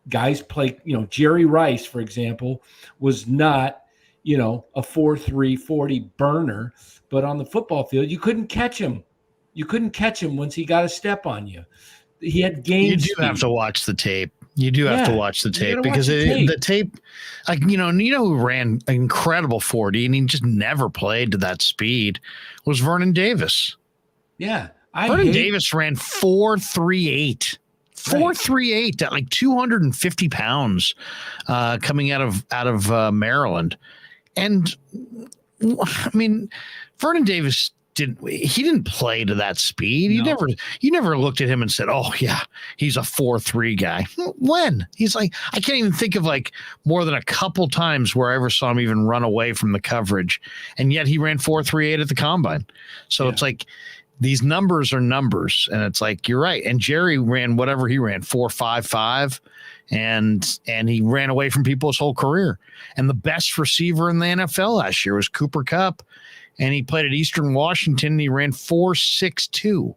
guys play. Jerry Rice, for example, was not a 4.3 40 burner, but on the football field, you couldn't catch him. You couldn't catch him once he got a step on you. He had game. You do speed. have to watch the tape. You do have to watch the tape because the tape, like, who ran an incredible 40 and he just never played to that speed was Vernon Davis. Yeah. Vernon Davis ran 4.38. 4.38 at like 250 pounds coming out of Maryland. And I mean, Vernon Davis didn't play to that speed. No. You never looked at him and said, "Oh yeah, he's a 4.3 guy." When? He's like, I can't even think of like more than a couple times where I ever saw him even run away from the coverage. And yet he ran 4.38 at the combine. So it's like these numbers are numbers, and it's like, you're right. And Jerry ran whatever he ran, 4.55, and he ran away from people his whole career. And the best receiver in the NFL last year was Cooper Kupp. And he played at Eastern Washington, and he ran 4.62.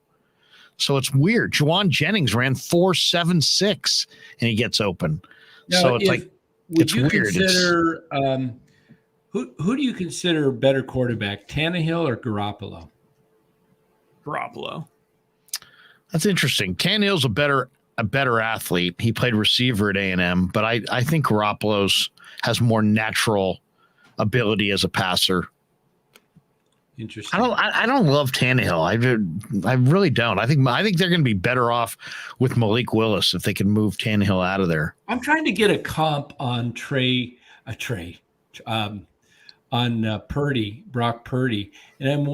So it's weird. Juwan Jennings ran 4.76, and he gets open. Now, so it's like, it's weird. Consider, who do you consider better quarterback, Tannehill or Garoppolo? Garoppolo. That's interesting. Tannehill's a better athlete. He played receiver at A&M, but I think Garoppolo's has more natural ability as a passer. Interesting. I don't love Tannehill. I really don't. I think they're going to be better off with Malik Willis if they can move Tannehill out of there. I'm trying to get a comp on Purdy, Brock Purdy, and I'm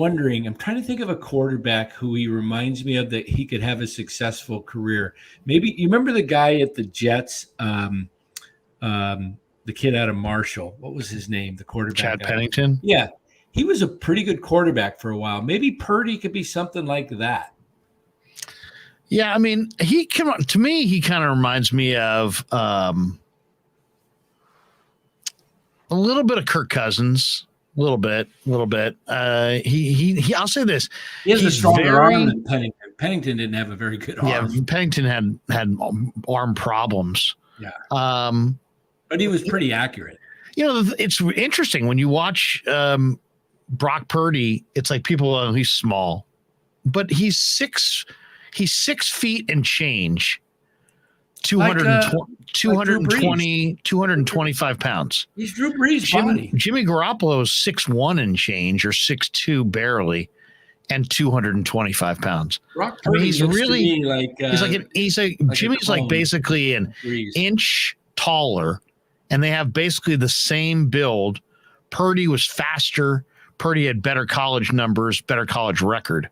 trying to think of a quarterback who he reminds me of that he could have a successful career. Maybe you remember the guy at the Jets, the kid out of Marshall. What was his name? The quarterback. Chad Pennington. Yeah. He was a pretty good quarterback for a while. Maybe Purdy could be something like that. Yeah, I mean, to me, he kind of reminds me of a little bit of Kirk Cousins, a little bit. I'll say this: he has a stronger arm than Pennington. Pennington didn't have a very good arm. Yeah, Pennington had arm problems. Yeah, but he was pretty accurate. It's interesting when you watch Brock Purdy. It's like he's small, but he's 6 feet and change, 225 pounds. He's Drew Brees' body. Jimmy Garoppolo is 6'1" and change, or 6'2" barely, and 225 pounds. Brock Purdy he's really Jimmy's like basically an inch taller, and they have basically the same build. Purdy was faster. Purdy had better college numbers, better college record.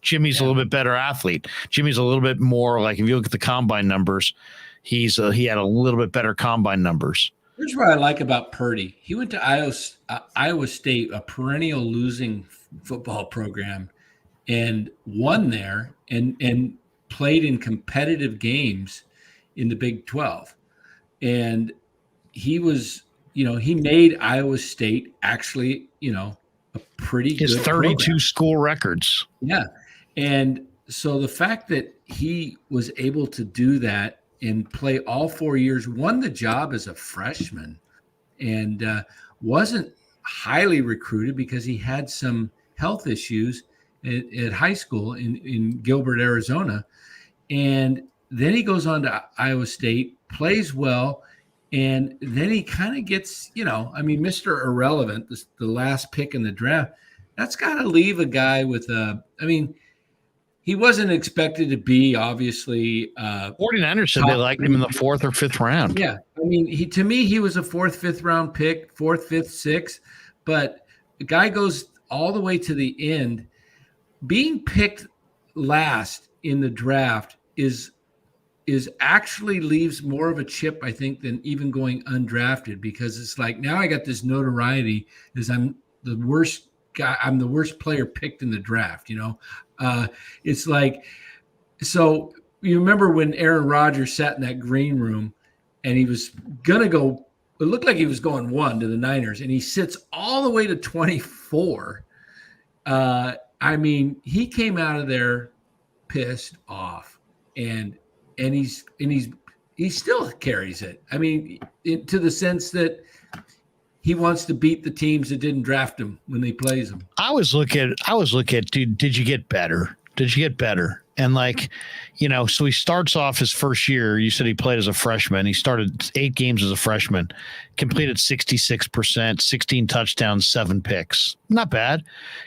Jimmy's a little bit better athlete. Jimmy's a little bit more like, if you look at the combine numbers, he had a little bit better combine numbers. Here's what I like about Purdy. He went to Iowa State, a perennial losing football program, and won there and played in competitive games in the Big 12. And he was, he made Iowa State actually, a pretty good 32 program. School records. Yeah. And so the fact that he was able to do that and play all 4 years, won the job as a freshman, and wasn't highly recruited because he had some health issues at high school in Gilbert, Arizona. And then he goes on to Iowa State, plays well, and then he kind of gets, Mr. Irrelevant, the last pick in the draft. That's got to leave a guy with he wasn't expected to be, obviously. 49ers said they liked him in the 4th or 5th round. Yeah. To me, he was a 4th, 5th round pick, 4th, 5th, 6th. But the guy goes all the way to the end. Being picked last in the draft is actually leaves more of a chip, I think, than even going undrafted, because it's like, now I got this notoriety as I'm the worst guy. I'm the worst player picked in the draft. It's like, so you remember when Aaron Rodgers sat in that green room and he was going to go, it looked like he was going 1 to the Niners, and he sits all the way to 24. I mean, he came out of there pissed off, and he still carries it. I mean, to the sense that he wants to beat the teams that didn't draft him when he plays them. I always look at, dude, did you get better? Did you get better? And like, so he starts off his first year. You said he played as a freshman. He started 8 games as a freshman, completed 66%, 16 touchdowns, 7 picks. Not bad.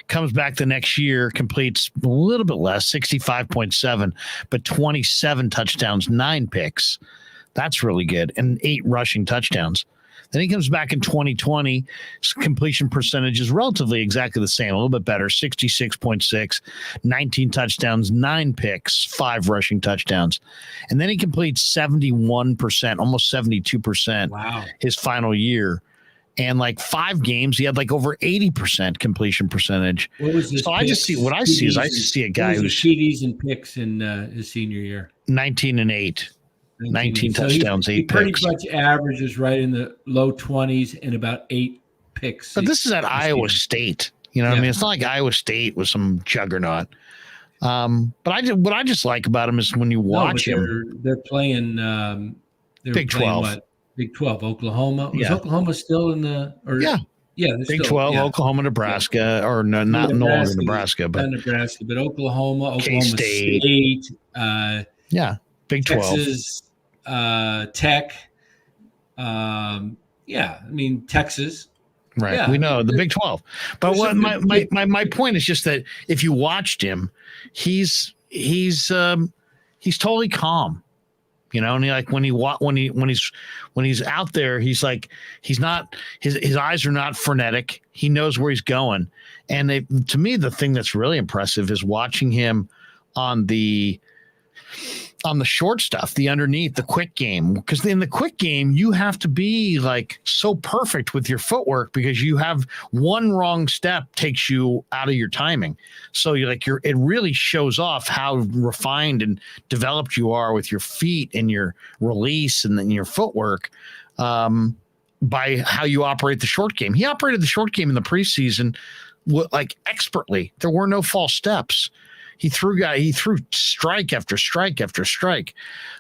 Comes back the next year, completes a little bit less, 65.7, but 27 touchdowns, 9 picks. That's really good. And 8 rushing touchdowns. Then he comes back in 2020. His completion percentage is relatively exactly the same, a little bit better, 66.6, 19 touchdowns, 9 picks, 5 rushing touchdowns. And then he completes 71%, almost 72%. Wow. His final year. And like 5 games, he had like over 80% completion percentage. So I just see a guy who's TDs and picks in his senior year. 19 and 8. 19 touchdowns, 8 he pretty picks. much averages right in the low 20s and about 8 picks. But this is at Iowa State. You know what I mean? It's not like Iowa State was some juggernaut. But what I just like about him is when you watch him. They're playing Big 12. Big 12, Oklahoma. Yeah. Was Oklahoma still in the Big 12, Oklahoma, Nebraska, or no longer Nebraska, but Oklahoma K-State. State, Big 12. Texas, Tech. Texas. Right. Yeah. We know the Big 12. But what my point is just that if you watched him, he's totally calm. And when he's out there, he's like, he's not, his eyes are not frenetic. He knows where he's going. And to me, the thing that's really impressive is watching him on the short stuff, the underneath, the quick game. Because in the quick game, you have to be like so perfect with your footwork because you have one wrong step takes you out of your timing. So it really shows off how refined and developed you are with your feet and your release and then your footwork by how you operate the short game. He operated the short game in the preseason like expertly. There were no false steps. He threw strike after strike after strike.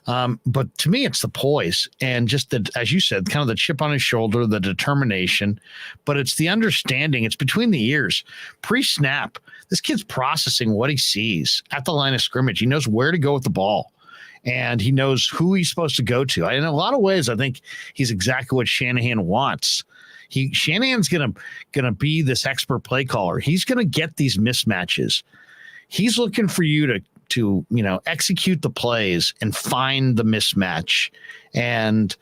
But to me, it's the poise and just as you said, kind of the chip on his shoulder, the determination, but it's the understanding. It's between the ears. Pre-snap, this kid's processing what he sees at the line of scrimmage. He knows where to go with the ball and he knows who he's supposed to go to. In a lot of ways, I think he's exactly what Shanahan wants. Shanahan's gonna be this expert play caller. He's gonna get these mismatches. He's looking for you to execute the plays and find the mismatch and,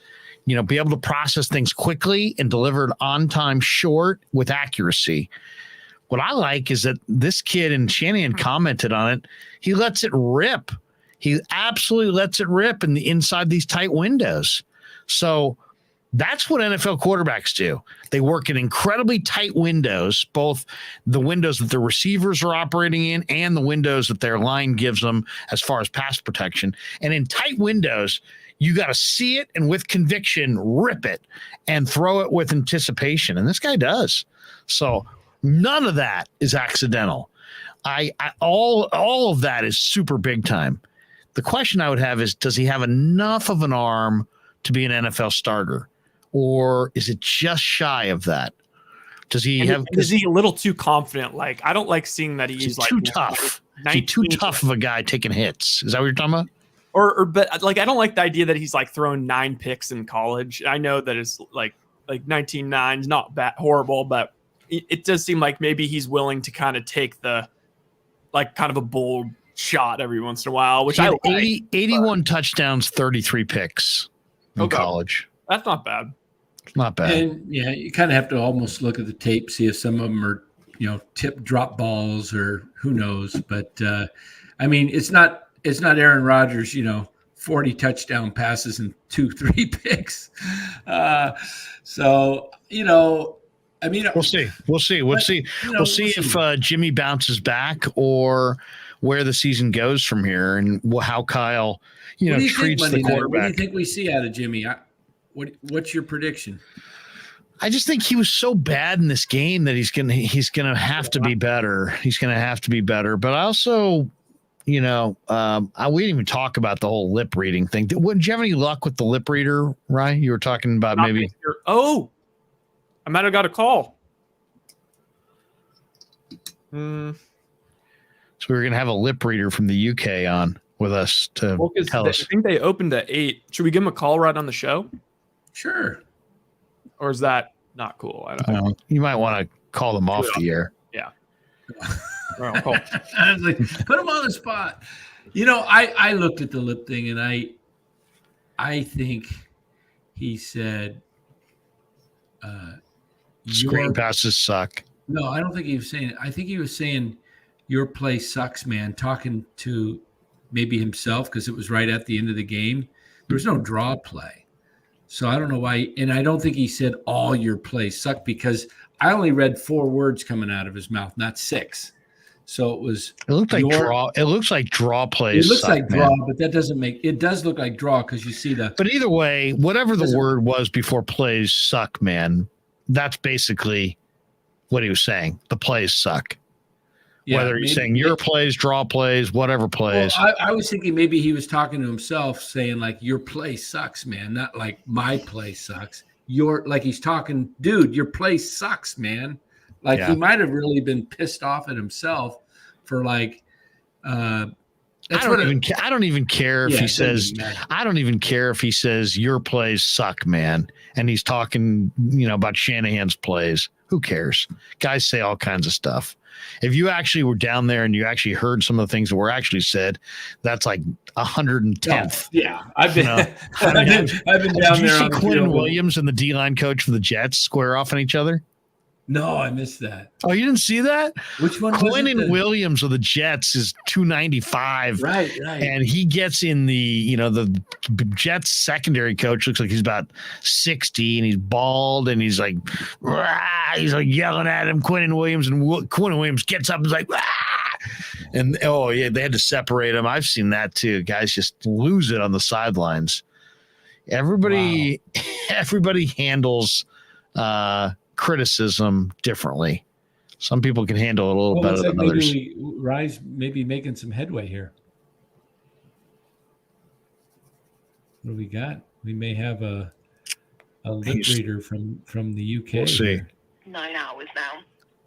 be able to process things quickly and deliver it on time, short with accuracy. What I like is that this kid, and Shanahan commented on it, he lets it rip. He absolutely lets it rip inside these tight windows. So that's what NFL quarterbacks do. They work in incredibly tight windows, both the windows that the receivers are operating in and the windows that their line gives them as far as pass protection. And in tight windows, you got to see it and with conviction, rip it and throw it with anticipation. And this guy does. So none of that is accidental. All of that is super big time. The question I would have is, does he have enough of an arm to be an NFL starter? Or is it just shy of that? Is he a little too confident? Like, I don't like seeing that he's like too tough. He's too tough of a guy taking hits. Is that what you're talking about? But like, I don't like the idea that he's like throwing 9 picks in college. I know that it's like 19-9 is not that horrible, but it does seem like maybe he's willing to kind of take the kind of a bold shot every once in a while, which I like. 81 touchdowns, 33 picks in college. That's not bad. Not bad. And you kind of have to almost look at the tape, see if some of them are, tip drop balls or who knows. But it's not Aaron Rodgers, 40 touchdown passes and 2-3 picks. We'll see. We'll see if Jimmy bounces back or where the season goes from here and how Kyle, treats the quarterback. What do you think we see out of Jimmy? What's your prediction? I just think he was so bad in this game that he's gonna have to be better. He's gonna have to be better. But I also, we didn't even talk about the whole lip reading thing. Did you have any luck with the lip reader, Ryan? You were talking about maybe. Oh, I might have got a call. So we were gonna have a lip reader from the UK on with us to tell us. I think they opened at 8. Should we give them a call right on the show? Sure. Or is that not cool? I don't know. You might want to call them off the air. Yeah. Cool. I was like, put him on the spot. I looked at the lip thing and I think he said Screen passes suck. No, I don't think he was saying it. I think he was saying your play sucks, man, talking to maybe himself because it was right at the end of the game. There was no draw play. So I don't know why. And I don't think he said all your plays suck because I only read 4 words coming out of his mouth, not 6. So it looked like draw. It looks like draw plays. It looks suck, like draw, man. but that doesn't make it does look like draw because you see the. But either way, whatever the word was before plays suck, man, that's basically what he was saying. The plays suck. Yeah, whether he's saying your plays, draw plays, whatever plays. Well, I was thinking maybe he was talking to himself saying like your play sucks, man, not like my play sucks. Like he's talking, dude, your play sucks, man. Like he might have really been pissed off at himself for like I don't even care if he says I don't even care if he says your plays suck, man. And he's talking, about Shanahan's plays. Who cares? Guys say all kinds of stuff. If you actually were down there and you actually heard some of the things that were actually said, that's like 110th. Yeah, I've been down Did there. You see Quinn Williams and the D-line coach for the Jets square off on each other? No, I missed that. Oh, you didn't see that? Which one? Quinn and Williams of the Jets is 295. Right. And he gets in the Jets secondary coach looks like he's about 60 and he's bald and he's like yelling at him. Quinn Williams gets up and is like, rah! And they had to separate him. I've seen that too. Guys just lose it on the sidelines. Everybody handles criticism differently. Some people can handle it a little better than others. Rise maybe making some headway here. What do we got? We may have a lip reader from the UK. We'll see. 9 hours now.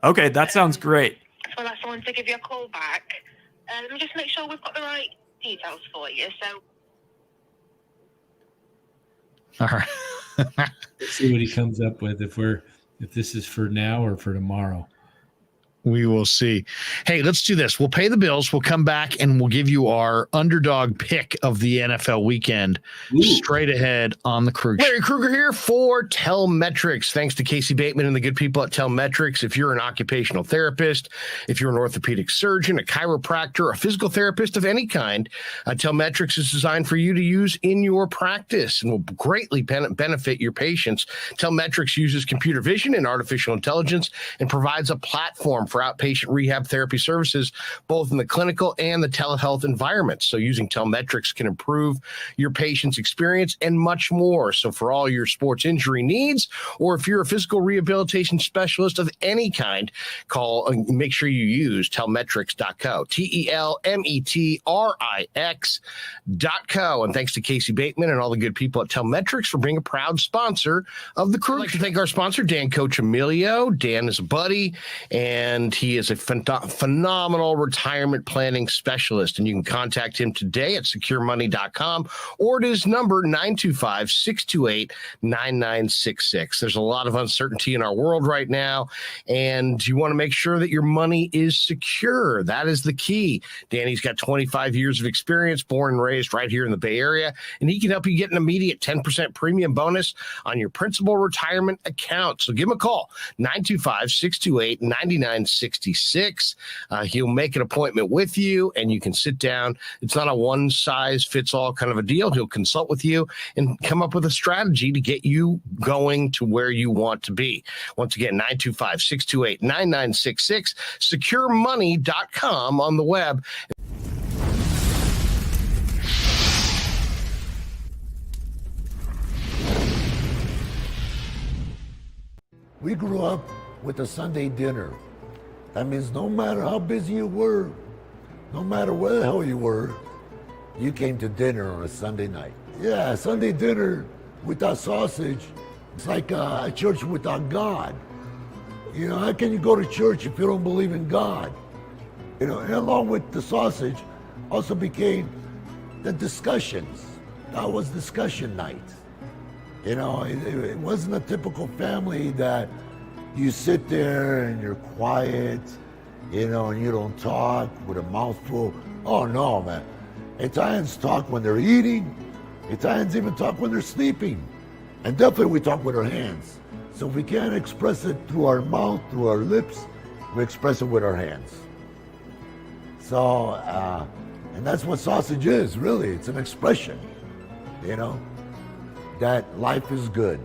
Okay, that sounds great. So I'll ask someone to give you a call back. Let me just make sure we've got the right details for you. So. All right. Let's see what he comes up with if this is for now or for tomorrow. We will see. Hey, let's do this. We'll pay the bills. We'll come back and we'll give you our underdog pick of the NFL weekend straight ahead on the Krueger. Larry Krueger here for Telmetrics. Thanks to Casey Bateman and the good people at Telmetrics. If you're an occupational therapist, if you're an orthopedic surgeon, a chiropractor, a physical therapist of any kind, Telmetrics is designed for you to use in your practice and will greatly benefit your patients. Telmetrics uses computer vision and artificial intelligence and provides a platform for outpatient rehab therapy services, both in the clinical and the telehealth environments. So using Telmetrics can improve your patient's experience and much more. So for all your sports injury needs, or if you're a physical rehabilitation specialist of any kind, make sure you use telmetrics.co, Telmetrix.co. And thanks to Casey Bateman and all the good people at Telmetrics for being a proud sponsor of the Krueg. I'd like to thank our sponsor, Dan Coccimilgio. Dan is a buddy, and he is a phenomenal retirement planning specialist. And you can contact him today at securemoney.com or at his number 925-628-9966. There's a lot of uncertainty in our world right now, and you want to make sure that your money is secure. That is the key. Danny's got 25 years of experience, born and raised right here in the Bay Area, and he can help you get an immediate 10% premium bonus on your principal retirement account. So give him a call, 925-628-9966. He'll make an appointment with you and you can sit down. It's not a one size fits all kind of a deal. He'll consult with you and come up with a strategy to get you going to where you want to be. Once again, 925-628-9966, securemoney.com on the web. We grew up with a Sunday dinner. That means no matter how busy you were, no matter where the hell you were, you came to dinner on a Sunday night. Yeah, Sunday dinner without sausage, it's like a church without God. You know, how can you go to church if you don't believe in God? You know, and along with the sausage also became the discussions. That was discussion night. You know, it wasn't a typical family that you sit there and you're quiet, you know, and you don't talk with a mouthful. Oh no, man. Italians talk when they're eating. Italians even talk when they're sleeping. And definitely we talk with our hands. So if we can't express it through our mouth, through our lips, we express it with our hands. So, and that's what sausage is, really. It's an expression, you know, that life is good.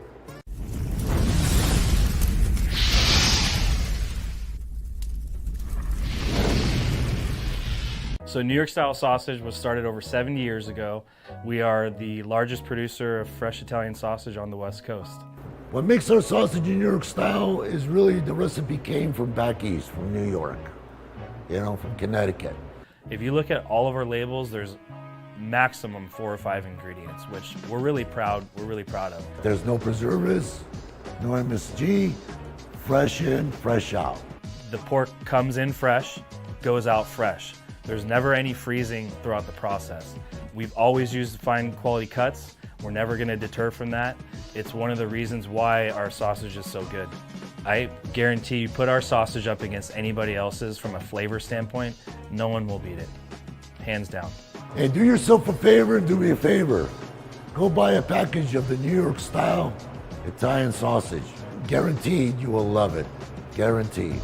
So New York style sausage was started over 7 years ago. We are the largest producer of fresh Italian sausage on the West Coast. What makes our sausage in New York style is really the recipe came from back east, from New York, you know, from Connecticut. If you look at all of our labels, there's maximum 4 or 5 ingredients, which we're really proud of. There's no preservatives, no MSG, fresh in, fresh out. The pork comes in fresh, goes out fresh. There's never any freezing throughout the process. We've always used fine quality cuts. We're never gonna deter from that. It's one of the reasons why our sausage is so good. I guarantee you put our sausage up against anybody else's from a flavor standpoint, no one will beat it, hands down. Hey, do yourself a favor and do me a favor. Go buy a package of the New York style Italian sausage. Guaranteed you will love it, guaranteed.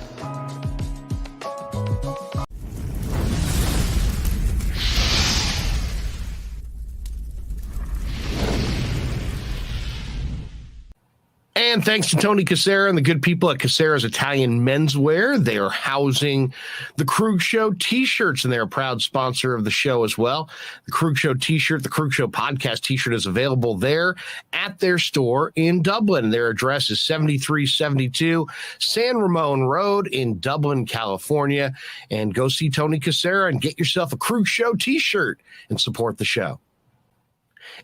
And thanks to Tony Cassera and the good people at Cassera's Italian Menswear. They are housing the Krueg Show t-shirts, and they're a proud sponsor of the show as well. The Krueg Show t-shirt, the Krueg Show podcast t-shirt is available there at their store in Dublin. Their address is 7372 San Ramon Road in Dublin, California. And go see Tony Cassera and get yourself a Krueg Show t-shirt and support the show.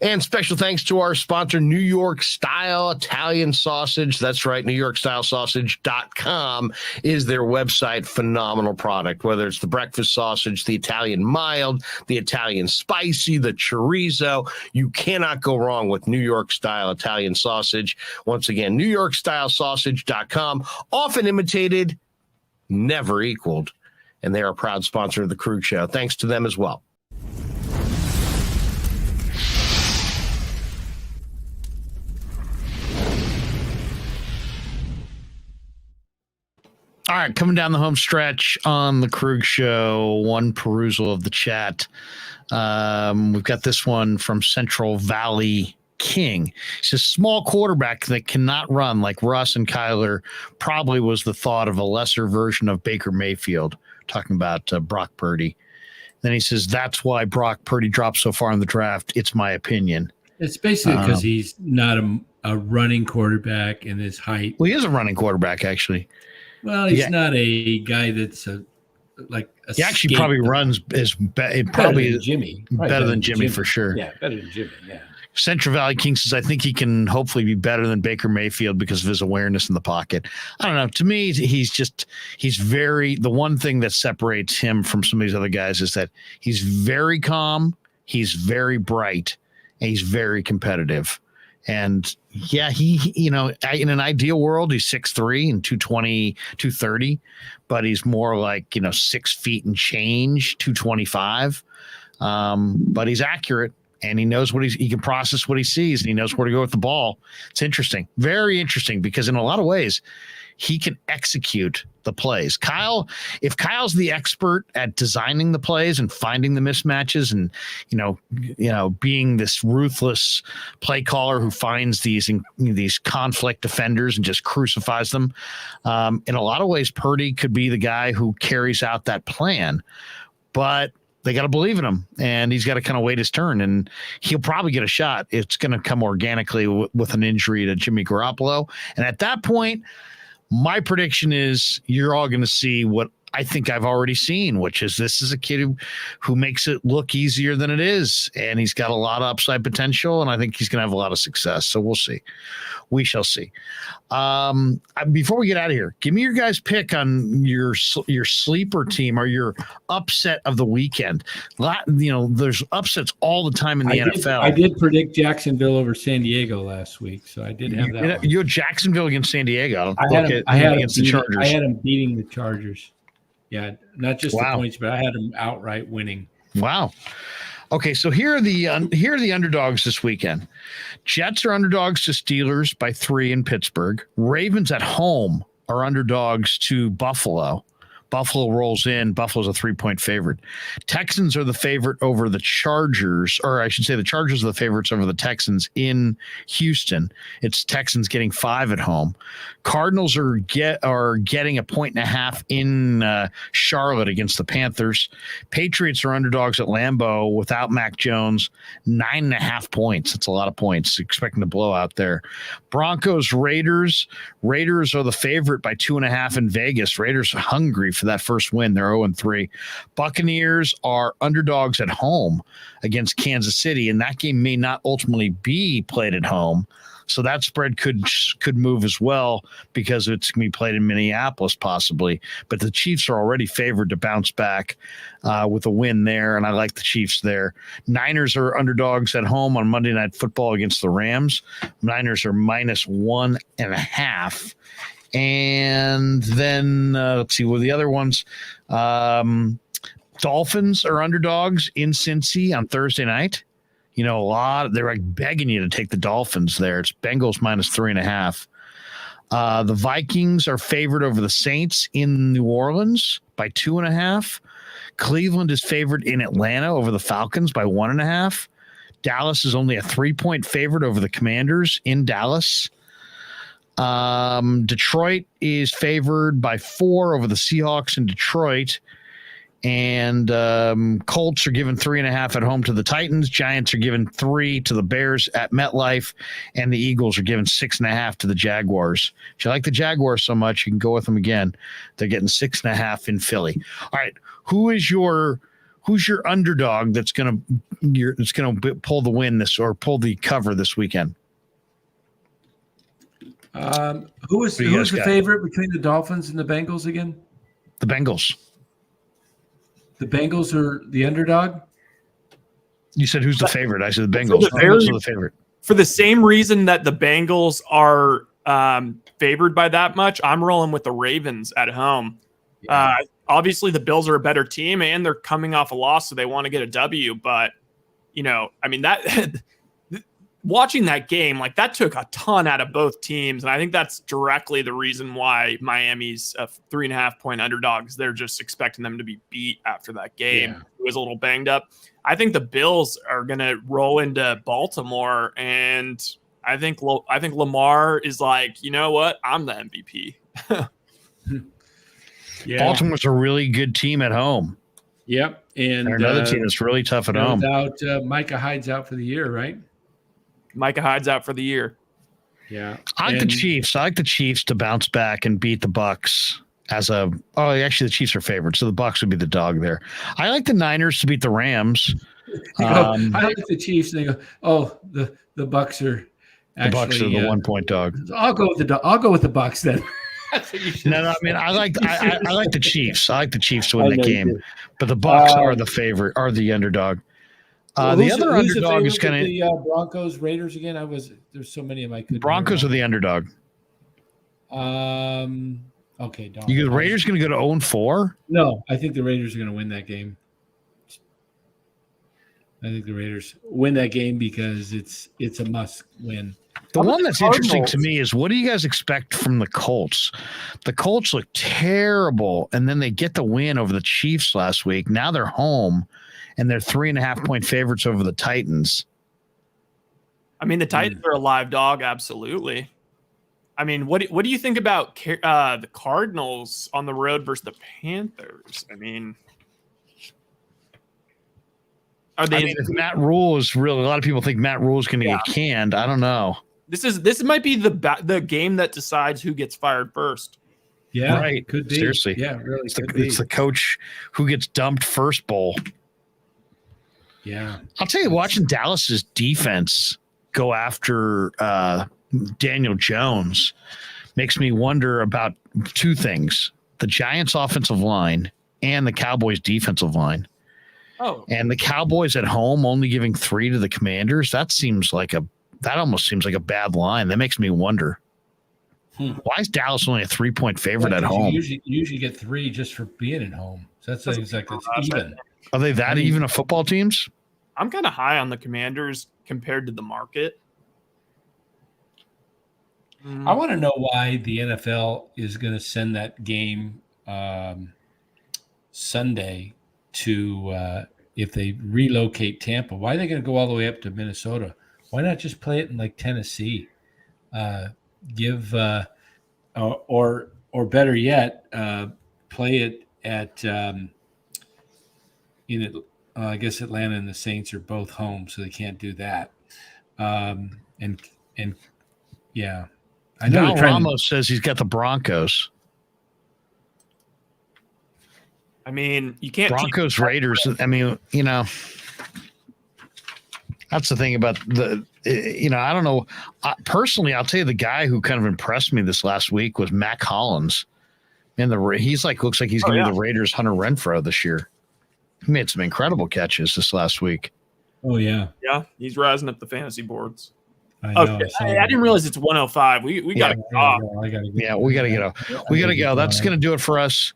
And special thanks to our sponsor, New York Style Italian Sausage. That's right, NewYorkStyleSausage.com is their website. Phenomenal product, whether it's the breakfast sausage, the Italian mild, the Italian spicy, the chorizo. You cannot go wrong with New York Style Italian Sausage. Once again, NewYorkStyleSausage.com, often imitated, never equaled. And they are a proud sponsor of the Krueg Show. Thanks to them as well. All right, coming down the home stretch on the Krueg Show, one perusal of the chat. We've got this one from Central Valley King. He says, small quarterback that cannot run like Russ and Kyler probably was the thought of a lesser version of Baker Mayfield, talking about Brock Purdy. Then he says, that's why Brock Purdy dropped so far in the draft. It's my opinion. It's basically because he's not a running quarterback in his height. Well, he is a running quarterback, actually. Well, he's not a guy that's he actually probably runs better than Jimmy for sure. Yeah, better than Jimmy. Yeah. Central Valley King says, I think he can hopefully be better than Baker Mayfield because of his awareness in the pocket. I don't know. To me, the one thing that separates him from some of these other guys is that he's very calm, he's very bright, and he's very competitive. And yeah, in an ideal world, he's 6'3" and 220, 230, but he's more like, 6 feet and change, 225. But he's accurate and he knows he can process what he sees and he knows where to go with the ball. It's interesting, very interesting, because in a lot of ways, he can execute the plays. If Kyle's the expert at designing the plays and finding the mismatches and, being this ruthless play caller who finds these conflict defenders and just crucifies them, in a lot of ways, Purdy could be the guy who carries out that plan. But They got to believe in him, and he's got to kind of wait his turn, and he'll probably get a shot. It's going to come organically with an injury to Jimmy Garoppolo. And at that point, my prediction is you're all going to see what I think I've already seen, which is this is a kid who makes it look easier than it is, and he's got a lot of upside potential, and I think he's going to have a lot of success. So we'll see. We shall see. Before we get out of here, give me your guys' pick on your sleeper team or your upset of the weekend. There's upsets all the time in the NFL. I did predict Jacksonville over San Diego last week, so I did have that. You had Jacksonville against San Diego. I had against the Chargers. I had them beating the Chargers. Yeah, not just the points, but I had them outright winning. Wow. Okay, so here are the underdogs this weekend. Jets are underdogs to Steelers by 3 in Pittsburgh. Ravens at home are underdogs to Buffalo. Buffalo rolls in. Buffalo's a 3-point favorite. Texans are the favorite over the Chargers, or I should say the Chargers are the favorites over the Texans in Houston. It's Texans getting 5 at home. Cardinals are getting 1.5 in Charlotte against the Panthers. Patriots are underdogs at Lambeau without Mac Jones, 9.5 points. That's a lot of points. Expecting a blowout there. Broncos, Raiders. Raiders are the favorite by 2.5 in Vegas. Raiders are hungry for that first win. They're 0-3. Buccaneers are underdogs at home against Kansas City, and that game may not ultimately be played at home. So that spread could move as well because it's going to be played in Minneapolis possibly. But the Chiefs are already favored to bounce back with a win there, and I like the Chiefs there. Niners are underdogs at home on Monday Night Football against the Rams. Niners are -1.5. And then let's see what the other ones. Dolphins are underdogs in Cincy on Thursday night. They're like begging you to take the Dolphins there. It's Bengals -3.5. The Vikings are favored over the Saints in New Orleans by 2.5. Cleveland is favored in Atlanta over the Falcons by 1.5. Dallas is only a 3-point favorite over the Commanders in Dallas. Detroit is favored by 4 over the Seahawks in Detroit. And Colts are given 3.5 at home to the Titans. Giants are given 3 to the Bears at MetLife. And the Eagles are given 6.5 to the Jaguars. If you like the Jaguars so much, you can go with them again. They're getting 6.5 in Philly. All right. Who's your underdog that's gonna pull the win or pull the cover this weekend? Who is the favorite between the Dolphins and the Bengals again? The Bengals. The Bengals are the underdog? You said who's the favorite? I said the Bengals. The Bengals are the favorite. For the same reason that the Bengals are favored by that much, I'm rolling with the Ravens at home. Yeah. Obviously, the Bills are a better team, and they're coming off a loss, so they want to get a W. But, that watching that game, that took a ton out of both teams. And I think that's directly the reason why Miami's 3.5-point underdogs. They're just expecting them to be beat after that game. Yeah. It was a little banged up. I think the Bills are going to roll into Baltimore, and I think Lamar is like, you know what? I'm the MVP. Yeah. Baltimore's a really good team at home. Yep. And another team that's really tough at home. Micah Hyde's out for the year, right? Micah Hyde's out for the year. Yeah. I like the Chiefs. I like the Chiefs to bounce back and beat the Bucks actually the Chiefs are favored, so the Bucks would be the dog there. I like the Niners to beat the Rams. I like the Chiefs, and they go, the Bucks are actually, the Bucks are the 1-point dog. I'll go with the Bucks then. No, I like the Chiefs. I like the Chiefs to win that game, but the Bucks are the favorite, are the underdog. The other underdog is kind of the Broncos Raiders again. There's so many of my Broncos are the underdog. Okay, the Raiders going to go to 0-4? No, I think the Raiders are going to win that game. I think the Raiders win that game because it's a must win. The one that's interesting to me is, what do you guys expect from the Colts? The Colts look terrible, and then they get the win over the Chiefs last week. Now they're home, and they're 3.5-point favorites over the Titans. The Titans are a live dog, absolutely. What do you think about the Cardinals on the road versus the Panthers? Are they? I mean, if Matt Rule is really, a lot of people think Matt Rule is going to get canned. I don't know. This might be the game that decides who gets fired first. Yeah, right. Could be. Seriously. Yeah, really. It's the coach who gets dumped first bowl. Yeah. I'll tell you, watching Dallas's defense go after Daniel Jones makes me wonder about two things: the Giants' offensive line and the Cowboys' defensive line. Oh, and the Cowboys at home only giving 3 to the Commanders. That almost seems like a bad line. That makes me wonder. Why is Dallas only a 3-point favorite at home? You usually get 3 just for being at home. So that's like it's even. Are they that even of football teams? I'm kind of high on the Commanders compared to the market. I want to know why the NFL is going to send that game Sunday to if they relocate Tampa. Why are they going to go all the way up to Minnesota? Why not just play it in like Tennessee? Give or better yet, play it at I guess Atlanta and the Saints are both home, so they can't do that. And yeah, I know. Now Ramos says he's got the Broncos. I mean, you can't Broncos Raiders. I mean, that's the thing about I don't know. Personally, I'll tell you, the guy who kind of impressed me this last week was Mac Hollins. And looks like he's going to be the Raiders' Hunter Renfrow this year. He made some incredible catches this last week. Oh, yeah. Yeah, he's rising up the fantasy boards. I know. I didn't realize it's 105. We got to get off. We got to get off. We got to go. That's going to do it for us.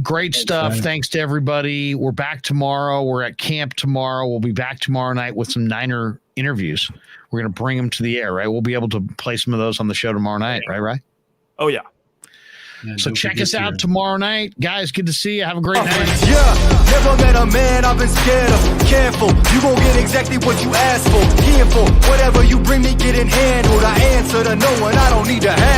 Great stuff. Thanks to everybody. We're back tomorrow. We're at camp tomorrow. We'll be back tomorrow night with some Niner interviews. We're going to bring them to the air, right? We'll be able to play some of those on the show tomorrow night, right? Oh, yeah. So check us out tomorrow night. Guys, good to see you. Have a great night. Yeah, never met a man I've been scared of. Careful, you gon' get exactly what you asked for. Careful, whatever you bring me getting handled. I answer to no one, I don't need to hassle.